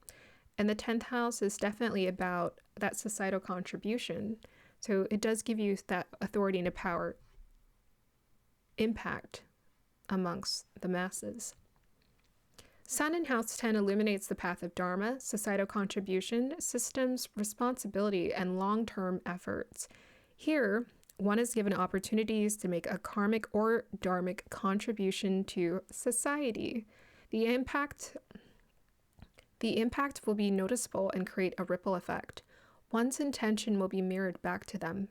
And the 10th house is definitely about that societal contribution. So it does give you that authority and a power impact amongst the masses. Sun in House 10 illuminates the path of Dharma, societal contribution, systems, responsibility, and long-term efforts. Here, one is given opportunities to make a karmic or dharmic contribution to society. The impact will be noticeable and create a ripple effect. One's intention will be mirrored back to them.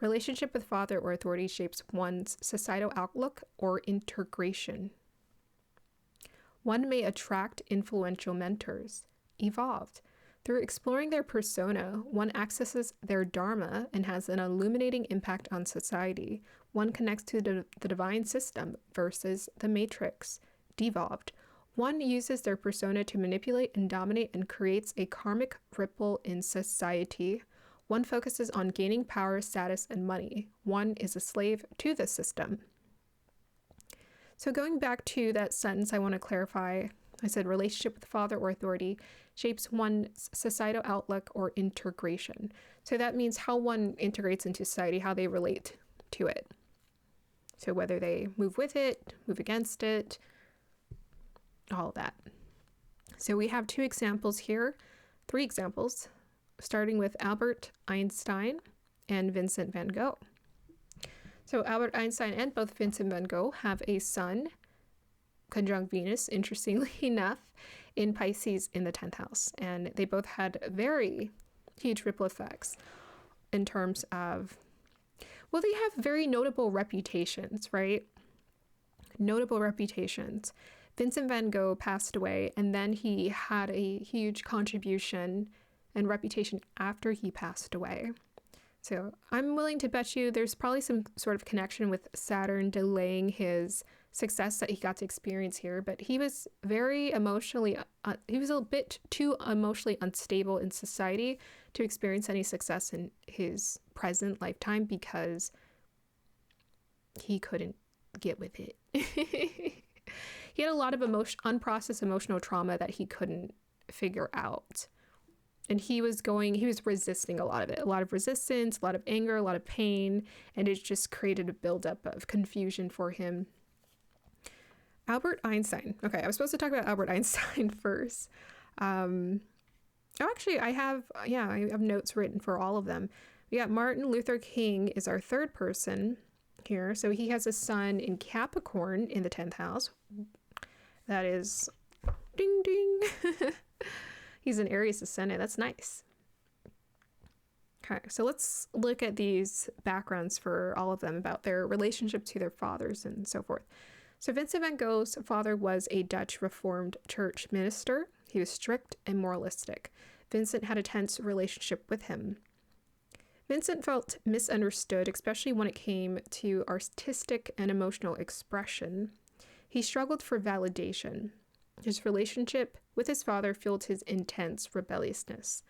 Relationship with father or authority shapes one's societal outlook or integration. One may attract influential mentors. Evolved. Through exploring their persona, one accesses their dharma and has an illuminating impact on society. One connects to the divine system versus the matrix. Devolved. One uses their persona to manipulate and dominate and creates a karmic ripple in society. One focuses on gaining power, status, and money. One is a slave to the system. So going back to that sentence, I want to clarify. I said relationship with father or authority shapes one's societal outlook or integration. So that means how one integrates into society, how they relate to it. So whether they move with it, move against it, all of that. So we have 3 examples, starting with Albert Einstein and Vincent van Gogh. So Albert Einstein and both Vincent van Gogh have a sun conjunct Venus, interestingly enough, in Pisces in the 10th house. And they both had very huge ripple effects in terms of, well, they have very notable reputations, right? Notable reputations. Vincent van Gogh passed away, and then he had a huge contribution and reputation after he passed away. So I'm willing to bet you there's probably some sort of connection with Saturn delaying his success that he got to experience here, but he was very emotionally, he was a bit too emotionally unstable in society to experience any success in his present lifetime because he couldn't get with it. He had a lot of unprocessed emotional trauma that he couldn't figure out. And he was resisting a lot of it, a lot of resistance, a lot of anger, a lot of pain, and it just created a buildup of confusion for him. Albert Einstein. Okay, I was supposed to talk about Albert Einstein first. Actually, I have notes written for all of them. We got Martin Luther King is our 3rd person here. So he has a sun in Capricorn in the 10th house. That is, ding, ding. He's an Aries ascendant. That's nice. Okay, so let's look at these backgrounds for all of them about their relationship to their fathers and so forth. So Vincent van Gogh's father was a Dutch Reformed Church minister. He was strict and moralistic. Vincent had a tense relationship with him. Vincent felt misunderstood, especially when it came to artistic and emotional expression. He struggled for validation. His relationship with his father fueled his intense rebelliousness.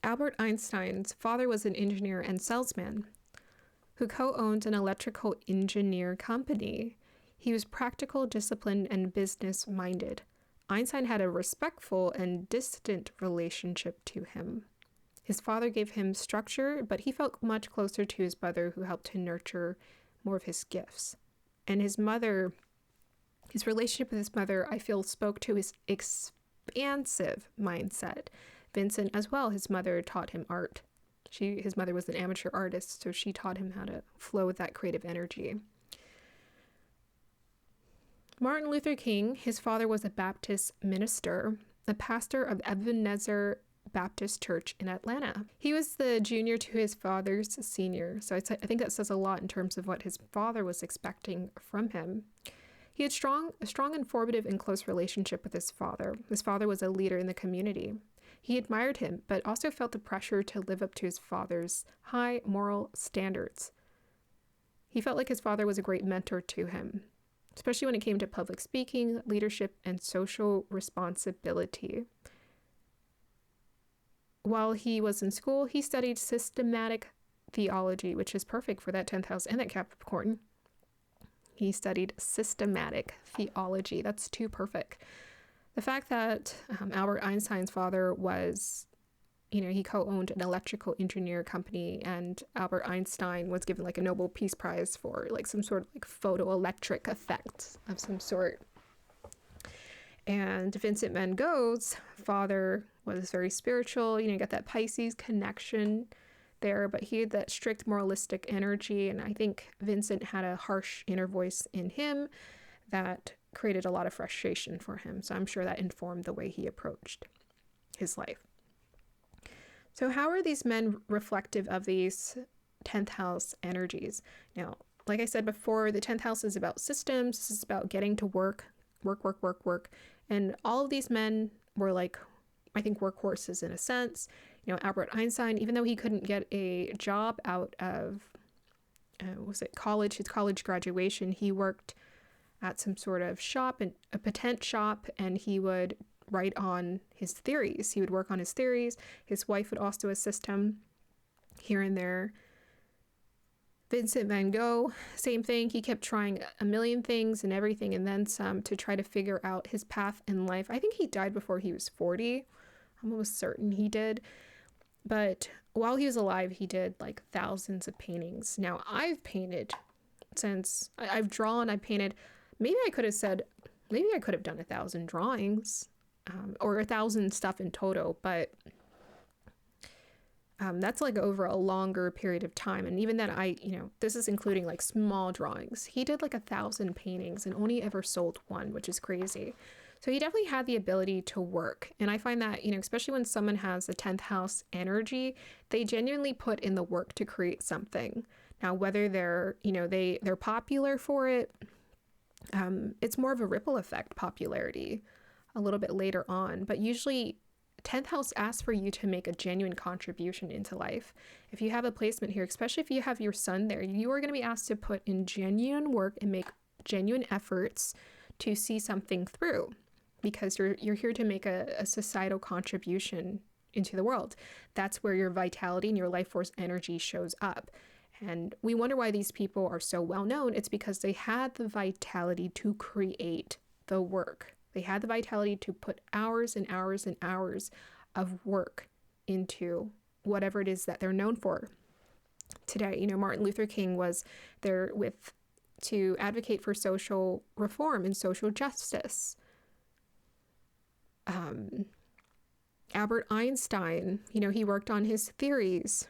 Albert Einstein's father was an engineer and salesman who co-owned an electrical engineer company. He was practical, disciplined, and business-minded. Einstein had a respectful and distant relationship to him. His father gave him structure, but he felt much closer to his mother, who helped to nurture more of his gifts. And his relationship with his mother, I feel, spoke to his expansive mindset. Vincent as well, his mother taught him art. His mother was an amateur artist, so she taught him how to flow with that creative energy. Martin Luther King, his father was a Baptist minister, a pastor of Ebenezer Baptist Church in Atlanta. He was the junior to his father's senior, so I think that says a lot in terms of what his father was expecting from him. He had a strong informative and close relationship with his father. His father was a leader in the community. He admired him, but also felt the pressure to live up to his father's high moral standards. He felt like his father was a great mentor to him, especially when it came to public speaking, leadership, and social responsibility. While he was in school, he studied systematic theology, which is perfect for that 10th house and that Capricorn. He studied systematic theology. That's too perfect. The fact that Albert Einstein's father was, he co-owned an electrical engineer company, and Albert Einstein was given like a Nobel Peace Prize for like some sort of like photoelectric effect of some sort. And Vincent van Gogh's father was very spiritual. You got that Pisces connection there, but he had that strict moralistic energy. And I think Vincent had a harsh inner voice in him that created a lot of frustration for him. So I'm sure that informed the way he approached his life. So how are these men reflective of these 10th house energies? Now, like I said before, the 10th house is about systems. This is about getting to work. And all of these men were like, I think, workhorses in a sense. Albert Einstein, even though he couldn't get a job out of, his college graduation, he worked at some sort of shop, a patent shop, and he would write on his theories. He would work on his theories. His wife would also assist him here and there. Vincent van Gogh, same thing. He kept trying a million things and everything and then some to try to figure out his path in life. I think he died before he was 40. I'm almost certain he did. But while he was alive, he did like thousands of paintings. Now, I've painted since I've drawn, I've painted. Maybe I could have done 1,000 drawings or 1,000 stuff in total, but that's like over a longer period of time. And even then, this is including like small drawings. He did like 1,000 paintings and only ever sold one, which is crazy. So he definitely had the ability to work. And I find that, especially when someone has a 10th house energy, they genuinely put in the work to create something. Now, whether they're popular for it, it's more of a ripple effect popularity a little bit later on. But usually 10th house asks for you to make a genuine contribution into life. If you have a placement here, especially if you have your sun there, you are going to be asked to put in genuine work and make genuine efforts to see something through, because you're here to make a societal contribution into the world. That's where your vitality and your life force energy shows up. And we wonder why these people are so well known. It's because they had the vitality to create the work. They had the vitality to put hours and hours and hours of work into whatever it is that they're known for. Today, Martin Luther King was there to advocate for social reform and social justice. Albert Einstein, he worked on his theories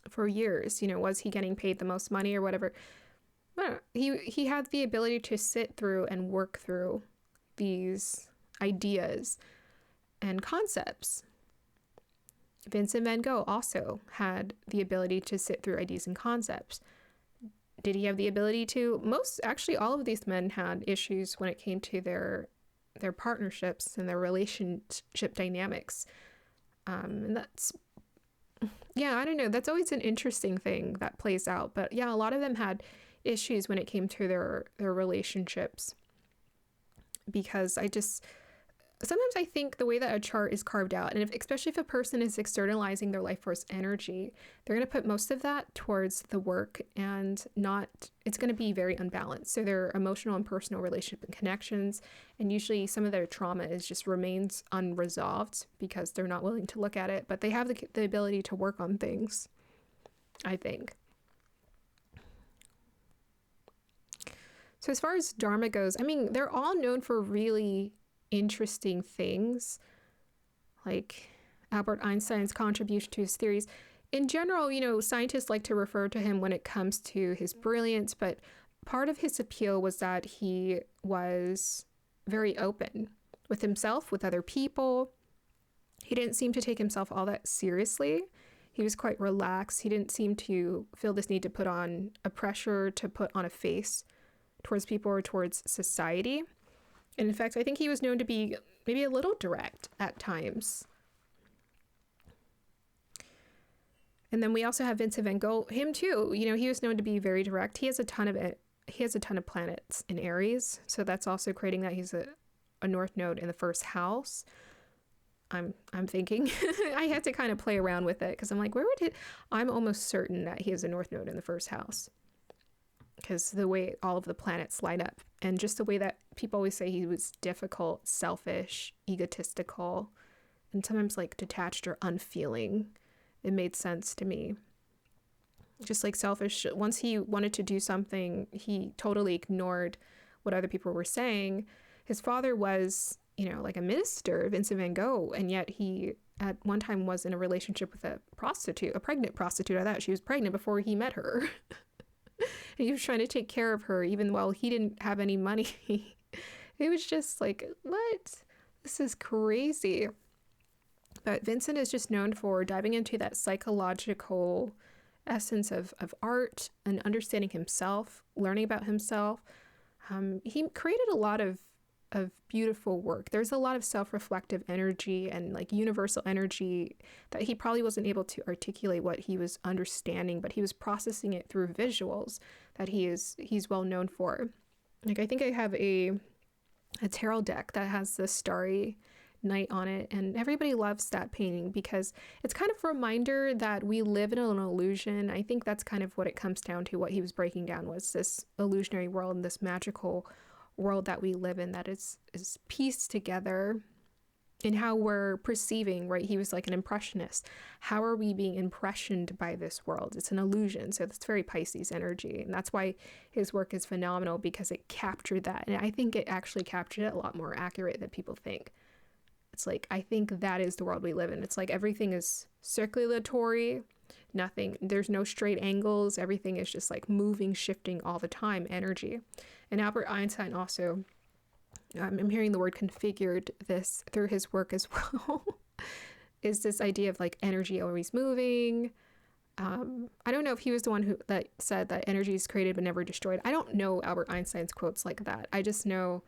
for years. Was he getting paid the most money or whatever? He had the ability to sit through and work through these ideas and concepts. Vincent van Gogh also had the ability to sit through ideas and concepts. Did he have the ability to? Actually, all of these men had issues when it came to their partnerships and their relationship dynamics. And that's, I don't know. That's always an interesting thing that plays out. But yeah, a lot of them had issues when it came to their relationships. Because sometimes I think the way that a chart is carved out, and especially if a person is externalizing their life force energy, they're going to put most of that towards the work and it's going to be very unbalanced. So their emotional and personal relationship and connections, and usually some of their trauma remains unresolved because they're not willing to look at it, but they have the ability to work on things, I think. So as far as Dharma goes, they're all known for really interesting things, like Albert Einstein's contribution to his theories. In general, scientists like to refer to him when it comes to his brilliance, but part of his appeal was that he was very open with himself, with other people. He didn't seem to take himself all that seriously. He was quite relaxed. He didn't seem to feel this need to put on a pressure to put on a face towards people or towards society. And in fact, I think he was known to be maybe a little direct at times. And then we also have Vincent van Gogh. Him too, he was known to be very direct. He has a ton of planets in Aries, so that's also creating that he's a north node in the first house. I'm thinking I had to kind of play around with it because I'm like, I'm almost certain that he has a north node in the first house, because the way all of the planets line up, and just the way that people always say he was difficult, selfish, egotistical, and sometimes like detached or unfeeling. It made sense to me. Just like selfish, once he wanted to do something, he totally ignored what other people were saying. His father was, like a minister, Vincent van Gogh, and yet he at one time was in a relationship with a pregnant prostitute. I thought she was pregnant before he met her. And he was trying to take care of her even while he didn't have any money. It was just like, what? This is crazy. But Vincent is just known for diving into that psychological essence of art and understanding himself, learning about himself. He created a lot of beautiful work. There's a lot of self-reflective energy and like universal energy that he probably wasn't able to articulate what he was understanding, but he was processing it through visuals that he's well known for. Like, I think I have a a tarot deck that has the starry night on it, and everybody loves that painting because it's kind of a reminder that we live in an illusion. I think that's kind of what it comes down to. What he was breaking down was this illusionary world and this magical world that we live in that is pieced together in how we're perceiving, right? He was like an impressionist. How are we being impressioned by this world? It's an illusion. So that's very Pisces energy. And that's why his work is phenomenal, because it captured that. And I think it actually captured it a lot more accurate than people think. It's like, I think that is the world we live in. It's like everything is circulatory, there's no straight angles. Everything is just like moving, shifting all the time, energy. And Albert Einstein also, I'm hearing the word configured this through his work as well, is this idea of like energy always moving. I don't know if he was the one that said that energy is created but never destroyed. I don't know Albert Einstein's quotes like that. I just know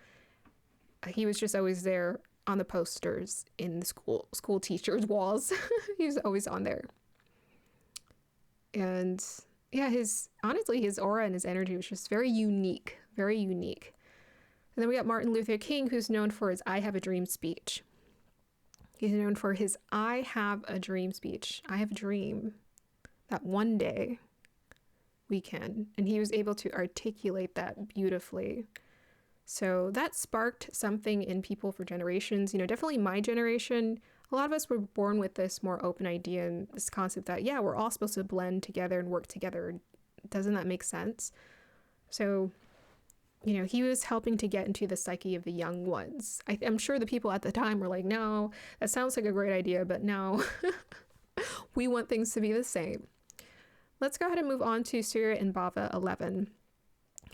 he was just always there on the posters in the school teachers' walls. He was always on there. And yeah, his aura and his energy was just very unique, very unique. And then we got Martin Luther King, who's known for his I Have a Dream speech. He's known for his I Have a Dream speech. I have a dream that one day we can. And he was able to articulate that beautifully. So that sparked something in people for generations. Definitely my generation, a lot of us were born with this more open idea and this concept that, yeah, we're all supposed to blend together and work together. Doesn't that make sense? So he was helping to get into the psyche of the young ones. I'm sure the people at the time were like, no, that sounds like a great idea, but now we want things to be the same. Let's go ahead and move on to Surya and Bhava 11.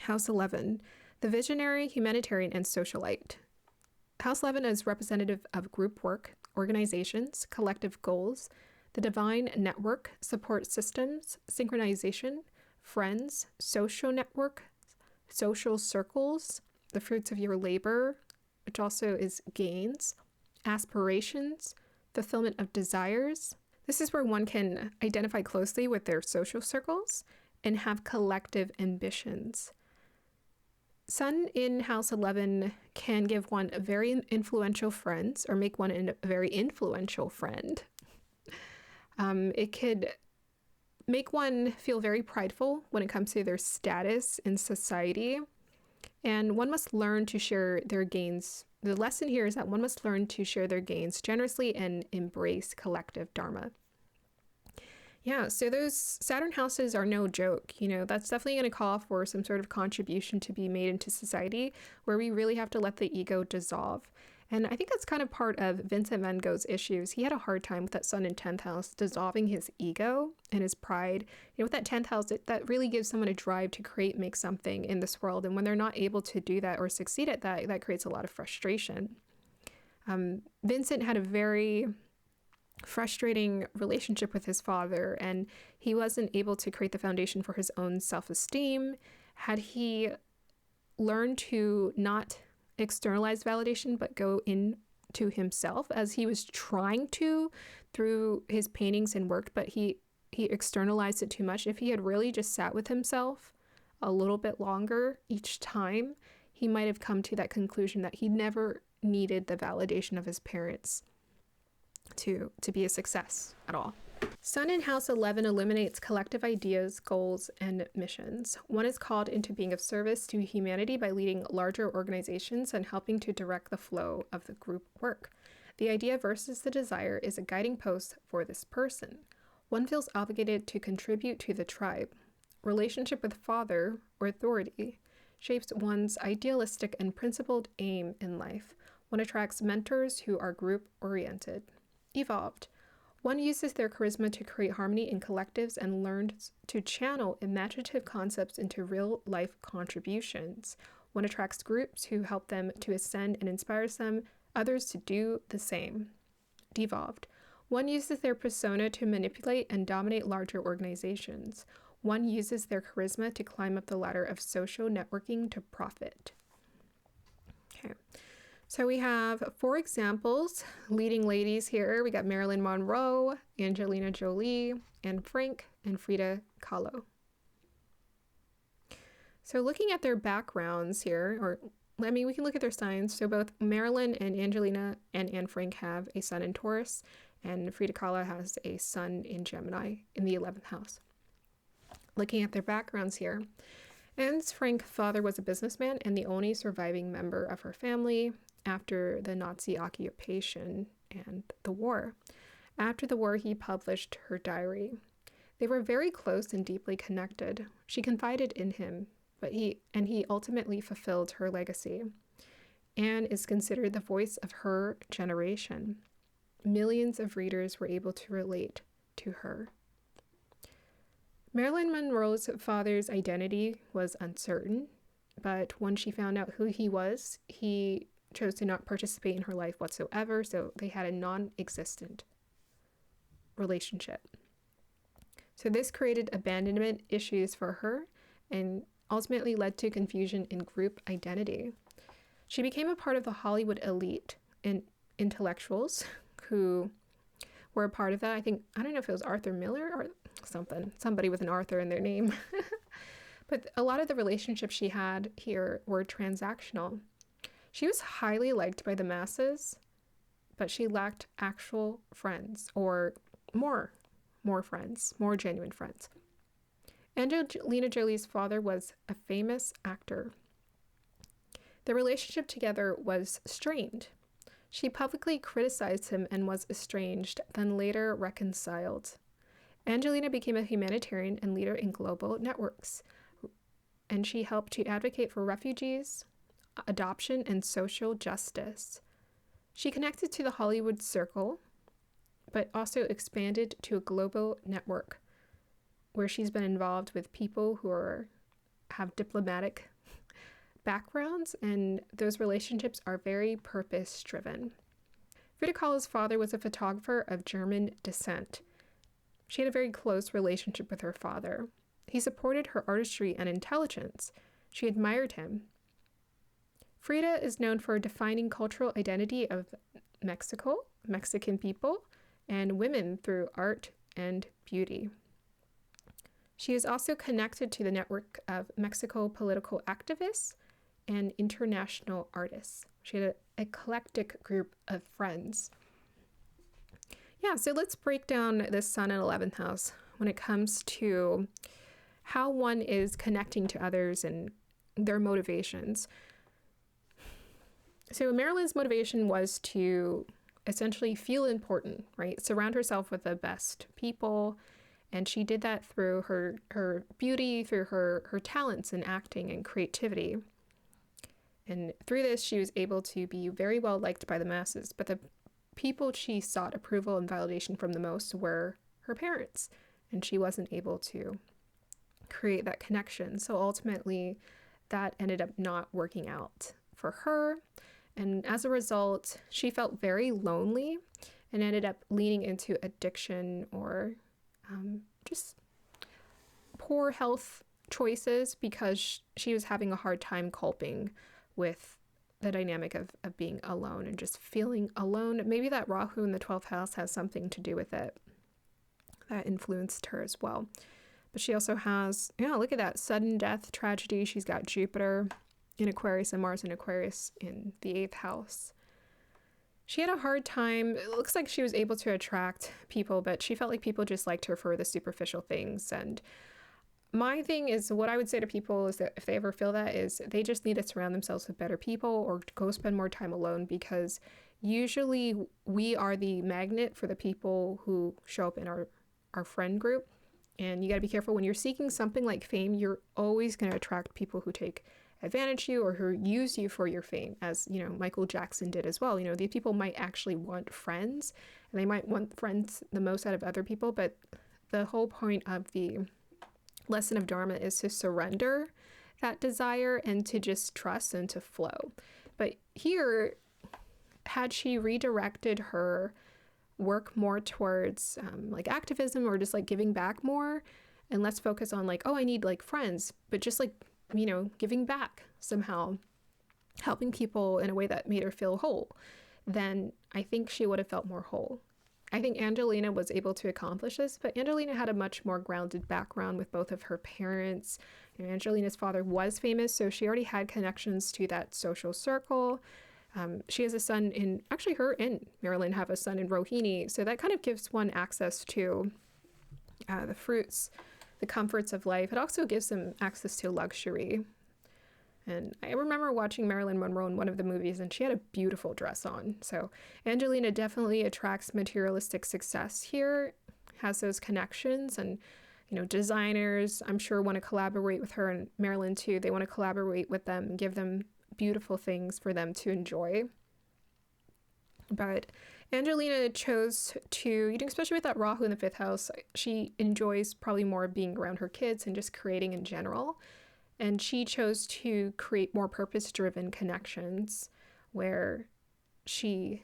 House 11, the visionary, humanitarian, and socialite. House 11 is representative of group work, organizations, collective goals, the divine network, support systems, synchronization, friends, social network, social circles, the fruits of your labor, which also is gains, aspirations, fulfillment of desires. This is where one can identify closely with their social circles and have collective ambitions. Sun in House 11 can give one a very influential friends or make one a very influential friend. It could make one feel very prideful when it comes to their status in society. And one must learn to share their gains. The lesson here is that one must learn to share their gains generously and embrace collective dharma. Yeah, so those Saturn houses are no joke. That's definitely going to call for some sort of contribution to be made into society where we really have to let the ego dissolve. And I think that's kind of part of Vincent van Gogh's issues. He had a hard time with that Sun in 10th house dissolving his ego and his pride. With that 10th house, that really gives someone a drive to make something in this world. And when they're not able to do that or succeed at that, that creates a lot of frustration. Vincent had a very frustrating relationship with his father, and he wasn't able to create the foundation for his own self-esteem. Had he learned to not externalize validation but go into himself, as he was trying to through his paintings and work, but he externalized it too much. If he had really just sat with himself a little bit longer each time, he might have come to that conclusion that he never needed the validation of his parents to be a success at all. Sun in House 11 illuminates collective ideas, goals, and missions. One is called into being of service to humanity by leading larger organizations and helping to direct the flow of the group work. The idea versus the desire is a guiding post for this person. One feels obligated to contribute to the tribe. Relationship with father or authority shapes one's idealistic and principled aim in life. One attracts mentors who are group-oriented. Evolved. One uses their charisma to create harmony in collectives and learns to channel imaginative concepts into real-life contributions. One attracts groups who help them to ascend and inspires others to do the same. Devolved. One uses their persona to manipulate and dominate larger organizations. One uses their charisma to climb up the ladder of social networking to profit. Okay. So we have 4 examples, leading ladies here. We got Marilyn Monroe, Angelina Jolie, Anne Frank, and Frida Kahlo. So looking at their backgrounds here, or I mean, we can look at their signs. So both Marilyn and Angelina and Anne Frank have a sun in Taurus, and Frida Kahlo has a sun in Gemini in the 11th house. Looking at their backgrounds here, Anne's Frank father was a businessman and the only surviving member of her family after the Nazi occupation and the war. After the war, he published her diary. They were very close and deeply connected. She confided in him, but he ultimately fulfilled her legacy. Anne is considered the voice of her generation. Millions of readers were able to relate to her. Marilyn Monroe's father's identity was uncertain, but when she found out who he was, he chose to not participate in her life whatsoever, so they had a non-existent relationship. So this created abandonment issues for her and ultimately led to confusion in group identity. She became a part of the Hollywood elite and intellectuals who were a part of that. I don't know if it was Arthur Miller or somebody with an Arthur in their name. But a lot of the relationships she had here were transactional. She was highly liked by the masses, but she lacked actual friends, or more friends, more genuine friends. Angelina Jolie's father was a famous actor. Their relationship together was strained. She publicly criticized him and was estranged, then later reconciled. Angelina became a humanitarian and leader in global networks, and she helped to advocate for refugees, adoption, and social justice. She connected to the Hollywood circle, but also expanded to a global network where she's been involved with people who have diplomatic backgrounds, and those relationships are very purpose-driven. Frida Kahlo's father was a photographer of German descent. She had a very close relationship with her father. He supported her artistry and intelligence. She admired him. Frida is known for defining cultural identity of Mexico, Mexican people, and women through art and beauty. She is also connected to the network of Mexico political activists and international artists. She had an eclectic group of friends. Yeah, so let's break down this sun in 11th house when it comes to how one is connecting to others and their motivations. So Marilyn's motivation was to essentially feel important, right? Surround herself with the best people. And she did that through her beauty, through her talents in acting and creativity. And through this, she was able to be very well liked by the masses. But the people she sought approval and validation from the most were her parents. And she wasn't able to create that connection. So ultimately, that ended up not working out for her. And as a result, she felt very lonely and ended up leaning into addiction or just poor health choices because she was having a hard time coping with the dynamic of being alone and just feeling alone. Maybe that Rahu in the 12th house has something to do with it. That influenced her as well. But she also has, look at that, sudden death, tragedy. She's got Jupiter in Aquarius and Mars in Aquarius in the 8th house. She had a hard time. It looks like she was able to attract people, but she felt like people just liked her for the superficial things. And my thing is, what I would say to people is that if they ever feel that, is they just need to surround themselves with better people or go spend more time alone, because usually we are the magnet for the people who show up in our friend group. And you got to be careful when you're seeking something like fame. You're always going to attract people who take advantage of you or who use you for your fame, as Michael Jackson did as well. These people might actually want friends, and they might want friends the most out of other people, but the whole point of the lesson of Dharma is to surrender that desire and to just trust and to flow. But here, had she redirected her work more towards like activism or just like giving back more, and let's focus on like, I need like friends, but just like giving back somehow, helping people in a way that made her feel whole, then I think she would have felt more whole. I think Angelina was able to accomplish this, but Angelina had a much more grounded background with both of her parents. You know, Angelina's father was famous, so she already had connections to that social circle. She has a son in, actually her and Marilyn have a son in Rohini, so that kind of gives one access to the fruits, the comforts of life. It also gives them access to luxury. And I remember watching Marilyn Monroe in one of the movies, and she had a beautiful dress on. So Angelina definitely attracts materialistic success here, has those connections, and you know, designers, I'm sure, want to collaborate with her, and Marilyn too. They want to collaborate with them and give them beautiful things for them to enjoy. But Angelina chose to, you know, especially with that Rahu in the 5th house, she enjoys probably more being around her kids and just creating in general. And she chose to create more purpose-driven connections where she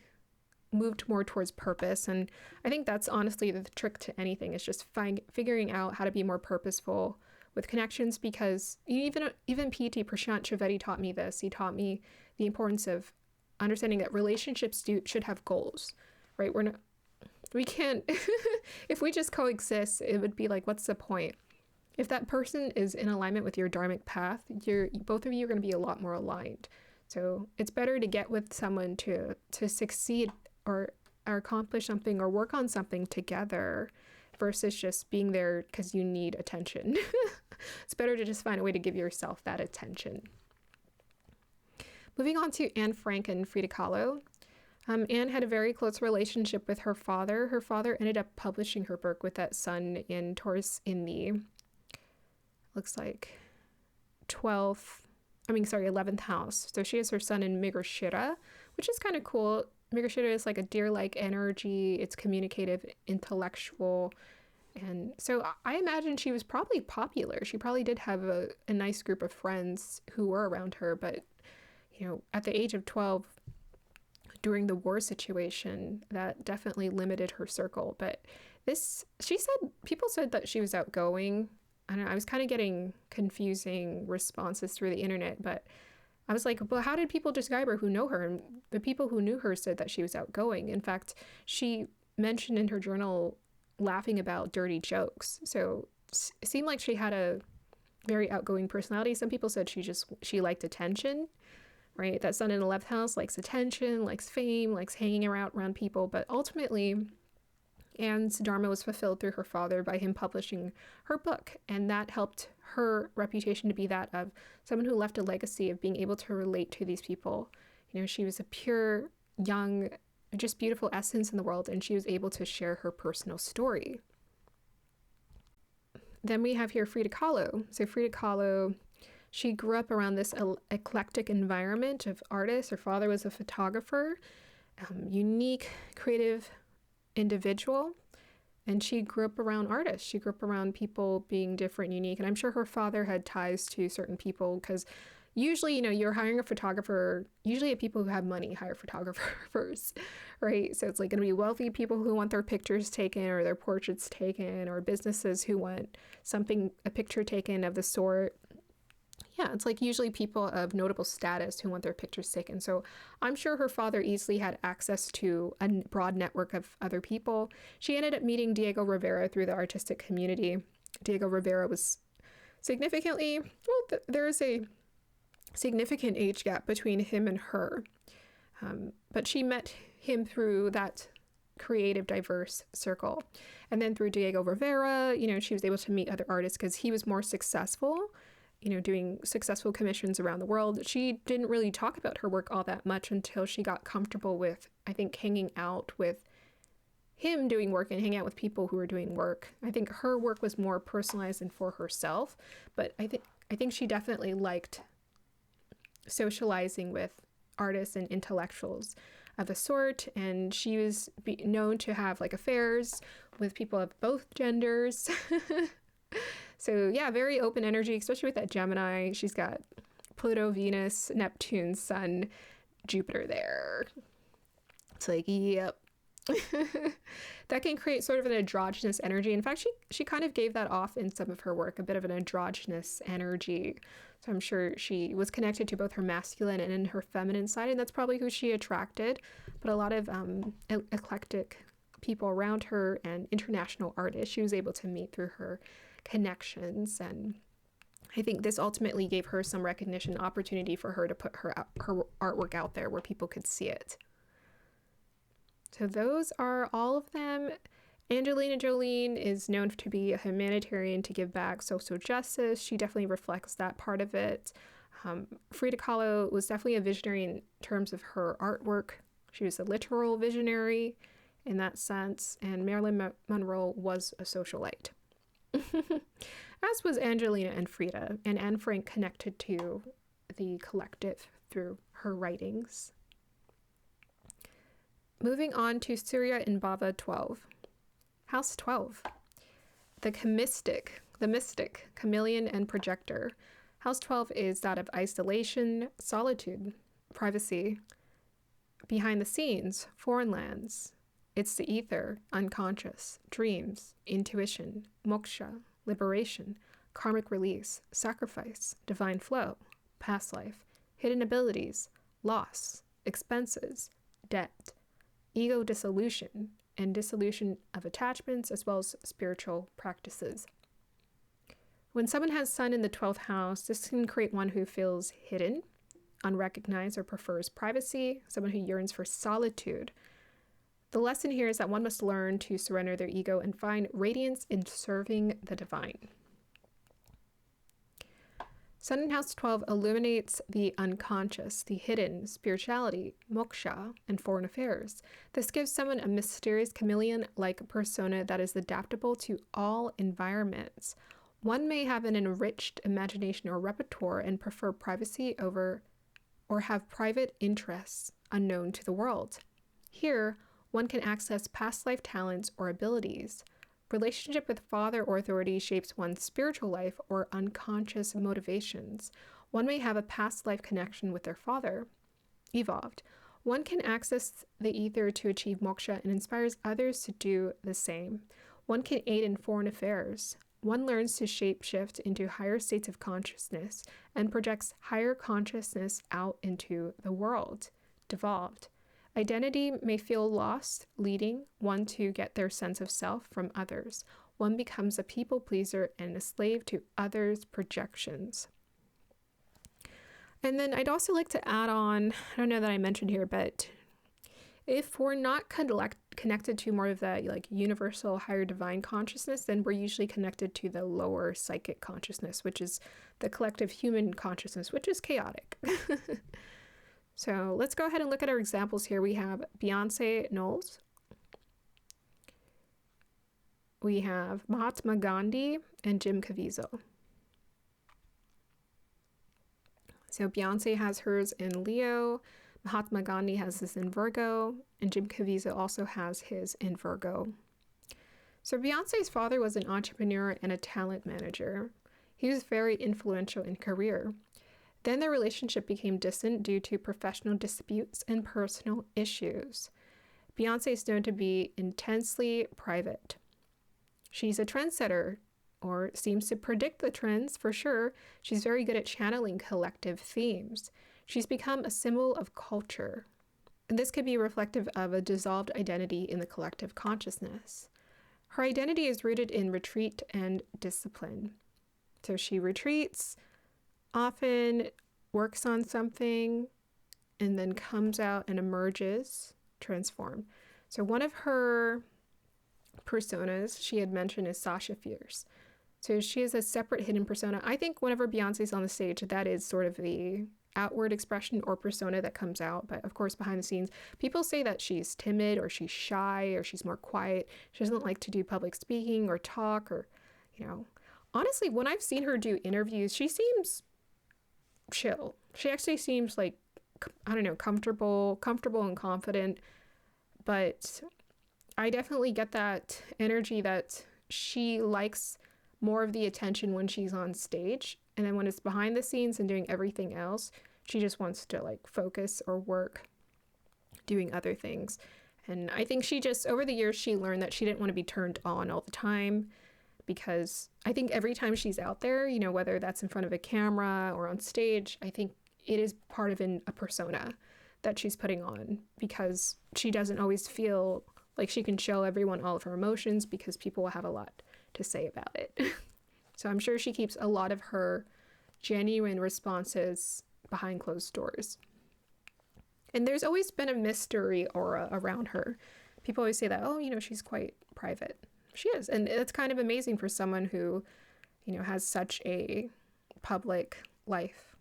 moved more towards purpose. And I think that's honestly the trick to anything, is just figuring out how to be more purposeful with connections, because even PT Prashant Trivedi taught me this. He taught me the importance of understanding that relationships should have goals, right? We can't, if we just coexist, it would be like, what's the point? If that person is in alignment with your dharmic path, both of you are going to be a lot more aligned. So it's better to get with someone to succeed or accomplish something or work on something together versus just being there because you need attention. It's better to just find a way to give yourself that attention. Moving on to Anne Frank and Frida Kahlo. Anne had a very close relationship with her father. Her father ended up publishing her book with that sun in Taurus in the, looks like 11th house. So she has her sun in Mrigashira, which is kind of cool. Mrigashira is like a deer-like energy. It's communicative, intellectual. And so I imagine she was probably popular. She probably did have a nice group of friends who were around her. But, you know, at the age of 12, during the war situation, that definitely limited her circle. But people said that she was outgoing. I don't know, I was kind of getting confusing responses through the internet, but I was like, well, how did people describe her who know her? And the people who knew her said that she was outgoing. In fact, she mentioned in her journal laughing about dirty jokes. So it seemed like she had a very outgoing personality. Some people said she liked attention, right? That sun in the 11th house likes attention, likes fame, likes hanging around people. But ultimately, Anne's dharma was fulfilled through her father by him publishing her book, and that helped her reputation to be that of someone who left a legacy of being able to relate to these people. You know, she was a pure, young, just beautiful essence in the world, and she was able to share her personal story. Then we have here Frida Kahlo. So Frida Kahlo, she grew up around this eclectic environment of artists. Her father was a photographer, unique, creative individual, and she grew up around artists. She grew up around people being different, unique, and I'm sure her father had ties to certain people, because usually, you know, you're hiring a photographer, usually people who have money hire photographers, right? So it's like going to be wealthy people who want their pictures taken or their portraits taken, or businesses who want a picture taken of the sort. Yeah, it's like usually people of notable status who want their pictures taken. So I'm sure her father easily had access to a broad network of other people. She ended up meeting Diego Rivera through the artistic community. Diego Rivera was there is a significant age gap between him and her. But she met him through that creative, diverse circle. And then through Diego Rivera, you know, she was able to meet other artists because he was more successful, you know, doing successful commissions around the world. She didn't really talk about her work all that much until she got comfortable with, I think, hanging out with him doing work and hanging out with people who were doing work. I think her work was more personalized and for herself, but I think she definitely liked socializing with artists and intellectuals of a sort, and she was known to have like affairs with people of both genders. So yeah, very open energy, especially with that Gemini. She's got Pluto, Venus, Neptune, Sun, Jupiter there. It's like, yep. That can create sort of an androgynous energy. In fact, she kind of gave that off in some of her work, a bit of an androgynous energy. So I'm sure she was connected to both her masculine and in her feminine side, and that's probably who she attracted. But a lot of eclectic people around her and international artists she was able to meet through her connections. And I think this ultimately gave her some recognition, opportunity for her to put her artwork out there where people could see it. So those are all of them. Angelina Jolie is known to be a humanitarian, to give back social justice. She definitely reflects that part of it. Frida Kahlo was definitely a visionary in terms of her artwork. She was a literal visionary in that sense, and Marilyn Monroe was a socialite. As was Angelina and Frida, and Anne Frank connected to the collective through her writings. Moving on to Surya in Bhava 12. House 12. The mystic, chameleon and projector. House 12 is that of isolation, solitude, privacy, behind the scenes, foreign lands. It's the ether, unconscious, dreams, intuition, moksha, liberation, karmic release, sacrifice, divine flow, past life, hidden abilities, loss, expenses, debt, ego dissolution, and dissolution of attachments, as well as spiritual practices. When someone has Sun in the 12th house, this can create one who feels hidden, unrecognized, or prefers privacy, someone who yearns for solitude. The lesson here is that one must learn to surrender their ego and find radiance in serving the divine. Sun in House 12 illuminates the unconscious, the hidden, spirituality, moksha, and foreign affairs. This gives someone a mysterious chameleon-like persona that is adaptable to all environments. One may have an enriched imagination or repertoire and prefer privacy over, or have private interests unknown to the world. Here, one can access past life talents or abilities. Relationship with father or authority shapes one's spiritual life or unconscious motivations. One may have a past life connection with their father. Evolved. One can access the ether to achieve moksha and inspires others to do the same. One can aid in foreign affairs. One learns to shape-shift into higher states of consciousness and projects higher consciousness out into the world. Devolved. Identity may feel lost, leading one to get their sense of self from others. One becomes a people pleaser and a slave to others' projections. And then I'd also like to add on, I don't know that I mentioned here, but if we're not connected to more of that like universal higher divine consciousness, then we're usually connected to the lower psychic consciousness, which is the collective human consciousness, which is chaotic. So let's go ahead and look at our examples here. We have Beyonce Knowles. We have Mahatma Gandhi and Jim Caviezel. So Beyonce has hers in Leo, Mahatma Gandhi has his in Virgo, and Jim Caviezel also has his in Virgo. So Beyonce's father was an entrepreneur and a talent manager. He was very influential in career. Then their relationship became distant due to professional disputes and personal issues. Beyonce is known to be intensely private. She's a trendsetter, or seems to predict the trends for sure. She's very good at channeling collective themes. She's become a symbol of culture. And this could be reflective of a dissolved identity in the collective consciousness. Her identity is rooted in retreat and discipline. So she retreats, often works on something, and then comes out and emerges transformed. So one of her personas she had mentioned is Sasha Fierce. So she is a separate hidden persona. I think whenever Beyonce's on the stage, that is sort of the outward expression or persona that comes out. But of course, behind the scenes, people say that she's timid or she's shy or she's more quiet. She doesn't like to do public speaking or talk or, honestly, when I've seen her do interviews, she seems chill. She actually seems like, comfortable and confident. But I definitely get that energy that she likes more of the attention when she's on stage. And then when it's behind the scenes and doing everything else, she just wants to focus or work doing other things. And I think she just, over the years, she learned that she didn't want to be turned on all the time, because I think every time she's out there, whether that's in front of a camera or on stage, I think it is part of a persona that she's putting on, because she doesn't always feel Like she can show everyone all of her emotions because people will have a lot to say about it. So I'm sure she keeps a lot of her genuine responses behind closed doors. And there's always been a mystery aura around her. People always say that, oh, she's quite private. She is. And it's kind of amazing for someone who, has such a public life.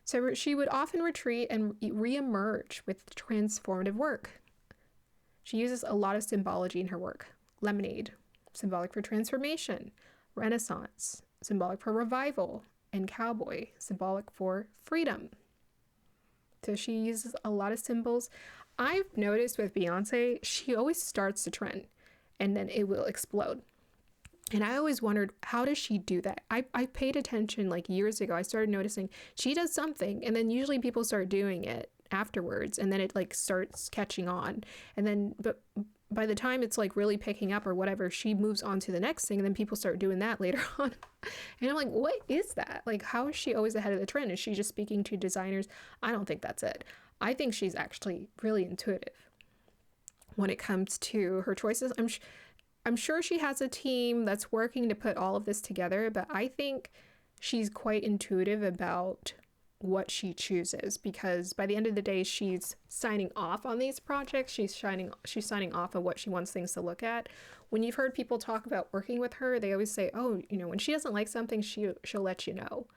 So she would often retreat and reemerge with transformative work. She uses a lot of symbology in her work. Lemonade, symbolic for transformation. Renaissance, symbolic for revival. And cowboy, symbolic for freedom. So she uses a lot of symbols. I've noticed with Beyonce, she always starts the trend and then it will explode. And I always wondered, how does she do that? I paid attention like years ago. I started noticing she does something and then usually people start doing it afterwards and then it like starts catching on. And then, but by the time it's like really picking up or whatever, she moves on to the next thing and then people start doing that later on. And I'm like, what is that? Like, how is she always ahead of the trend? Is she just speaking to designers? I don't think that's it. I think she's actually really intuitive when it comes to her choices. I'm sure she has a team that's working to put all of this together, but I think she's quite intuitive about what she chooses, because by the end of the day, she's signing off on these projects. She's signing off on what she wants things to look at. When you've heard people talk about working with her, they always say, oh, when she doesn't like something, she'll let you know.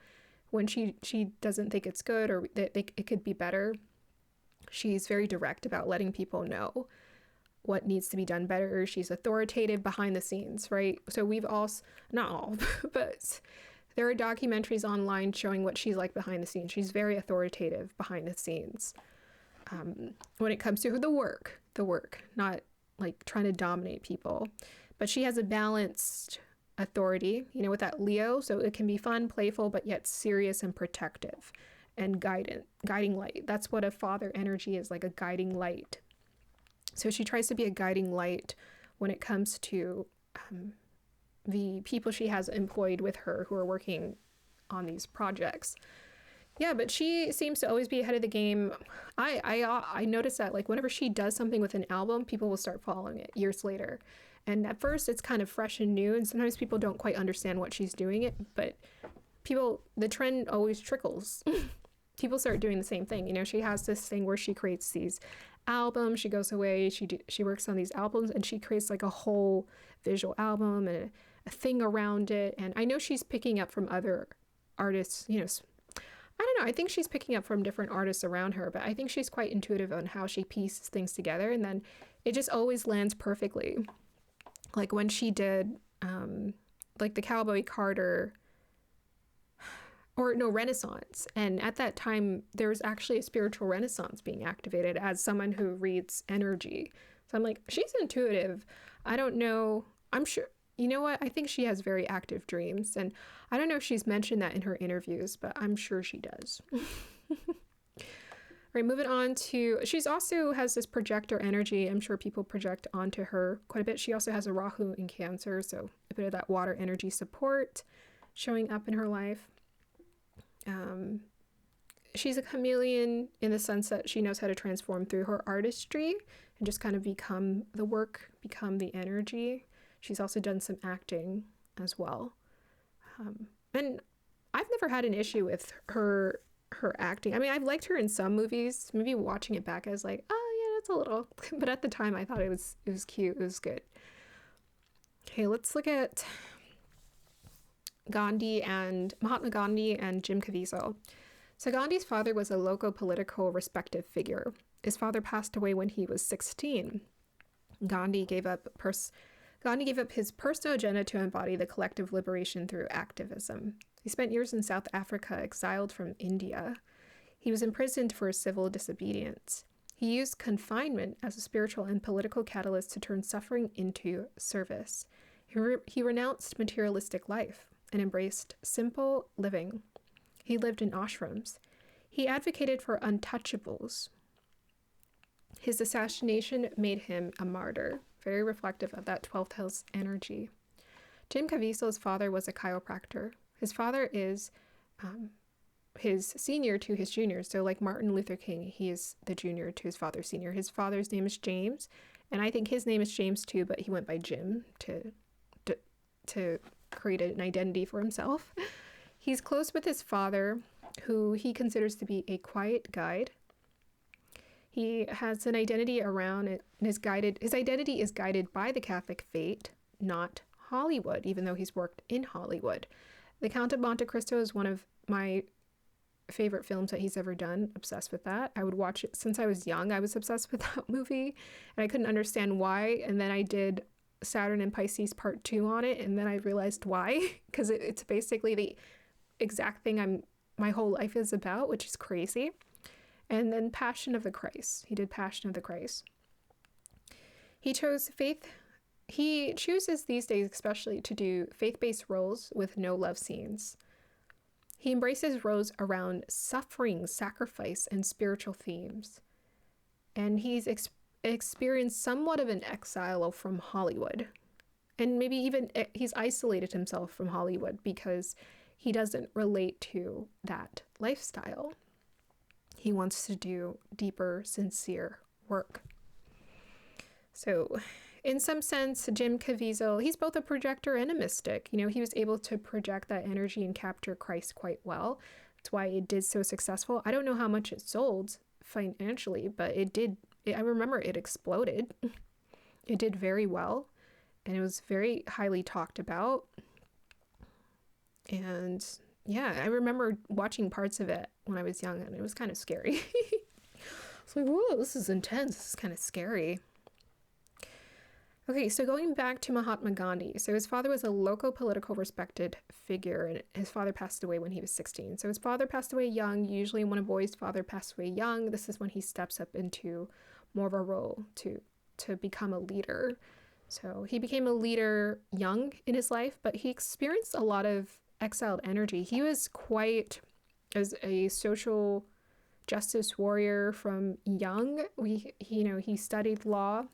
When she doesn't think it's good or that it could be better, she's very direct about letting people know what needs to be done better. She's authoritative behind the scenes, right? So we've all, not all, but there are documentaries online showing what she's like behind the scenes. She's very authoritative behind the scenes. When it comes to the work, not like trying to dominate people, but she has a balanced authority, with that Leo. So it can be fun, playful, but yet serious and protective and guiding light. That's what a father energy is, like a guiding light. So she tries to be a guiding light when it comes to the people she has employed with her who are working on these projects. Yeah, but she seems to always be ahead of the game. I noticed that like whenever she does something with an album, people will start following it years later. And at first it's kind of fresh and new, and sometimes people don't quite understand what she's doing it, but the trend always trickles. People start doing the same thing. She has this thing where she creates these albums. She goes away, she works on these albums, and she creates like a whole visual album and a thing around it. And I know she's picking up from other artists, I don't know, I think she's picking up from different artists around her, but I think she's quite intuitive on how she pieces things together, and then it just always lands perfectly. Like when she did like the Cowboy Carter Renaissance. And at that time, there was actually a spiritual renaissance being activated as someone who reads energy. So I'm like, she's intuitive. I don't know. I'm sure, you know what? I think she has very active dreams. And I don't know if she's mentioned that in her interviews, but I'm sure she does. Right, moving on to, she's also has this projector energy. I'm sure people project onto her quite a bit. She also has a Rahu in Cancer, so a bit of that water energy support showing up in her life. She's a chameleon in the sense that she knows how to transform through her artistry and just kind of become the work, become the energy. She's also done some acting as well. And I've never had an issue with her acting. I mean, I've liked her in some movies. Maybe watching it back, I was like, oh yeah, that's a little, but at the time I thought it was cute. It was good. Okay, let's look at Mahatma Gandhi and Jim Caviezel. So Gandhi's father was a local political respected figure. His father passed away when he was 16. Gandhi gave up his personal agenda to embody the collective liberation through activism. He spent years in South Africa, exiled from India. He was imprisoned for civil disobedience. He used confinement as a spiritual and political catalyst to turn suffering into service. He renounced materialistic life and embraced simple living. He lived in ashrams. He advocated for untouchables. His assassination made him a martyr, very reflective of that 12th house energy. Jim Caviezel's father was a chiropractor. His father is his senior to his junior. So like Martin Luther King, he is the junior to his father's senior. His father's name is James, and I think his name is James too, but he went by Jim to create an identity for himself. He's close with his father, who he considers to be a quiet guide. He has an identity around it, and his identity is guided by the Catholic faith, not Hollywood, even though he's worked in Hollywood. The Count of Monte Cristo is one of my favorite films that he's ever done. Obsessed with that. I would watch it since I was young. I was obsessed with that movie, and I couldn't understand why. And then I did Saturn and Pisces Part 2 on it, and then I realized why, because it's basically the exact thing my whole life is about, which is crazy. And then Passion of the Christ. He did Passion of the Christ. He chose faith. He chooses these days especially to do faith-based roles with no love scenes. He embraces roles around suffering, sacrifice, and spiritual themes. And he's experienced somewhat of an exile from Hollywood. And maybe even he's isolated himself from Hollywood because he doesn't relate to that lifestyle. He wants to do deeper, sincere work. So in some sense, Jim Caviezel, he's both a projector and a mystic. You know, he was able to project that energy and capture Christ quite well. That's why it did so successful. I don't know how much it sold financially, but it did. I remember it exploded. It did very well, and it was very highly talked about. And yeah, I remember watching parts of it when I was young, and it was kind of scary. It's like, whoa, this is intense. This is kind of scary. Okay, so going back to Mahatma Gandhi. So his father was a local political respected figure, and his father passed away when he was 16. So his father passed away young. Usually when a boy's father passed away young, this is when he steps up into more of a role to become a leader. So he became a leader young in his life, but he experienced a lot of exiled energy. He was quite as a social justice warrior from young. He studied law,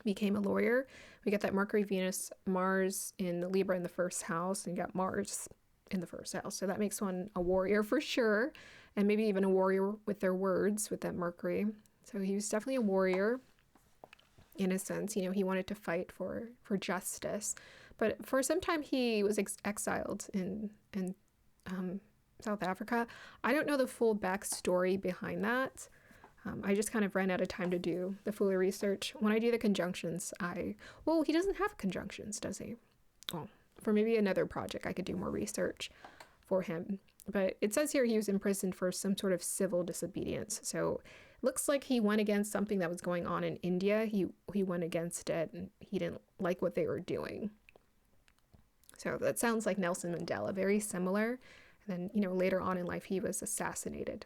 became a lawyer. We get that Mercury, Venus, Mars in Libra in the first house, and you got Mars in the first house. So that makes one a warrior for sure, and maybe even a warrior with their words with that Mercury. So he was definitely a warrior in a sense. You know, he wanted to fight for justice. But for some time he was exiled in South Africa. I don't know the full backstory behind that. I just kind of ran out of time to do the full research. When I do the conjunctions, he doesn't have conjunctions, does he? Well, for maybe another project, I could do more research for him. But it says here he was imprisoned for some sort of civil disobedience. So it looks like he went against something that was going on in India. He went against it, and he didn't like what they were doing. So that sounds like Nelson Mandela, very similar. And then, later on in life, he was assassinated.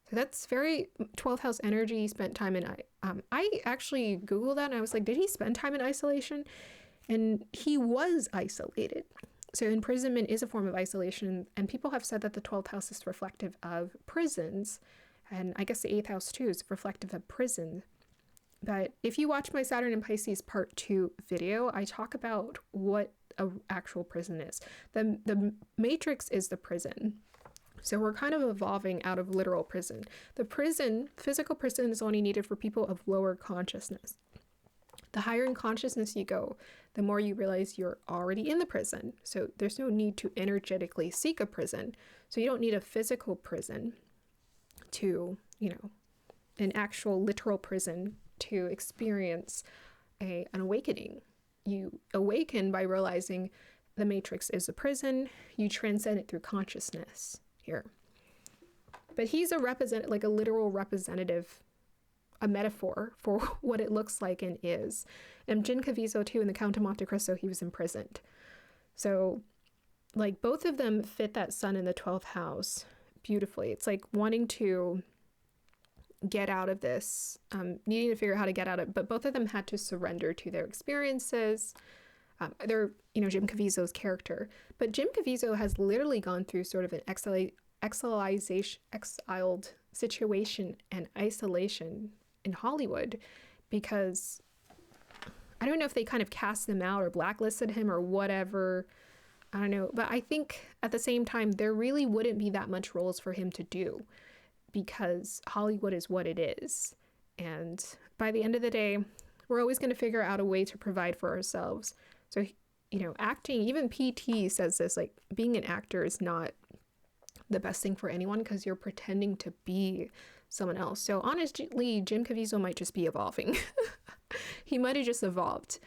So that's very 12th house energy. He spent time in, I actually Googled that, and I was like, did he spend time in isolation? And he was isolated. So imprisonment is a form of isolation, and people have said that the 12th house is reflective of prisons, and I guess the 8th house too is reflective of prison. But if you watch my Saturn and Pisces Part 2 video, I talk about what an actual prison is. The matrix is the prison. So we're kind of evolving out of literal prison. The prison, physical prison, is only needed for people of lower consciousness. The higher in consciousness you go, the more you realize you're already in the prison. So there's no need to energetically seek a prison. So you don't need a physical prison to, an actual literal prison to experience an awakening. You awaken by realizing the matrix is a prison. You transcend it through consciousness here. But he's a literal representative, a metaphor for what it looks like and is. And Jim Caviezel too, in the Count of Monte Cristo, he was imprisoned. So both of them fit that sun in the 12th house beautifully. It's like wanting to get out of this, needing to figure out how to get out of it, but both of them had to surrender to their experiences. They're, Jim Caviezel's character, but Jim Caviezel has literally gone through sort of an exiled situation and isolation in Hollywood, because I don't know if they kind of cast him out or blacklisted him or whatever. I don't know, but I think at the same time, there really wouldn't be that much roles for him to do because Hollywood is what it is. And by the end of the day, we're always going to figure out a way to provide for ourselves. So, you know, acting, even PT says this, like being an actor is not the best thing for anyone because you're pretending to be someone else. So honestly, Jim Caviezel might just be evolving. He might have just evolved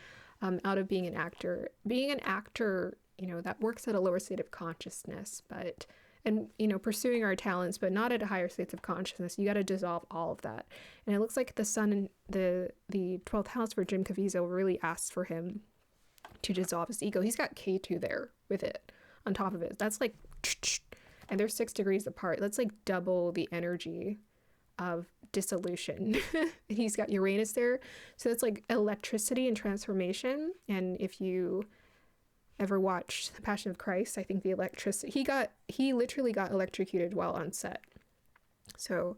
out of being an actor. Being an actor, you know, that works at a lower state of consciousness, but, and, you know, pursuing our talents, but not at a higher state of consciousness. You got to dissolve all of that. And it looks like the sun in the 12th house for Jim Caviezel really asks for him to dissolve his ego. He's got K2 there with it on top of it. That's like, and they're 6 degrees apart. That's like double the energy of dissolution. He's got Uranus there. So it's like electricity and transformation. And if you ever watched The Passion of Christ, I think the electricity, he literally got electrocuted while on set. So,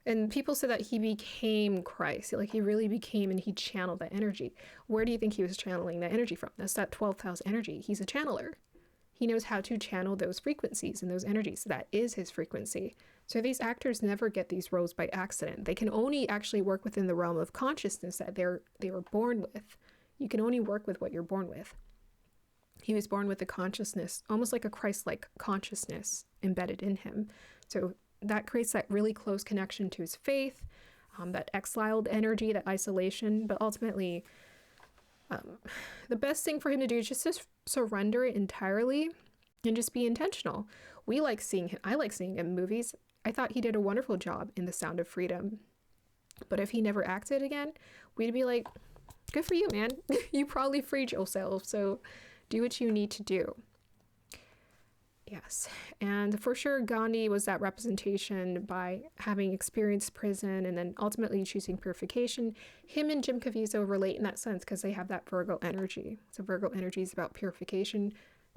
and people said that he became Christ, like he really became, and he channeled that energy. Where do you think he was channeling that energy from? That's that 12th house energy. He's a channeler. He knows how to channel those frequencies and those energies. That is his frequency. So these actors never get these roles by accident. They can only actually work within the realm of consciousness that they were born with. You can only work with what you're born with. He was born with a consciousness, almost like a Christ-like consciousness embedded in him. So that creates that really close connection to his faith, that exiled energy, that isolation. But ultimately, the best thing for him to do is just to surrender it entirely and just be intentional. I like seeing him in movies. I thought he did a wonderful job in The Sound of Freedom. But if he never acted again, we'd be like, good for you, man. You probably freed yourself. So do what you need to do. Yes. And for sure, Gandhi was that representation by having experienced prison and then ultimately choosing purification. Him and Jim Caviezel relate in that sense because they have that Virgo energy. So Virgo energy is about purification.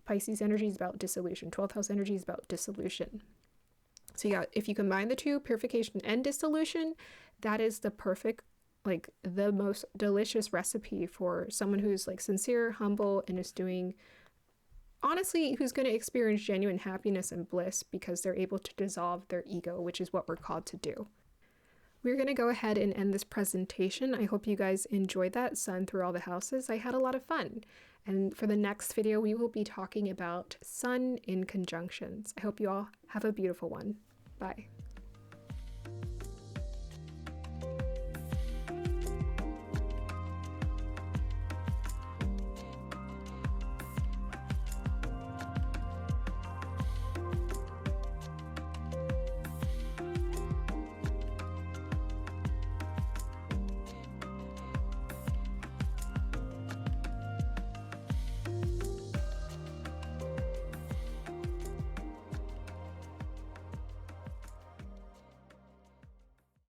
Pisces energy is about dissolution. 12th house energy is about dissolution. So yeah, if you combine the two, purification and dissolution, that is the perfect, like the most delicious recipe for someone who's like sincere, humble, and is doing, honestly, who's going to experience genuine happiness and bliss because they're able to dissolve their ego, which is what we're called to do. We're going to go ahead and end this presentation. I hope you guys enjoyed that sun through all the houses. I had a lot of fun. And for the next video, we will be talking about sun in conjunctions. I hope you all have a beautiful one. Bye.